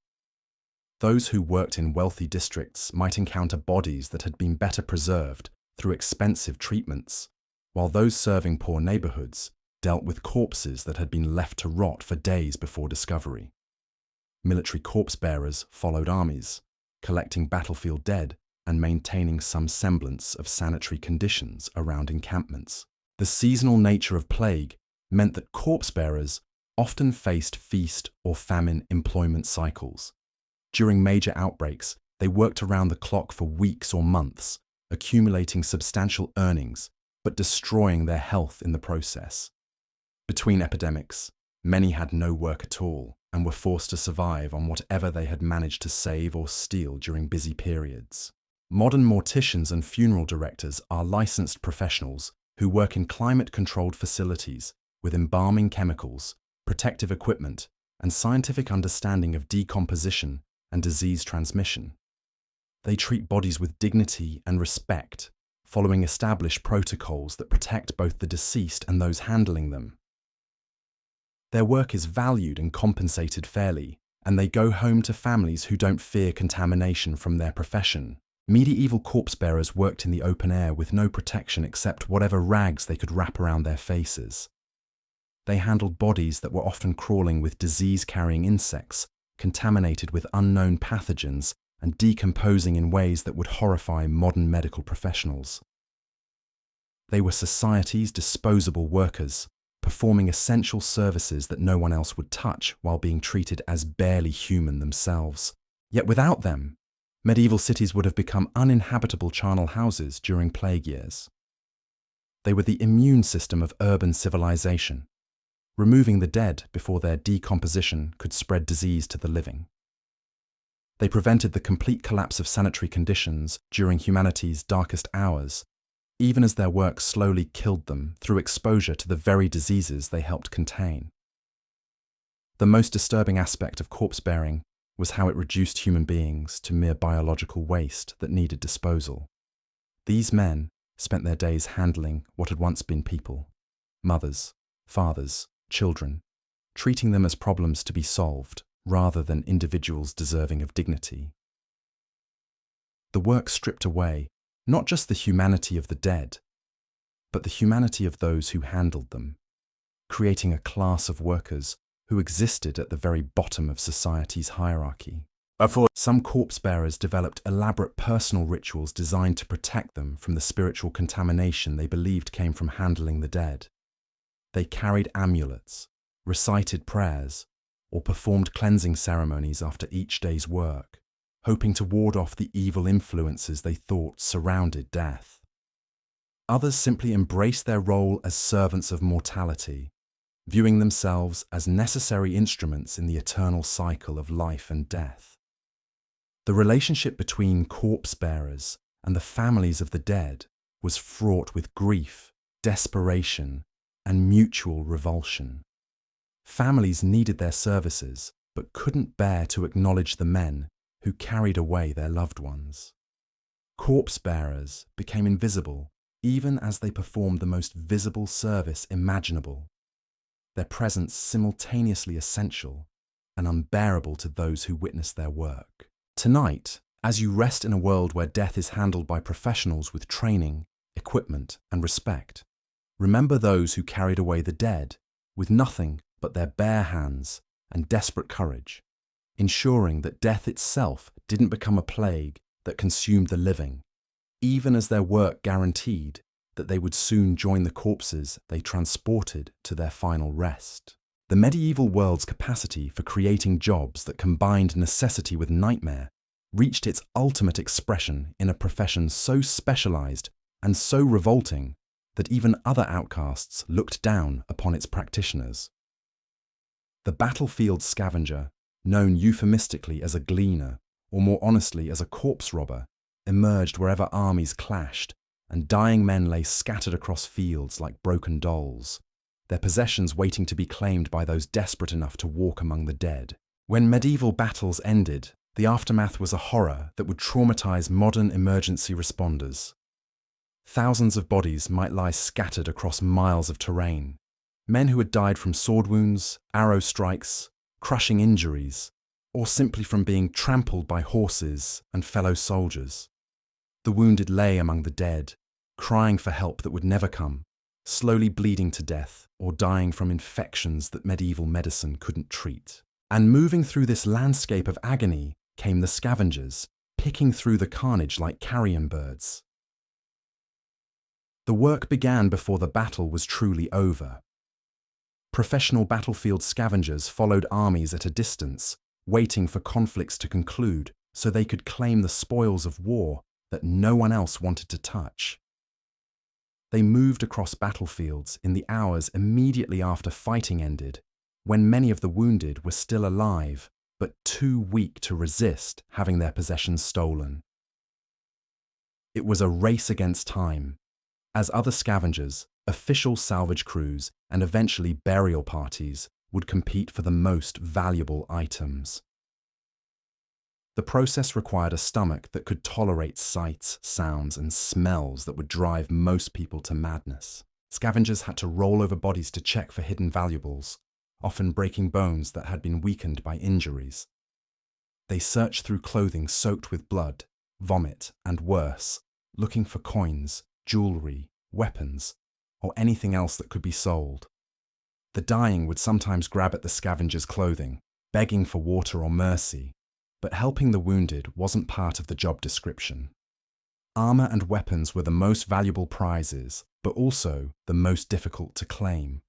Those who worked in wealthy districts might encounter bodies that had been better preserved through expensive treatments, while those serving poor neighborhoods dealt with corpses that had been left to rot for days before discovery. Military corpse bearers followed armies, collecting battlefield dead and maintaining some semblance of sanitary conditions around encampments. The seasonal nature of plague meant that corpse-bearers often faced feast or famine employment cycles. During major outbreaks, they worked around the clock for weeks or months, accumulating substantial earnings, but destroying their health in the process. Between epidemics, many had no work at all and were forced to survive on whatever they had managed to save or steal during busy periods. Modern morticians and funeral directors are licensed professionals who work in climate-controlled facilities with embalming chemicals, protective equipment, and scientific understanding of decomposition and disease transmission. They treat bodies with dignity and respect, following established protocols that protect both the deceased and those handling them. Their work is valued and compensated fairly, and they go home to families who don't fear contamination from their profession. Medieval corpse-bearers worked in the open air with no protection except whatever rags they could wrap around their faces. They handled bodies that were often crawling with disease-carrying insects, contaminated with unknown pathogens, and decomposing in ways that would horrify modern medical professionals. They were society's disposable workers, performing essential services that no one else would touch while being treated as barely human themselves. Yet without them, medieval cities would have become uninhabitable charnel houses during plague years. They were the immune system of urban civilization, removing the dead before their decomposition could spread disease to the living. They prevented the complete collapse of sanitary conditions during humanity's darkest hours, even as their work slowly killed them through exposure to the very diseases they helped contain. The most disturbing aspect of corpse-bearing was how it reduced human beings to mere biological waste that needed disposal. These men spent their days handling what had once been people, mothers, fathers, children, treating them as problems to be solved rather than individuals deserving of dignity. The work stripped away not just the humanity of the dead, but the humanity of those who handled them, creating a class of workers who existed at the very bottom of society's hierarchy. Some corpse-bearers developed elaborate personal rituals designed to protect them from the spiritual contamination they believed came from handling the dead. They carried amulets, recited prayers, or performed cleansing ceremonies after each day's work, hoping to ward off the evil influences they thought surrounded death. Others simply embraced their role as servants of mortality, viewing themselves as necessary instruments in the eternal cycle of life and death. The relationship between corpse-bearers and the families of the dead was fraught with grief, desperation, and mutual revulsion. Families needed their services, but couldn't bear to acknowledge the men who carried away their loved ones. Corpse-bearers became invisible even as they performed the most visible service imaginable, their presence simultaneously essential and unbearable to those who witnessed their work. Tonight, as you rest in a world where death is handled by professionals with training, equipment, and respect, remember those who carried away the dead with nothing but their bare hands and desperate courage, ensuring that death itself didn't become a plague that consumed the living, even as their work guaranteed that they would soon join the corpses they transported to their final rest. The medieval world's capacity for creating jobs that combined necessity with nightmare reached its ultimate expression in a profession so specialized and so revolting that even other outcasts looked down upon its practitioners. The battlefield scavenger, known euphemistically as a gleaner, or more honestly as a corpse robber, emerged wherever armies clashed and dying men lay scattered across fields like broken dolls, their possessions waiting to be claimed by those desperate enough to walk among the dead. When medieval battles ended, the aftermath was a horror that would traumatize modern emergency responders. Thousands of bodies might lie scattered across miles of terrain, men who had died from sword wounds, arrow strikes, crushing injuries, or simply from being trampled by horses and fellow soldiers. The wounded lay among the dead, crying for help that would never come, slowly bleeding to death or dying from infections that medieval medicine couldn't treat. And moving through this landscape of agony came the scavengers, picking through the carnage like carrion birds. The work began before the battle was truly over. Professional battlefield scavengers followed armies at a distance, waiting for conflicts to conclude so they could claim the spoils of war that no one else wanted to touch. They moved across battlefields in the hours immediately after fighting ended, when many of the wounded were still alive, but too weak to resist having their possessions stolen. It was a race against time, as other scavengers, official salvage crews, and eventually burial parties would compete for the most valuable items. The process required a stomach that could tolerate sights, sounds, and smells that would drive most people to madness. Scavengers had to roll over bodies to check for hidden valuables, often breaking bones that had been weakened by injuries. They searched through clothing soaked with blood, vomit, and worse, looking for coins, jewelry, weapons, or anything else that could be sold. The dying would sometimes grab at the scavengers' clothing, begging for water or mercy, but helping the wounded wasn't part of the job description. Armor and weapons were the most valuable prizes, but also the most difficult to claim.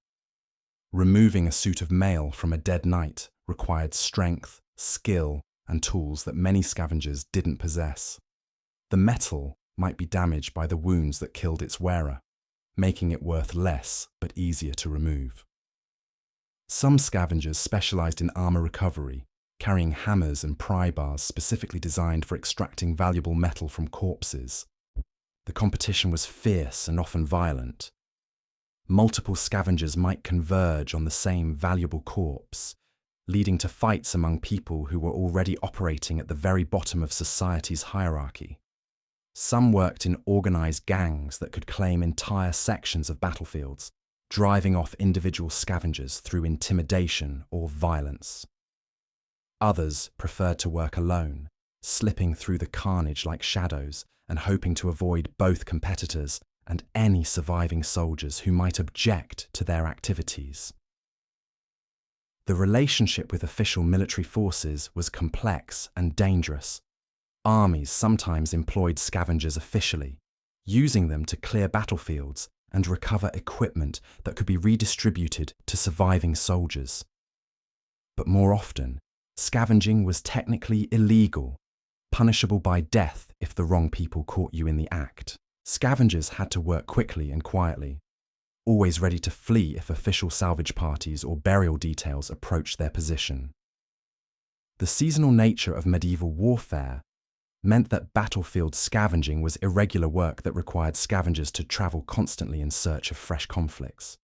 Removing a suit of mail from a dead knight required strength, skill, and tools that many scavengers didn't possess. The metal might be damaged by the wounds that killed its wearer, making it worth less but easier to remove. Some scavengers specialized in armor recovery, carrying hammers and pry bars specifically designed for extracting valuable metal from corpses. The competition was fierce and often violent. Multiple scavengers might converge on the same valuable corpse, leading to fights among people who were already operating at the very bottom of society's hierarchy. Some worked in organized gangs that could claim entire sections of battlefields, driving off individual scavengers through intimidation or violence. Others preferred to work alone, slipping through the carnage like shadows and hoping to avoid both competitors and any surviving soldiers who might object to their activities. The relationship with official military forces was complex and dangerous. Armies sometimes employed scavengers officially, using them to clear battlefields and recover equipment that could be redistributed to surviving soldiers. But more often, scavenging was technically illegal, punishable by death if the wrong people caught you in the act. Scavengers had to work quickly and quietly, always ready to flee if official salvage parties or burial details approached their position. The seasonal nature of medieval warfare meant that battlefield scavenging was irregular work that required scavengers to travel constantly in search of fresh conflicts.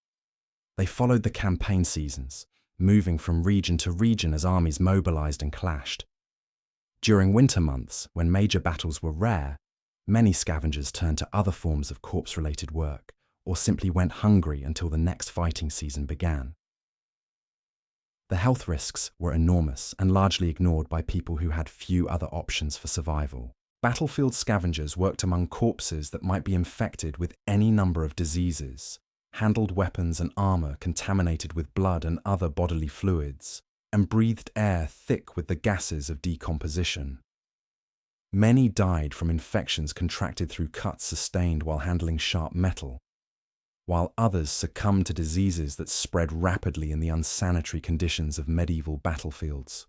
They followed the campaign seasons, moving from region to region as armies mobilized and clashed. During winter months, when major battles were rare, many scavengers turned to other forms of corpse-related work, or simply went hungry until the next fighting season began. The health risks were enormous and largely ignored by people who had few other options for survival. Battlefield scavengers worked among corpses that might be infected with any number of diseases, handled weapons and armor contaminated with blood and other bodily fluids, and breathed air thick with the gases of decomposition. Many died from infections contracted through cuts sustained while handling sharp metal, while others succumbed to diseases that spread rapidly in the unsanitary conditions of medieval battlefields.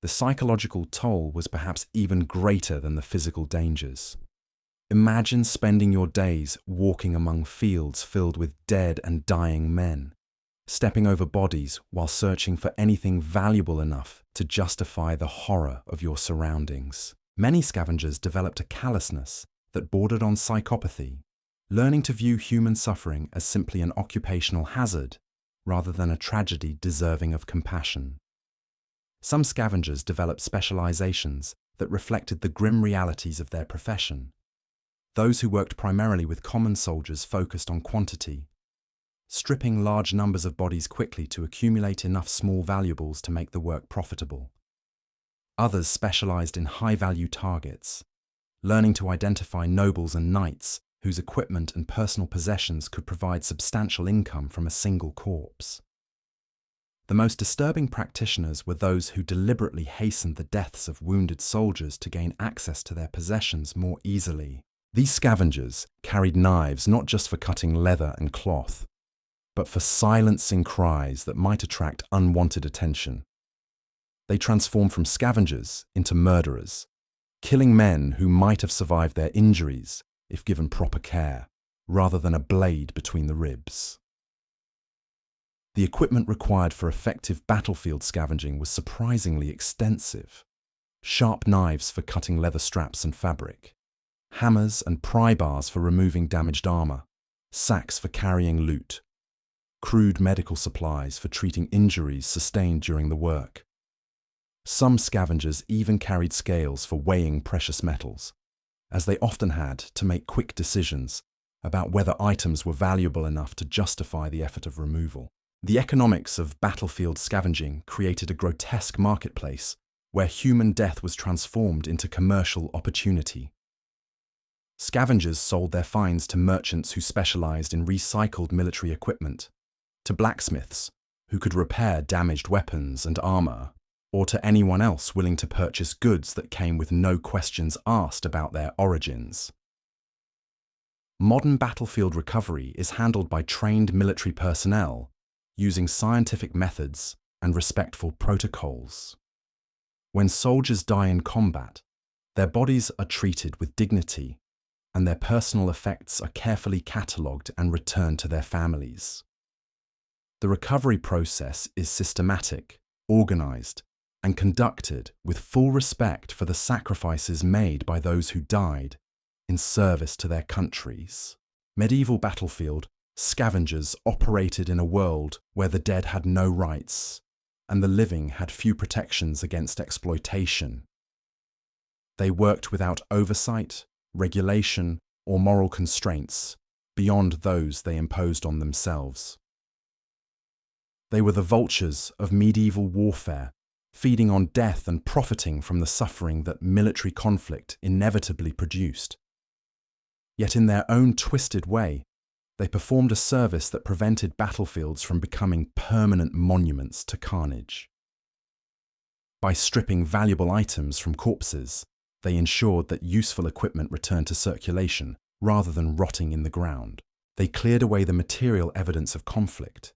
The psychological toll was perhaps even greater than the physical dangers. Imagine spending your days walking among fields filled with dead and dying men, stepping over bodies while searching for anything valuable enough to justify the horror of your surroundings. Many scavengers developed a callousness that bordered on psychopathy, learning to view human suffering as simply an occupational hazard rather than a tragedy deserving of compassion. Some scavengers developed specializations that reflected the grim realities of their profession. Those who worked primarily with common soldiers focused on quantity, stripping large numbers of bodies quickly to accumulate enough small valuables to make the work profitable. Others specialized in high-value targets, learning to identify nobles and knights whose equipment and personal possessions could provide substantial income from a single corpse. The most disturbing practitioners were those who deliberately hastened the deaths of wounded soldiers to gain access to their possessions more easily. These scavengers carried knives not just for cutting leather and cloth, but for silencing cries that might attract unwanted attention. They transformed from scavengers into murderers, killing men who might have survived their injuries if given proper care, rather than a blade between the ribs. The equipment required for effective battlefield scavenging was surprisingly extensive. Sharp knives for cutting leather straps and fabric, hammers and pry bars for removing damaged armor, sacks for carrying loot, crude medical supplies for treating injuries sustained during the work. Some scavengers even carried scales for weighing precious metals, as they often had to make quick decisions about whether items were valuable enough to justify the effort of removal. The economics of battlefield scavenging created a grotesque marketplace where human death was transformed into commercial opportunity. Scavengers sold their finds to merchants who specialized in recycled military equipment, to blacksmiths who could repair damaged weapons and armor, or to anyone else willing to purchase goods that came with no questions asked about their origins. Modern battlefield recovery is handled by trained military personnel using scientific methods and respectful protocols. When soldiers die in combat, their bodies are treated with dignity, and their personal effects are carefully catalogued and returned to their families. The recovery process is systematic, organized, and conducted with full respect for the sacrifices made by those who died in service to their countries. Medieval battlefield scavengers operated in a world where the dead had no rights and the living had few protections against exploitation. They worked without oversight, regulation, or moral constraints beyond those they imposed on themselves. They were the vultures of medieval warfare, feeding on death and profiting from the suffering that military conflict inevitably produced. Yet in their own twisted way, they performed a service that prevented battlefields from becoming permanent monuments to carnage. By stripping valuable items from corpses, they ensured that useful equipment returned to circulation rather than rotting in the ground. They cleared away the material evidence of conflict,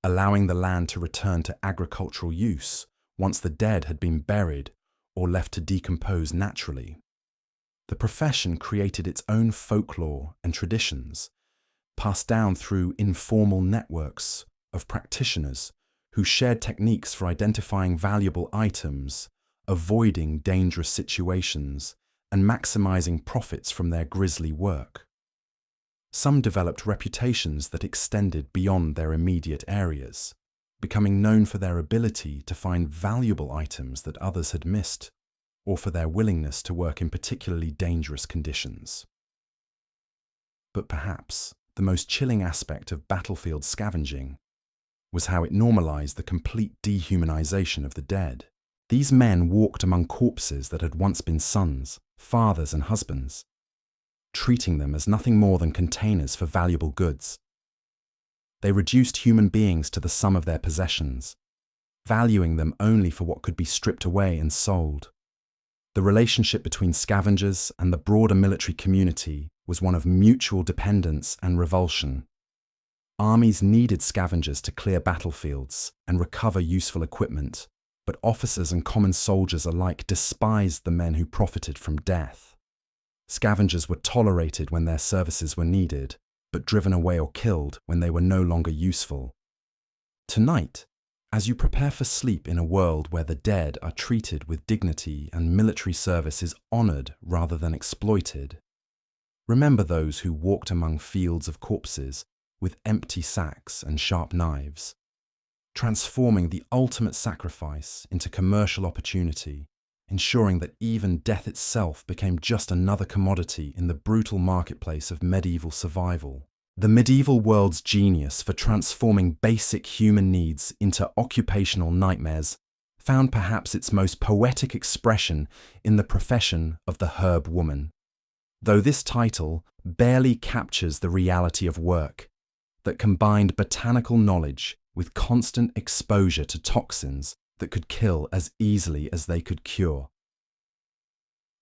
allowing the land to return to agricultural use once the dead had been buried or left to decompose naturally. The profession created its own folklore and traditions, passed down through informal networks of practitioners who shared techniques for identifying valuable items, avoiding dangerous situations, and maximizing profits from their grisly work. Some developed reputations that extended beyond their immediate areas, becoming known for their ability to find valuable items that others had missed, or for their willingness to work in particularly dangerous conditions. But perhaps the most chilling aspect of battlefield scavenging was how it normalized the complete dehumanization of the dead. These men walked among corpses that had once been sons, fathers, and husbands, treating them as nothing more than containers for valuable goods. They reduced human beings to the sum of their possessions, valuing them only for what could be stripped away and sold. The relationship between scavengers and the broader military community was one of mutual dependence and revulsion. Armies needed scavengers to clear battlefields and recover useful equipment, but officers and common soldiers alike despised the men who profited from death. Scavengers were tolerated when their services were needed, but driven away or killed when they were no longer useful. Tonight, as you prepare for sleep in a world where the dead are treated with dignity and military service is honored rather than exploited, remember those who walked among fields of corpses with empty sacks and sharp knives, transforming the ultimate sacrifice into commercial opportunity, ensuring that even death itself became just another commodity in the brutal marketplace of medieval survival. The medieval world's genius for transforming basic human needs into occupational nightmares found perhaps its most poetic expression in the profession of the herb woman. Though this title barely captures the reality of work that combined botanical knowledge with constant exposure to toxins that could kill as easily as they could cure.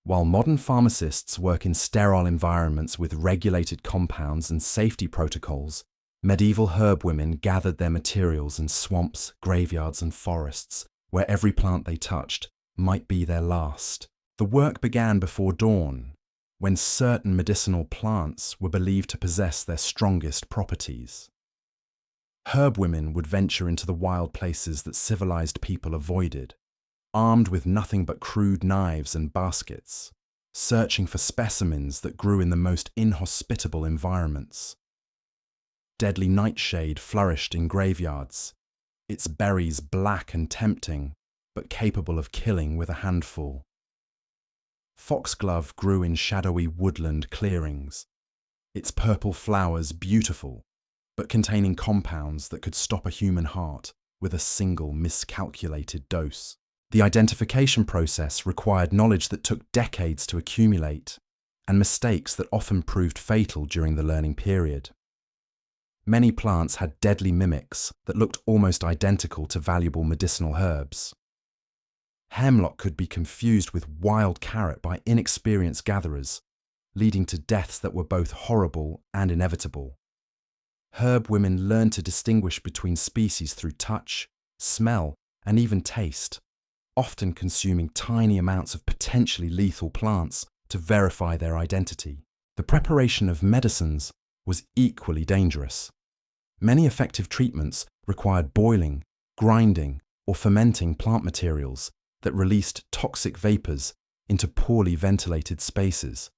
While modern pharmacists work in sterile environments with regulated compounds and safety protocols, medieval herb women gathered their materials in swamps, graveyards, and forests, where every plant they touched might be their last. The work began before dawn, when certain medicinal plants were believed to possess their strongest properties. Herb women would venture into the wild places that civilized people avoided, armed with nothing but crude knives and baskets, searching for specimens that grew in the most inhospitable environments. Deadly nightshade flourished in graveyards, its berries black and tempting, but capable of killing with a handful. Foxglove grew in shadowy woodland clearings, its purple flowers beautiful, but containing compounds that could stop a human heart with a single miscalculated dose. The identification process required knowledge that took decades to accumulate, and mistakes that often proved fatal during the learning period. Many plants had deadly mimics that looked almost identical to valuable medicinal herbs. Hemlock could be confused with wild carrot by inexperienced gatherers, leading to deaths that were both horrible and inevitable. Herb women learned to distinguish between species through touch, smell, and even taste, often consuming tiny amounts of potentially lethal plants to verify their identity. The preparation of medicines was equally dangerous. Many effective treatments required boiling, grinding, or fermenting plant materials that released toxic vapors into poorly ventilated spaces.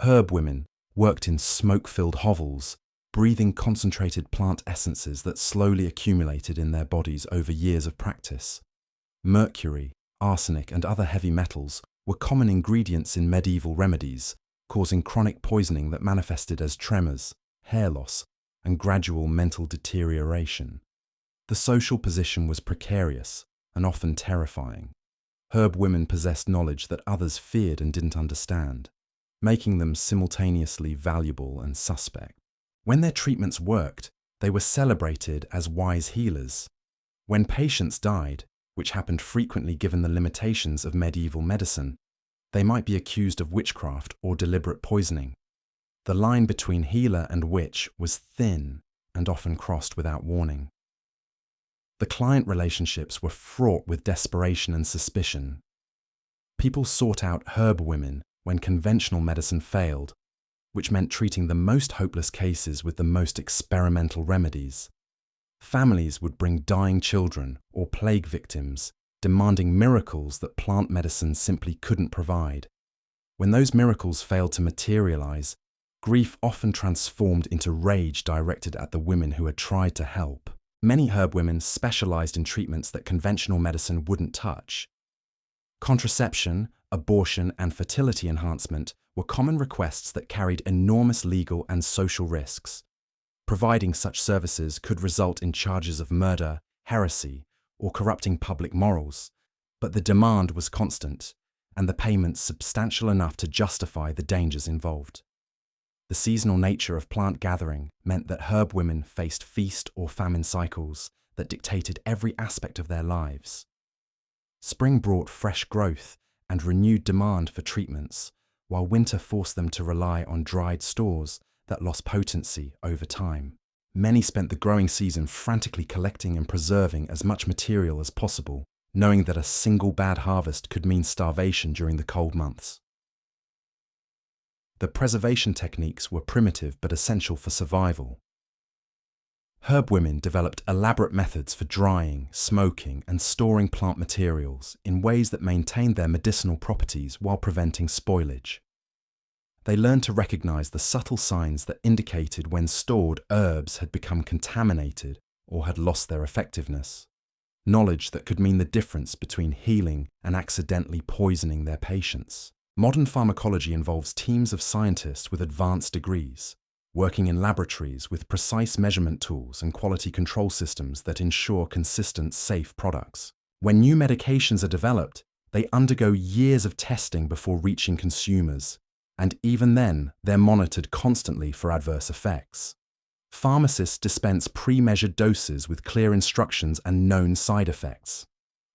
Herb women worked in smoke-filled hovels, breathing concentrated plant essences that slowly accumulated in their bodies over years of practice. Mercury, arsenic, and other heavy metals were common ingredients in medieval remedies, causing chronic poisoning that manifested as tremors, hair loss, and gradual mental deterioration. The social position was precarious and often terrifying. Herb women possessed knowledge that others feared and didn't understand, making them simultaneously valuable and suspect. When their treatments worked, they were celebrated as wise healers. When patients died, which happened frequently given the limitations of medieval medicine, they might be accused of witchcraft or deliberate poisoning. The line between healer and witch was thin and often crossed without warning. The client relationships were fraught with desperation and suspicion. People sought out herb women when conventional medicine failed, which meant treating the most hopeless cases with the most experimental remedies. Families would bring dying children or plague victims, demanding miracles that plant medicine simply couldn't provide. When those miracles failed to materialize, grief often transformed into rage directed at the women who had tried to help. Many herb women specialized in treatments that conventional medicine wouldn't touch. Contraception, abortion, and fertility enhancement were common requests that carried enormous legal and social risks. Providing such services could result in charges of murder, heresy, or corrupting public morals, but the demand was constant, and the payments substantial enough to justify the dangers involved. The seasonal nature of plant gathering meant that herb women faced feast or famine cycles that dictated every aspect of their lives. Spring brought fresh growth and renewed demand for treatments, while winter forced them to rely on dried stores that lost potency over time. Many spent the growing season frantically collecting and preserving as much material as possible, knowing that a single bad harvest could mean starvation during the cold months. The preservation techniques were primitive but essential for survival. Herb women developed elaborate methods for drying, smoking, and storing plant materials in ways that maintained their medicinal properties while preventing spoilage. They learned to recognize the subtle signs that indicated when stored herbs had become contaminated or had lost their effectiveness, knowledge that could mean the difference between healing and accidentally poisoning their patients. Modern pharmacology involves teams of scientists with advanced degrees, working in laboratories with precise measurement tools and quality control systems that ensure consistent, safe products. When new medications are developed, they undergo years of testing before reaching consumers, and even then, they're monitored constantly for adverse effects. Pharmacists dispense pre-measured doses with clear instructions and known side effects.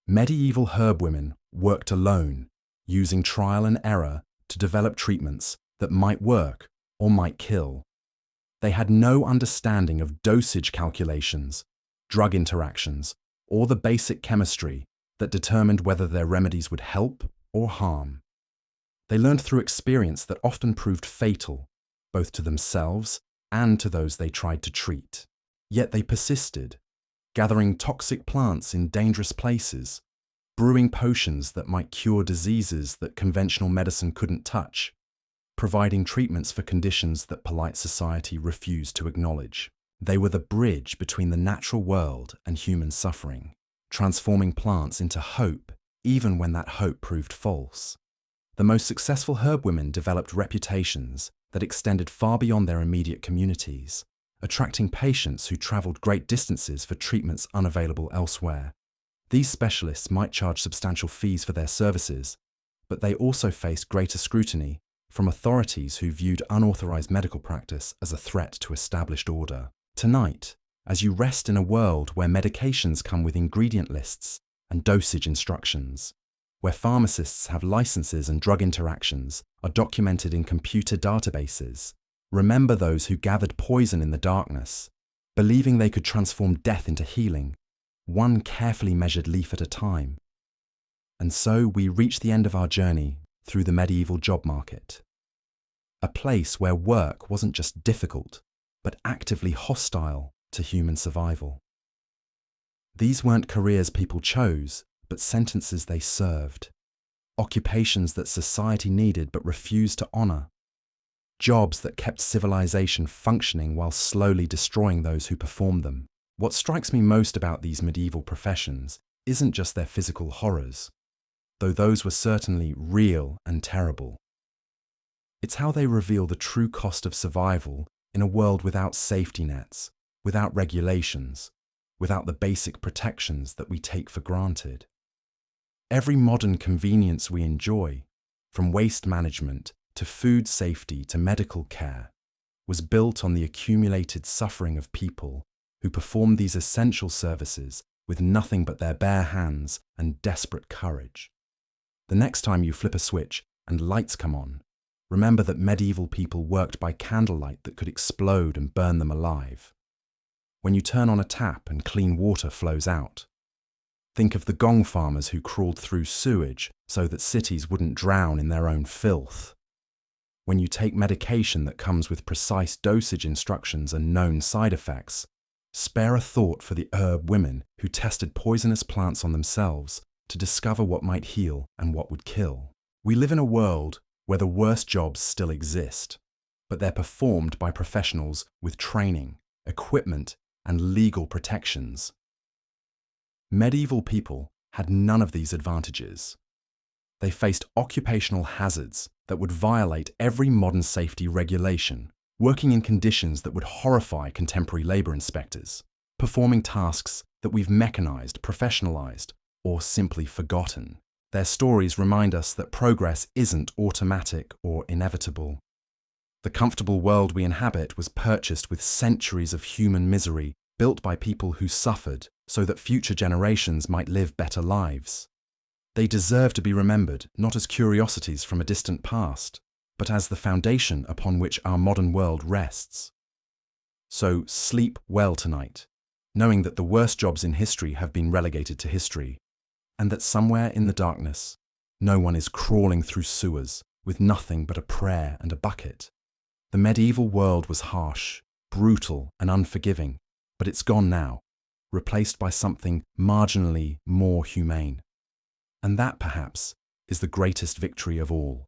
Medieval herb women worked alone, using trial and error to develop treatments that might work or might kill. They had no understanding of dosage calculations, drug interactions, or the basic chemistry that determined whether their remedies would help or harm. They learned through experience that often proved fatal, both to themselves and to those they tried to treat. Yet they persisted, gathering toxic plants in dangerous places, brewing potions that might cure diseases that conventional medicine couldn't touch, providing treatments for conditions that polite society refused to acknowledge. They were the bridge between the natural world and human suffering, transforming plants into hope, even when that hope proved false. The most successful herb women developed reputations that extended far beyond their immediate communities, attracting patients who traveled great distances for treatments unavailable elsewhere. These specialists might charge substantial fees for their services, but they also faced greater scrutiny from authorities who viewed unauthorized medical practice as a threat to established order. Tonight, as you rest in a world where medications come with ingredient lists and dosage instructions, where pharmacists have licenses and drug interactions are documented in computer databases, remember those who gathered poison in the darkness, believing they could transform death into healing, one carefully measured leaf at a time. And so we reach the end of our journey through the medieval job market, a place where work wasn't just difficult, but actively hostile to human survival. These weren't careers people chose, but sentences they served, occupations that society needed but refused to honor, jobs that kept civilization functioning while slowly destroying those who performed them. What strikes me most about these medieval professions isn't just their physical horrors, though those were certainly real and terrible. It's how they reveal the true cost of survival in a world without safety nets, without regulations, without the basic protections that we take for granted. Every modern convenience we enjoy, from waste management to food safety to medical care, was built on the accumulated suffering of people who performed these essential services with nothing but their bare hands and desperate courage. The next time you flip a switch and lights come on, remember that medieval people worked by candlelight that could explode and burn them alive. When you turn on a tap and clean water flows out, think of the gong farmers who crawled through sewage so that cities wouldn't drown in their own filth. When you take medication that comes with precise dosage instructions and known side effects, spare a thought for the herb women who tested poisonous plants on themselves to discover what might heal and what would kill. We live in a world where the worst jobs still exist, but they're performed by professionals with training, equipment, and legal protections. Medieval people had none of these advantages. They faced occupational hazards that would violate every modern safety regulation, working in conditions that would horrify contemporary labor inspectors, performing tasks that we've mechanized, professionalized, or simply forgotten. Their stories remind us that progress isn't automatic or inevitable. The comfortable world we inhabit was purchased with centuries of human misery built by people who suffered so that future generations might live better lives. They deserve to be remembered not as curiosities from a distant past, but as the foundation upon which our modern world rests. So sleep well tonight, knowing that the worst jobs in history have been relegated to history, and that somewhere in the darkness, no one is crawling through sewers with nothing but a prayer and a bucket. The medieval world was harsh, brutal, and unforgiving, but it's gone now, replaced by something marginally more humane. And that, perhaps, is the greatest victory of all.